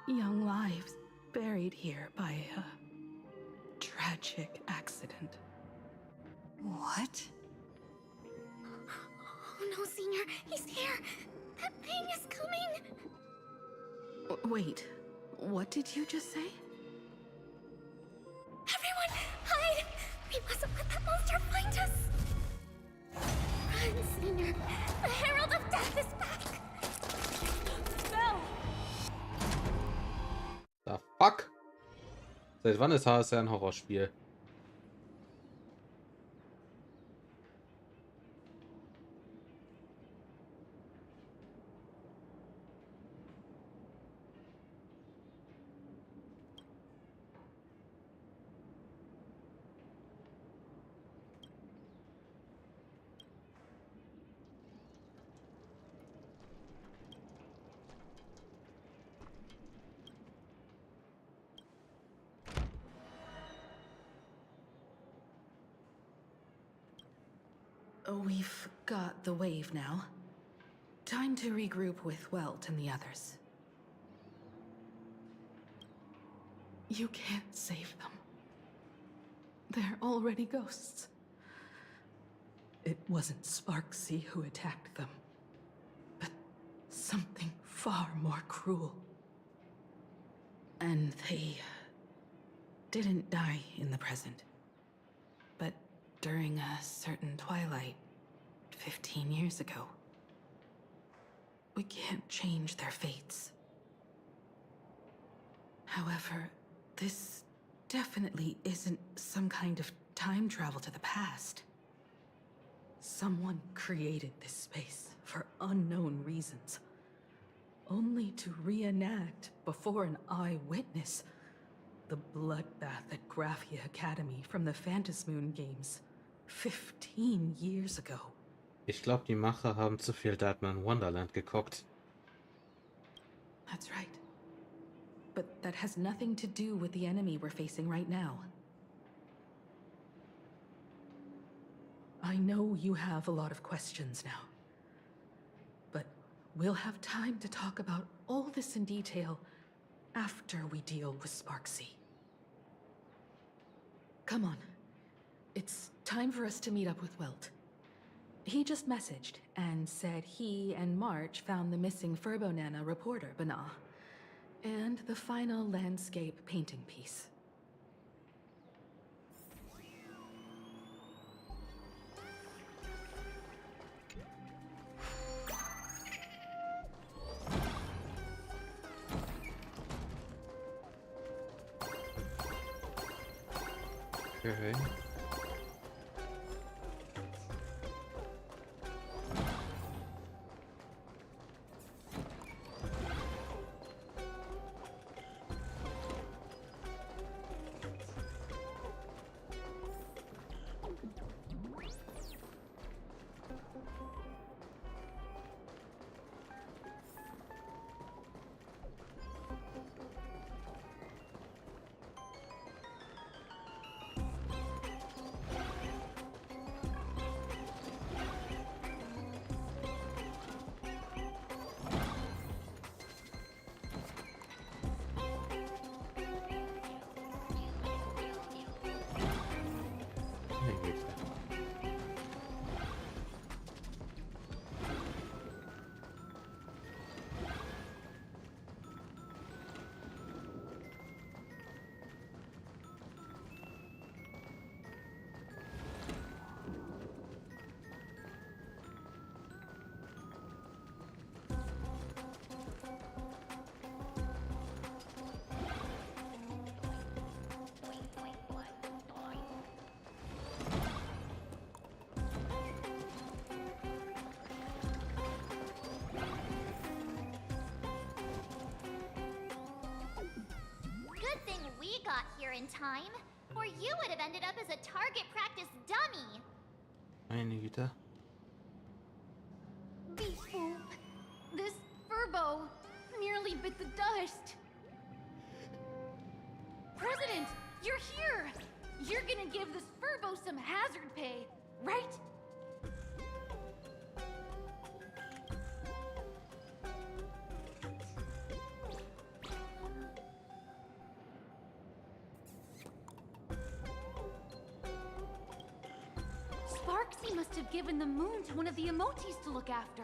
Young lives buried here by a tragic accident. What? Oh no, Senior, he's here! That thing is coming! Wait, what did you just say? Everyone, hide! We mustn't let that monster find us! Run, Senior! Senior! The Herald of Death is back! No! The fuck? Seit wann ist HSR ein Horrorspiel? We've got the wave now. Time to regroup with Welt and the others. You can't save them. They're already ghosts. It wasn't Sparksy who attacked them, but something far more cruel. And they didn't die in the present, but during a certain twilight 15 years ago. We can't change their fates. However, this definitely isn't some kind of time travel to the past. Someone created this space for unknown reasons, only to reenact before an eyewitness the bloodbath at Graphia Academy from the Phantasmoon Games 15 years ago. Ich glaube, die Macher haben zu viel Darkman Wonderland geguckt. That's right. But that has nothing to do with the enemy we're facing right now. I know you have a lot of questions now, but we'll have time to talk about all this in detail after we deal with Sparksy. Come on. It's time for us to meet up with Welt. He just messaged and said he and March found the missing Furbonana reporter, Banah, and the final landscape painting piece. Okay. Good thing we got here in time, or you would have ended up as a target practice dummy. Meine Güte. Beep boop. This Furbo nearly bit the dust. President, you're here! You're gonna give this Furbo some hazard pay, right? Sparksy must have given the moon to one of the emotes to look after.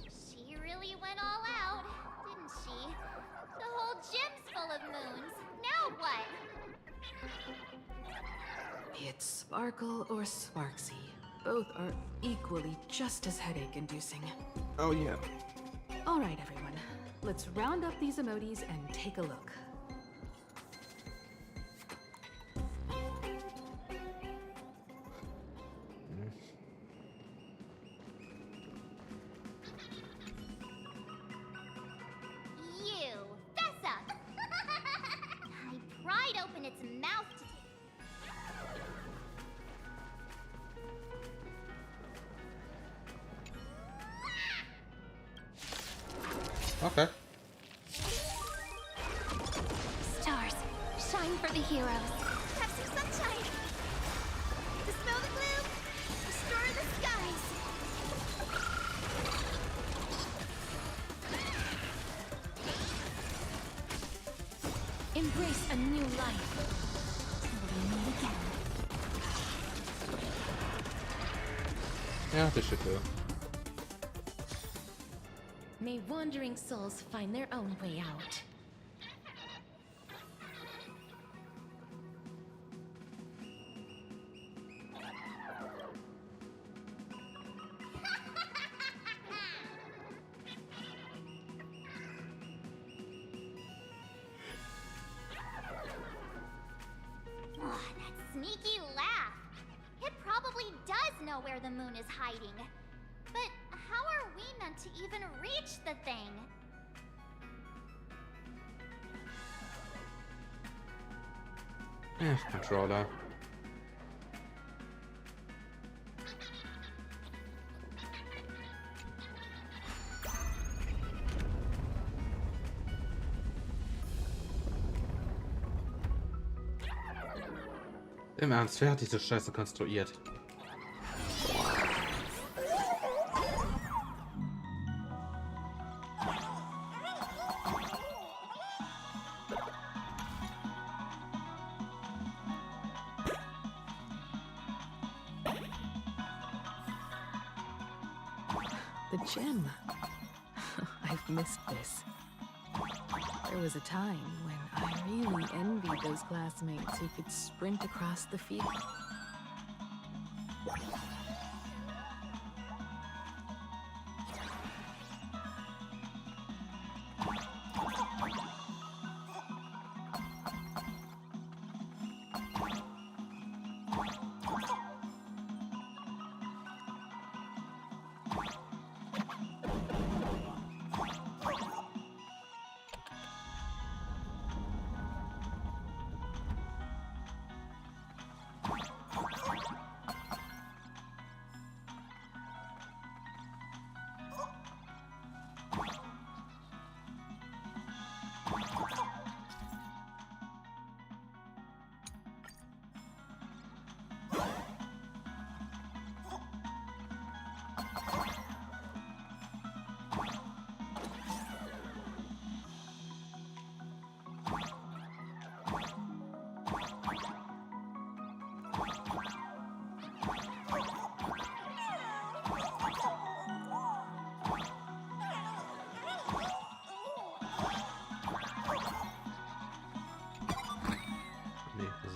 She really went all out, didn't she? The whole gym's full of moons. Now what? Be it Sparkle or Sparksy, Both are equally just as headache-inducing. Oh yeah. All right, everyone. Let's round up these emojis and take a look. You, fess up! I pried open its mouth to Okay. Stars, shine for the heroes. Have some sunshine. Dispel the gloom. Restore the skies. Embrace a new life. Till we meet again. Yeah, this should do. May wandering souls find their own way out. Oh, that sneaky laugh. It probably does know where the moon is hiding. But how are we meant to even reach the thing? Controller. Im Ernst, wer hat diese Scheiße konstruiert? The gym. I've missed this. There was a time when I really envied those classmates who could sprint across the field.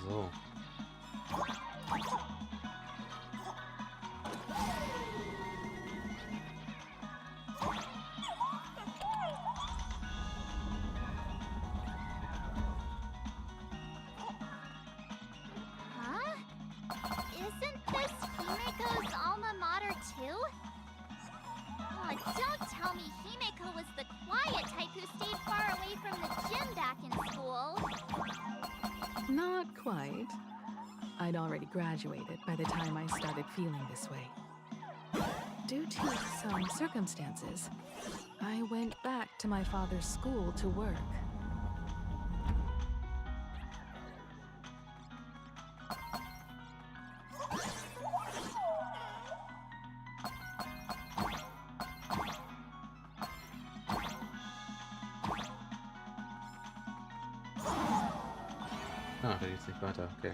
So. Huh? Isn't this Himeko's alma mater too? Oh, don't tell me Himeko was the quiet type who stayed far away from the gym back in school. Not quite. I'd already graduated by the time I started feeling this way. Due to some circumstances, I went back to my father's school to work. Ah, da geht's nicht weiter, okay.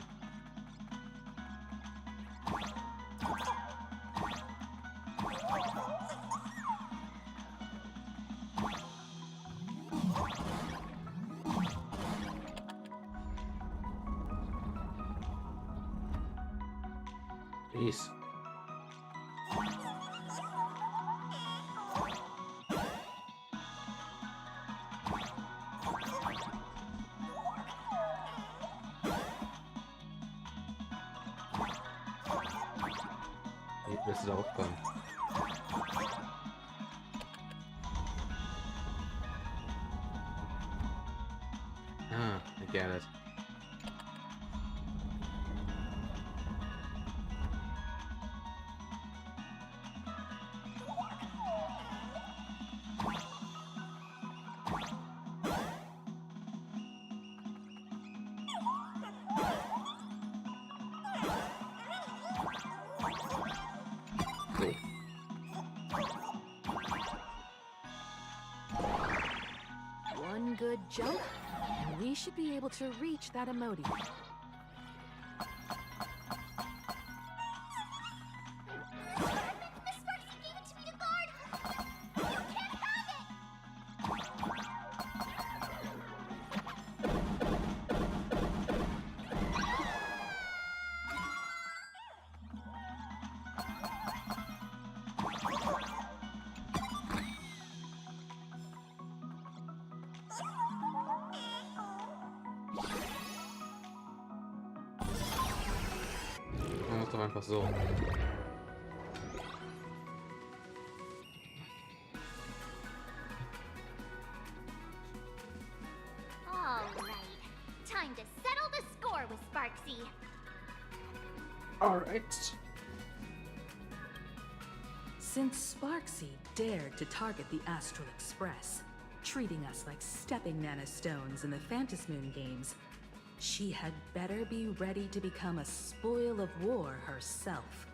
Jeez. willst du da hochkommen? Ah, I get it. One good jump, and we should be able to reach that emoji. Doch einfach so. All right. Time to settle the score with Sparksy. All right. Since Sparksy dared to target the Astral Express, treating us like stepping nanostones in the Phantasmoon games, she had better be ready to become a spoil of war herself.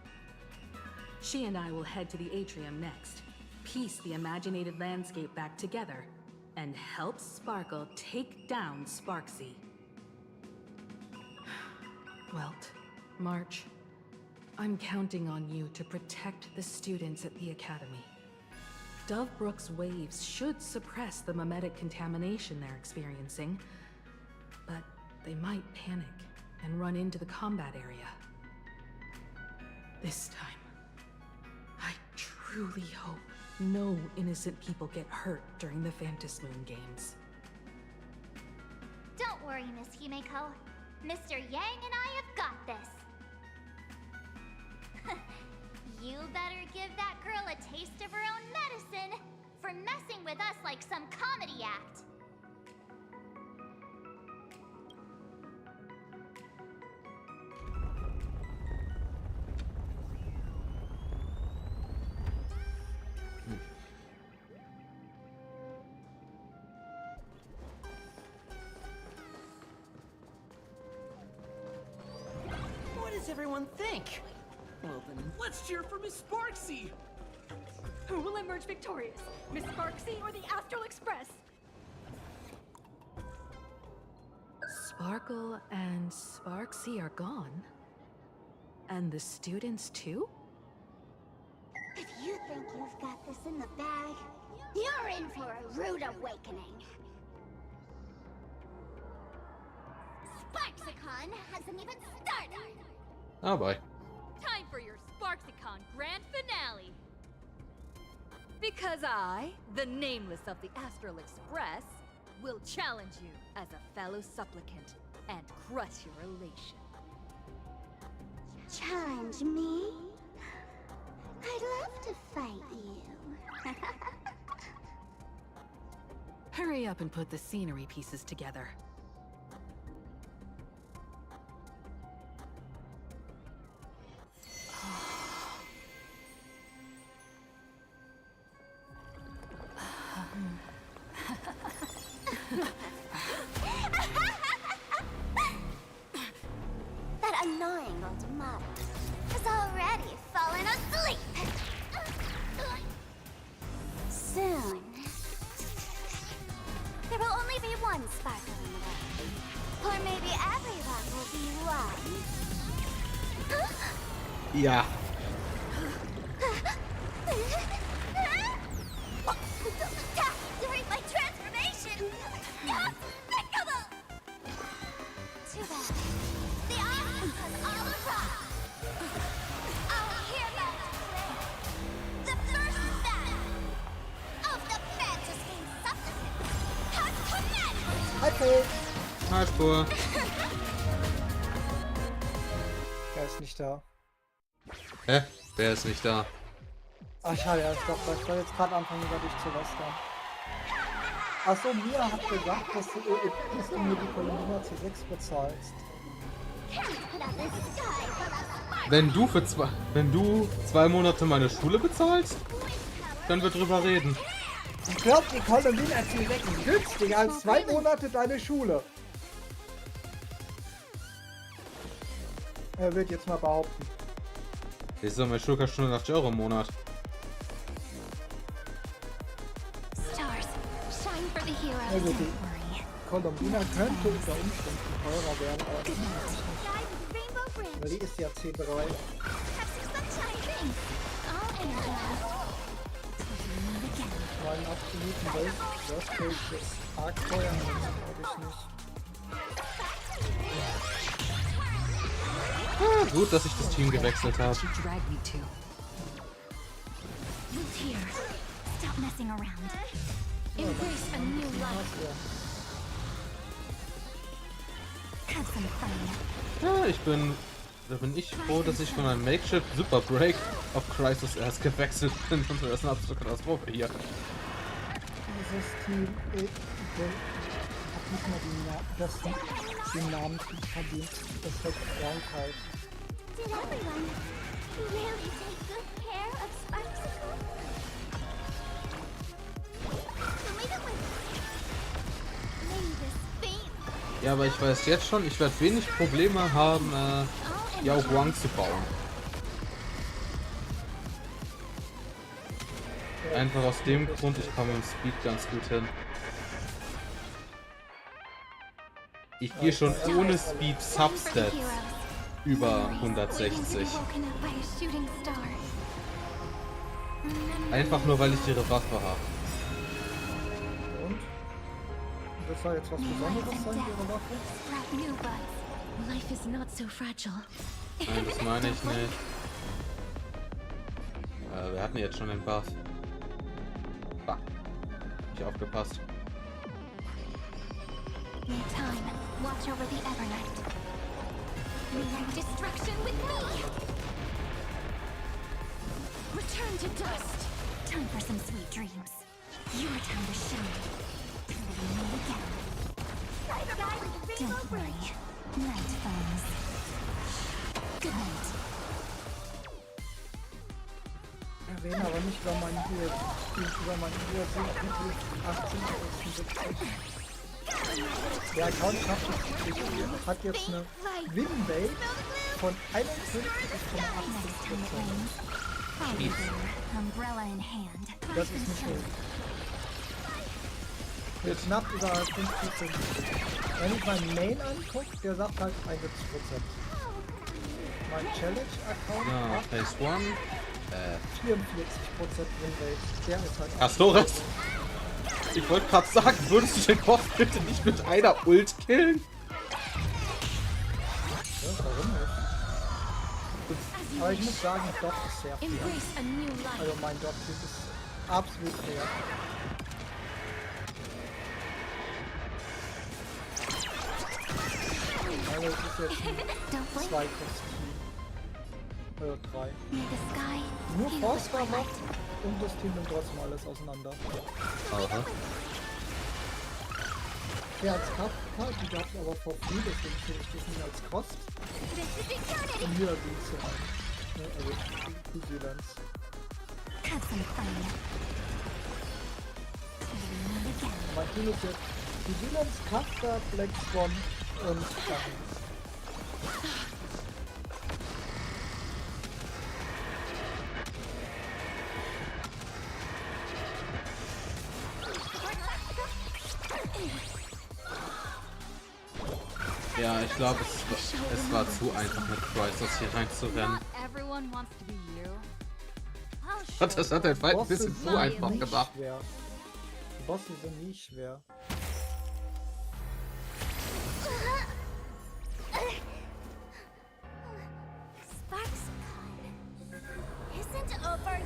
She and I will head to the atrium next, piece the imaginated landscape back together, and help Sparkle take down Sparksy. Welt, March, I'm counting on you to protect the students at the Academy. Dovebrook's waves should suppress the memetic contamination they're experiencing, but they might panic and run into the combat area. This time, I truly hope no innocent people get hurt during the Phantasmoon games. Don't worry, Miss Himeko. Mr. Yang and I have got this. You better give that girl a taste of her own medicine for messing with us like some comedy act. What does everyone think? Well then, let's cheer for Miss Sparksy! Who will emerge victorious? Miss Sparksy or the Astral Express? Sparkle and Sparksy are gone. And the students too? If you think you've got this in the bag, you're in for a rude awakening. Sparksicon hasn't even started! Oh boy. Time for your Sparksicon grand finale! Because I, the nameless of the Astral Express, will challenge you as a fellow supplicant and crush your elation. Challenge me? I'd love to fight you. Hurry up and put the scenery pieces together. That annoying old model has already fallen asleep. Soon, there will only be one sparkle in the world. Or maybe everyone will be one. Yeah. Those attacks during my transformation! Despicable! Too bad. The audience has all arrived. I'll hereby declare the first battle of the Fantasy Supplement has commenced! Hi, Paul. Hi, Spur. Er ist nicht da. Hä? Wer ist nicht da? Ach schade, ja, ich wollte jetzt gerade anfangen, über dich zu lästern. Achso, Mia hat gesagt, dass du mir die Columbina zu 6 bezahlst. Wenn du 2 Monate meine Schule bezahlst, können wir drüber reden. Ich glaube, die Columbina zu 6 ist günstiger als 2 Monate deine Schule. Er wird jetzt mal behaupten. Wieso, meine Schule kostet 180 € im Monat. Also die Columbina könnte unter Umständen teurer werden, aber weil die ist ja C3. Meinen absoluten Worst Case ist arg teuer, glaube ich nicht. Ah, gut, dass ich das Team gewechselt habe. Ja, da bin ich froh, dass ich von einem Makeshift Super Break auf Crisis erst gewechselt bin. Und das ist eine absolute Katastrophe hier. Dieses Team hat nicht mal den Namen verdient. Das ist halt Krankheit. Did everyone really take good care of Sparksicle? Ja, aber ich weiß jetzt schon, ich werde wenig Probleme haben, Yao Guang zu bauen. Einfach aus dem Grund, ich komme im Speed ganz gut hin. Ich gehe schon ohne Speed Substats über 160. Einfach nur, weil ich ihre Waffe habe. Und? Das soll jetzt was Besonderes sein, ihre Waffe? Nein, das meine ich nicht. Wir hatten jetzt schon den Buff. Bah. Nicht aufgepasst. Return to dust. Time for some sweet dreams. Your time to shine. Don't worry. Night falls. Good night. Erwähne aber nicht über meinen Bild. Über meinen Bild sind 18 Der Account hat jetzt eine Win-Rate von 51,80%. Das ist nicht gut. Jetzt knapp über 50%. Wenn ich meinen Main angucke, der sagt halt 71%. Mein Challenge-Account Ja, Phase 1. 44% Win-Rate. Der ist halt... Astores! Ich wollte gerade sagen, würdest du den Boss bitte nicht mit einer Ult killen? Ja, warum nicht? Aber ich muss sagen, Dot ist sehr fair. Also mein Dot-Typ ist absolut fair. Also es ist jetzt 2 Kosten. 3. Nur Forster macht und das Team nimmt trotzdem alles auseinander. Aha. Ja, als Kraftcard, die gab es aber vor free, deswegen finde ich das nicht als Kost. Und hier ging es ja ein. Ne, also Vigilance. Mein Team ist jetzt Vigilance, Kraftcard, Black Swan und Sachen. Ja, ich glaube, es war zu einfach mit Crisis hier reinzurennen. Das hat den Fight ein bisschen zu einfach gemacht. Die Bosse sind nie schwer.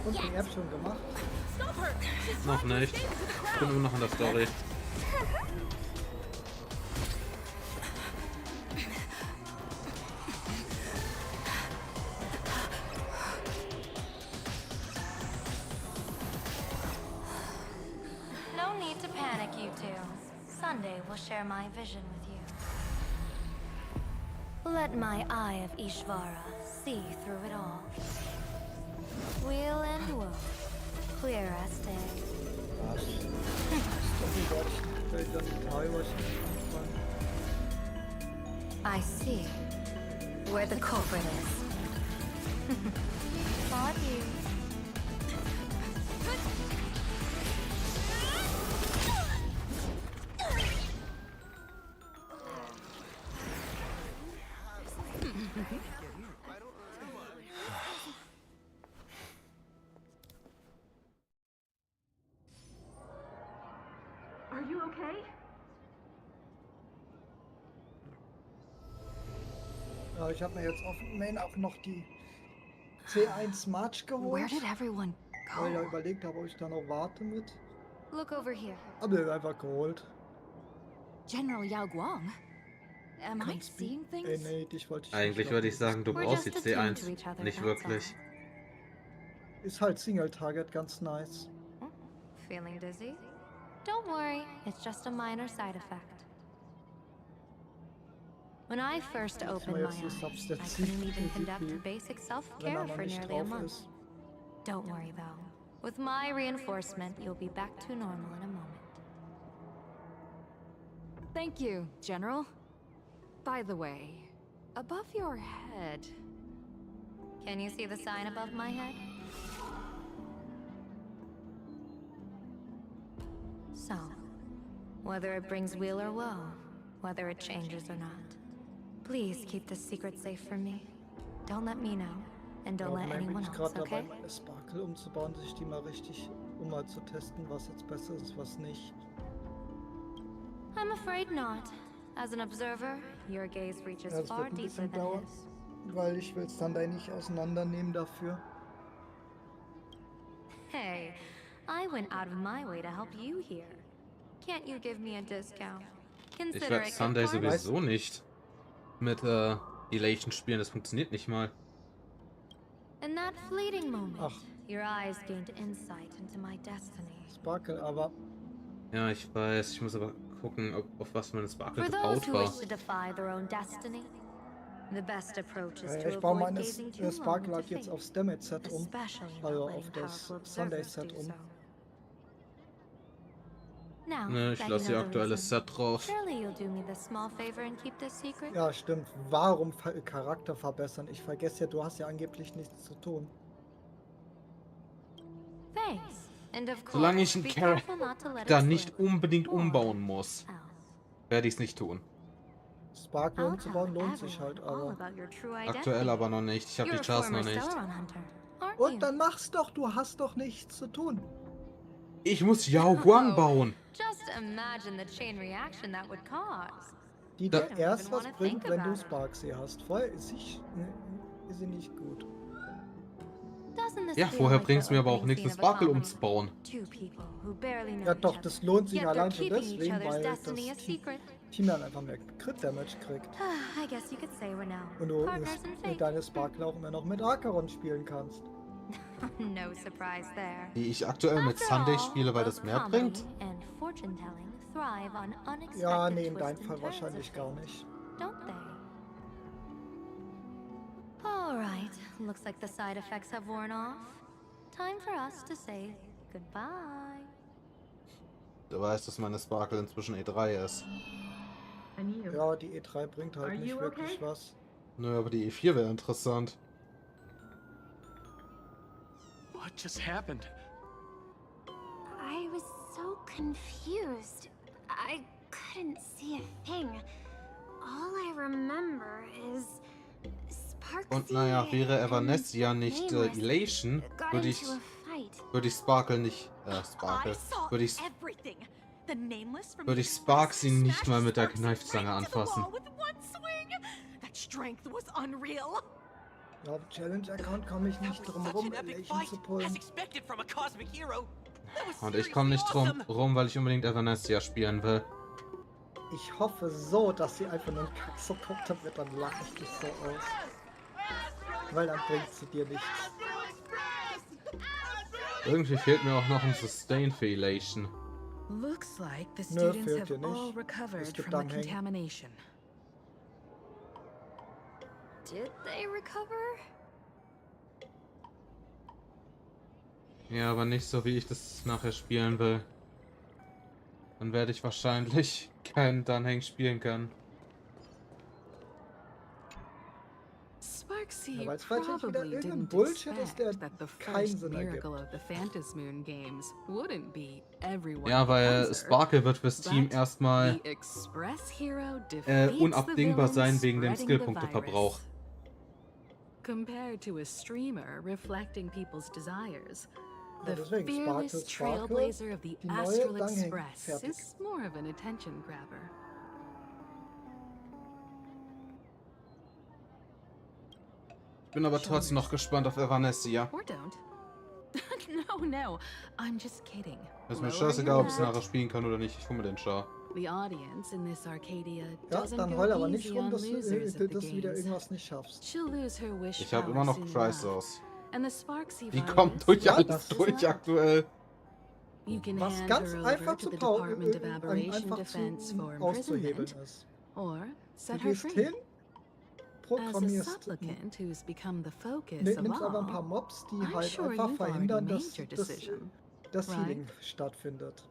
Und die App schon gemacht? Noch nicht. Ich bin immer noch in der Story. to. Sunday will share my vision with you. Let my eye of Ishvara see through it all. Weal and woe, clear as day. I see where the culprit is. Applaud you. Are you okay? Ja, ich habe mir jetzt auf Main auch noch die C1 March geholt. Where did everyone go? Weil ich ja überlegt habe, ob ich da noch warte mit. Look over here. Aber ich einfach geholt. General Yao Guang? Am I seeing things? Nee, dich wollte ich Eigentlich nicht würde ich sagen, du We're brauchst die just attuned to C1. each other, Nicht that's wirklich. Ist halt Single-Target, ganz nice. Feeling dizzy? Don't worry, it's just a minor side effect. When I first opened my eyes, I couldn't even conduct basic self-care for nearly a month. Don't worry though. With my reinforcement, you'll be back to normal in a moment. Thank you, General. By the way, above your head... Can you see the sign above my head? So, whether it brings weal or woe, whether it changes or not, please keep this secret safe from me. Don't let me know, and don't let anyone else, gerade okay? dabei, meine Sparkle umzubauen, sich die mal richtig, um mal zu testen, was jetzt besser ist, was nicht. I'm afraid not. As an observer, your gaze reaches Ja, das far wird ein deeper bisschen than dauern, his. weil ich will es dann da nicht auseinandernehmen dafür. Hey, I went out of my way to help you here. Can't you give me a discount? Ich Consider werde it Sunday good karma. sowieso nicht mit Elation spielen. Das funktioniert nicht mal. In that fleeting moment, your eyes gained insight into my destiny. Sparkle, aber... Ja, ich weiß. Ich muss aber gucken, auf was meine Sparkle For those gebaut who war. wish to defy their own destiny, the best approach is Ich to baue avoid meine gazing too long Sparkle into halt jetzt fate, aufs Damage Set um. especially Also not auf letting das powerful Sunday observers Set do um. so. Now, Ne, ich that lasse you ihr know the aktuelles reason, Set drauf. surely you'll do me the small favor and keep this secret? Ja, stimmt. Warum Charakter verbessern? Ich vergesse ja, du hast ja angeblich nichts zu tun. Thanks. And of course, Solange ich einen be careful not to let it Charakter slip. nicht unbedingt umbauen muss, werde ich es nicht tun. Sparkle umzubauen lohnt sich halt, aber... Aktuell aber noch nicht. Ich habe die Chance noch nicht. Und dann mach's doch, du hast doch nichts zu tun. Ich muss Yao Guang bauen. Just imagine the chain reaction that would cause. Die dir erst was bringt, wenn du Sparksy hast. Vorher ist sie nicht gut. Ja, vorher bringt es mir aber auch nichts, das Sparkle umzubauen. Ja doch, das lohnt sich allein schon deswegen, weil das Team dann einfach mehr Crit-Damage kriegt. I guess you could say we're now Und du partners in fate. deine Sparkle auch immer noch mit Acheron spielen kannst. No surprise there. Die ich aktuell mit Sunday spiele, weil das mehr bringt. And fortune telling thrive on unexpected Ja, nee, in deinem twists and Fall turns wahrscheinlich of gar fate, nicht. don't they? All right, looks like the side effects have worn off. Time for us to say goodbye. Du weißt, dass meine Sparkle inzwischen E3 ist. Ja, die E3 bringt halt nicht wirklich was. Nö, aber die E4 wäre interessant. What just happened? I was so confused. I couldn't see a thing. All I remember is Sparksy Und naja, wäre Evanescence nicht Elation, würde ich Sparkle nicht, würde ich Sparksy nicht mal mit der Kneifzange anfassen. Ja, auf Challenge-Account komme ich nicht drum rum, Elation zu pullen. Und ich komme nicht drum rum, weil ich unbedingt Evanescence spielen will. Ich hoffe so, dass sie einfach nur einen Kack-Support hat, wird, dann lache ich dich so aus. Weil dann bringt sie dir nichts. Irgendwie fehlt mir auch noch ein Sustain für Elation. Looks like the Nö, students fehlt have hier all nicht. recovered Es gibt from the Anhängen. contamination. Did they recover? Ja, aber nicht so, wie ich das nachher spielen will. Dann werde ich wahrscheinlich keinen Dunhang spielen können. Sparksy weil es wahrscheinlich wieder probably irgendein didn't Bullshit ist, expect der that the keinen first Sinn ergibt. miracle of the Phantasmoon games wouldn't be everyone Ja, weil becomes her, Sparkle wird fürs Team but erstmal the Express Hero defeats unabdingbar the sein villain wegen dem spreading the Skillpunkteverbrauch. virus. Compared to a streamer reflecting people's desires, Ja, the deswegen fearless Sparkle, trailblazer of the die neue Astral Dunhang, Express fertig. is more of an attention grabber. Ich bin aber trotzdem noch gespannt auf Evanescence. Or don't. No, I'm just kidding. Ist mir Lower scheißegal, your ob ich es bat. nachher spielen kann oder nicht. Ich hole mir den Char. The audience in this Arcadia Ja, doesn't dann go heul aber nicht easy rum, on dass du losers at the wieder games. irgendwas nicht schaffst. She'll lose her wish Ich habe power immer noch soon Crisis. enough. And the Sparksy Die virus kommt durch Ja, alles das ist durch aktuell. You can Was hand ganz her over einfach to zu the Department of Aberration einfach Defense for auszuhebeln imprisonment, ist. or Du set her gehst free. hin, As a programmierst, supplicant who's become the focus nimmst of aber ein paar all, Mobs, die I'm halt sure einfach you've verhindern, already dass made your decision, das right? Healing stattfindet.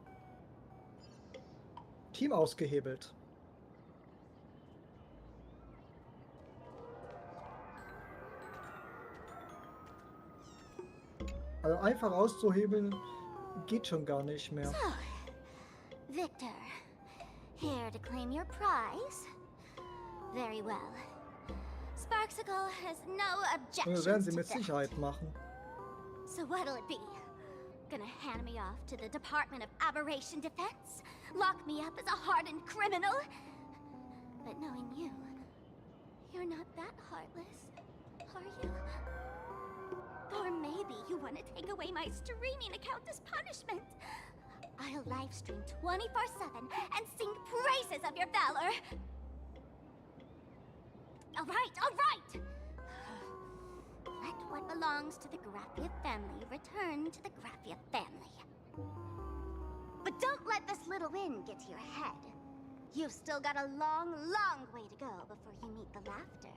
Team ausgehebelt. Also einfach auszuhebeln geht schon gar nicht mehr. So, Victor, here to claim your prize? Very well. Sparksicle has no Das werden objections sie to mit theft. Sicherheit machen. So what'll it be? Gonna hand me off to the Department of Aberration Defense? Lock me up as a hardened criminal? But knowing you, you're not that heartless, are you? Or maybe you want to take away my streaming account as punishment. I'll live stream 24/7 and sing praises of your valor. All right. Let what belongs to the Graphia family return to the Graphia family. But don't let this little win get to your head. You've still got a long, long way to go before you meet the laughter.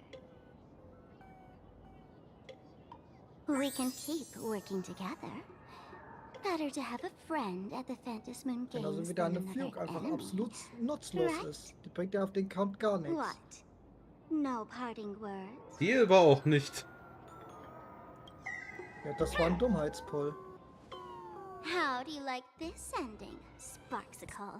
We can keep working together. Better to have a friend at the Phantasmoon Games Genauso wie than deine another Fluke einfach enemy. absolut nutzlos Right? ist. Die bringt dir auf den Count gar nichts. What? No parting words? Die aber auch nicht. Ja, das war ein Dummheitspull. How do you like this ending, Sparksicle?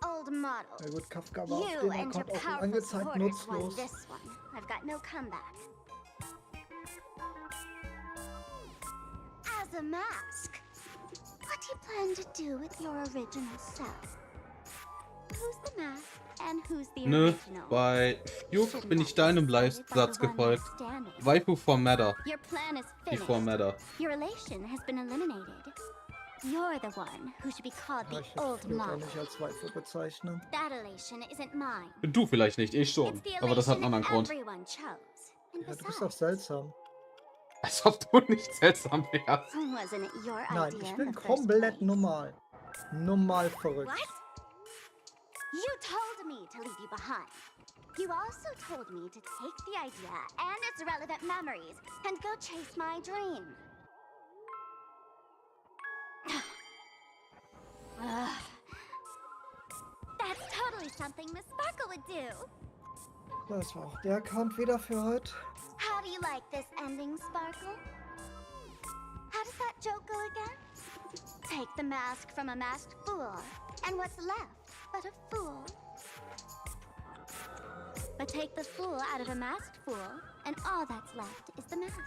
Old model. Na gut, Kafka war auf You dem and your Account auch powerful angezeigt supporters won nutzlos. this one. I've got no comeback. As a mask, what do you plan to do with your original self? Who's the mask and who's the Nö, original? bei Fluke bin ich deinem Leitsatz gefolgt. Waifu for Matter. Your plan is Before finished. Matter. Your relation has been eliminated. You're the one who should be called Ja, the ich würde old Fluke auch model. nicht als Waifu bezeichnen. That elation isn't mine. Du vielleicht nicht, ich schon. It's the Aber das hat einen elation anderen Grund. everyone chose. And Ja, du bist doch seltsam. Als ob du nicht seltsam wärst. wasn't it your Nein, idea ich in bin the first komplett normal. Normal verrückt. What? You told me to leave you behind. You also told me to take the idea and its relevant memories and go chase my dream. Ugh. That's totally something Miss Sparkle would do. Das war auch der Account wieder für heute. How do you like this ending, Sparkle? How does that joke go again? Take the mask from a masked fool, and what's left but a fool? But take the fool out of a masked fool, and all that's left is the mask.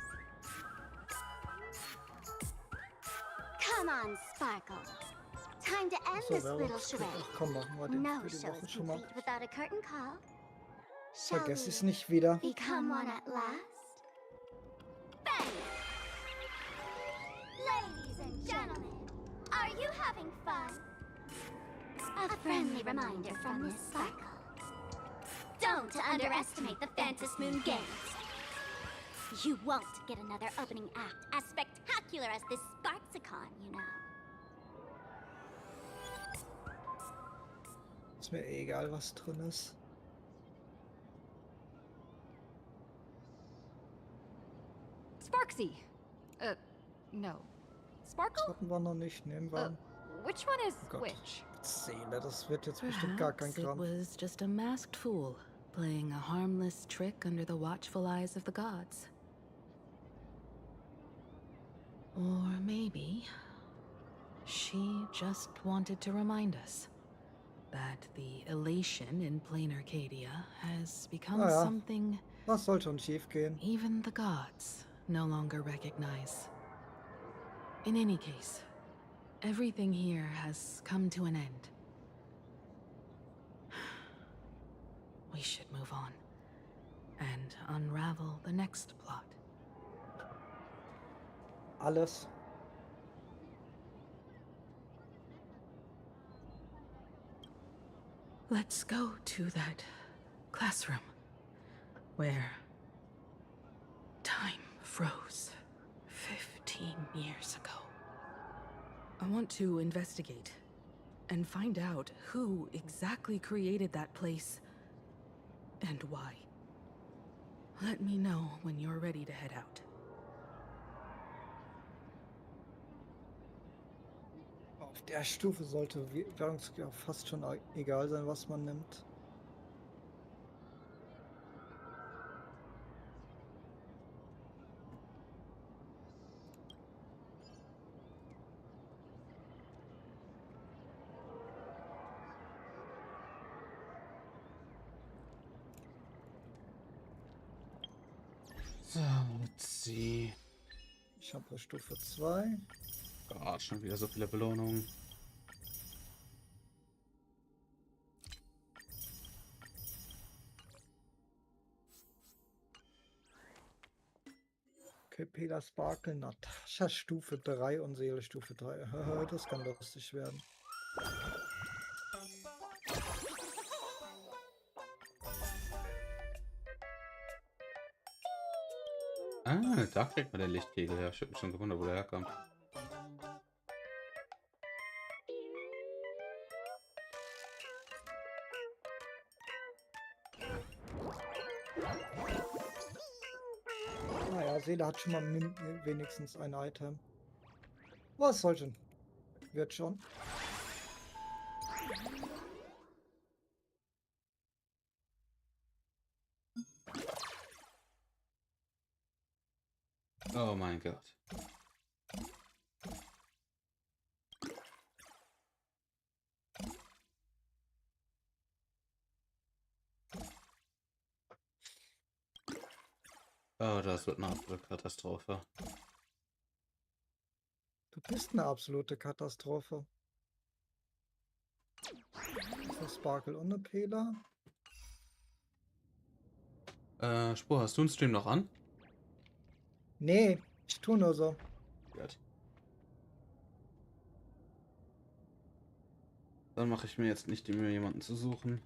Come on, Sparkle. Time to end So, this wer little macht's? charade. Ach komm, machen wir den No für die show's Woche schon mal. complete without a curtain call. Shall Vergess we es nicht wieder. become one at last? Bang! Ladies and gentlemen, are you having fun? A friendly reminder from Miss Sparkle. Don't underestimate the Phantasmoon Games. You won't get another opening act as spectacular as this Sparksicon, you know. Ist mir egal, was drin ist. Sparksy! No. Sparkle? Das hatten wir noch nicht, nehmen wir. Which one is Oh Gott. which? Seele, das wird jetzt bestimmt gar kein Perhaps it Kram. was just a masked fool, playing a harmless trick under the watchful eyes of the gods. Or maybe she just wanted to remind us that the elation in Planarcadia has become Naja, something was soll schon schief gehen? even the gods no longer recognize. In any case, everything here has come to an end. We should move on and unravel the next plot. Alles. Let's go to that classroom where time froze 15 years ago. I want to investigate and find out who exactly created that place and why. Let me know when you're ready to head out. Auf der Stufe sollte uns ja fast schon egal sein, was man nimmt. So, let's see. Ich habe Stufe 2. Gott, schon wieder so viele Belohnungen. Okay, Peter Sparkle, Natascha Stufe 3 und Seele Stufe 3. Das kann lustig werden. Ah, da kriegt man den Lichtkegel her. Ich hab mich schon gewundert, wo der herkommt. Naja, Seele hat schon mal wenigstens ein Item. Was soll schon? Wird schon. Oh mein Gott. Oh, das wird eine absolute Katastrophe. Du bist eine absolute Katastrophe. So, Sparkle und eine Pela. Spur, hast du einen Stream noch an? Nee, ich tue nur so. Gut. Dann mache ich mir jetzt nicht die Mühe, jemanden zu suchen.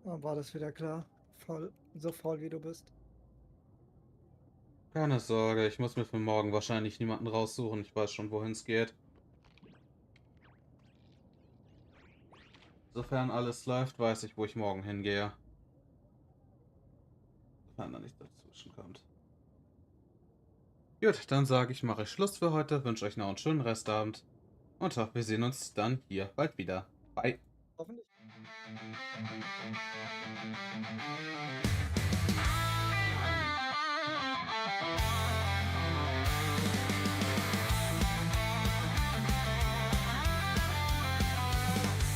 Dann war das wieder klar. So faul wie du bist. Keine Sorge, ich muss mir für morgen wahrscheinlich niemanden raussuchen. Ich weiß schon, wohin es geht. Sofern alles läuft, weiß ich, wo ich morgen hingehe. Sofern da nichts dazwischen kommt. Gut, dann sage ich, mache ich Schluss für heute, wünsche euch noch einen schönen Restabend und hoffe, wir sehen uns dann hier bald wieder. Bye. Hoffentlich.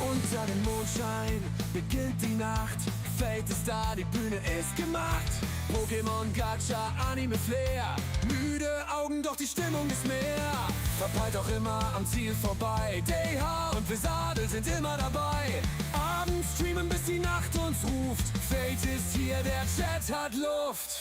Unter dem Mondschein beginnt die Nacht. Fate ist da, die Bühne ist gemacht. Pokémon, Gacha, Anime, Flair. Müde Augen, doch die Stimmung ist mehr. Verpeilt auch immer am Ziel vorbei. DH und Blizzardel sind immer dabei. Abends streamen, bis die Nacht uns ruft. Fate ist hier, der Chat hat Luft.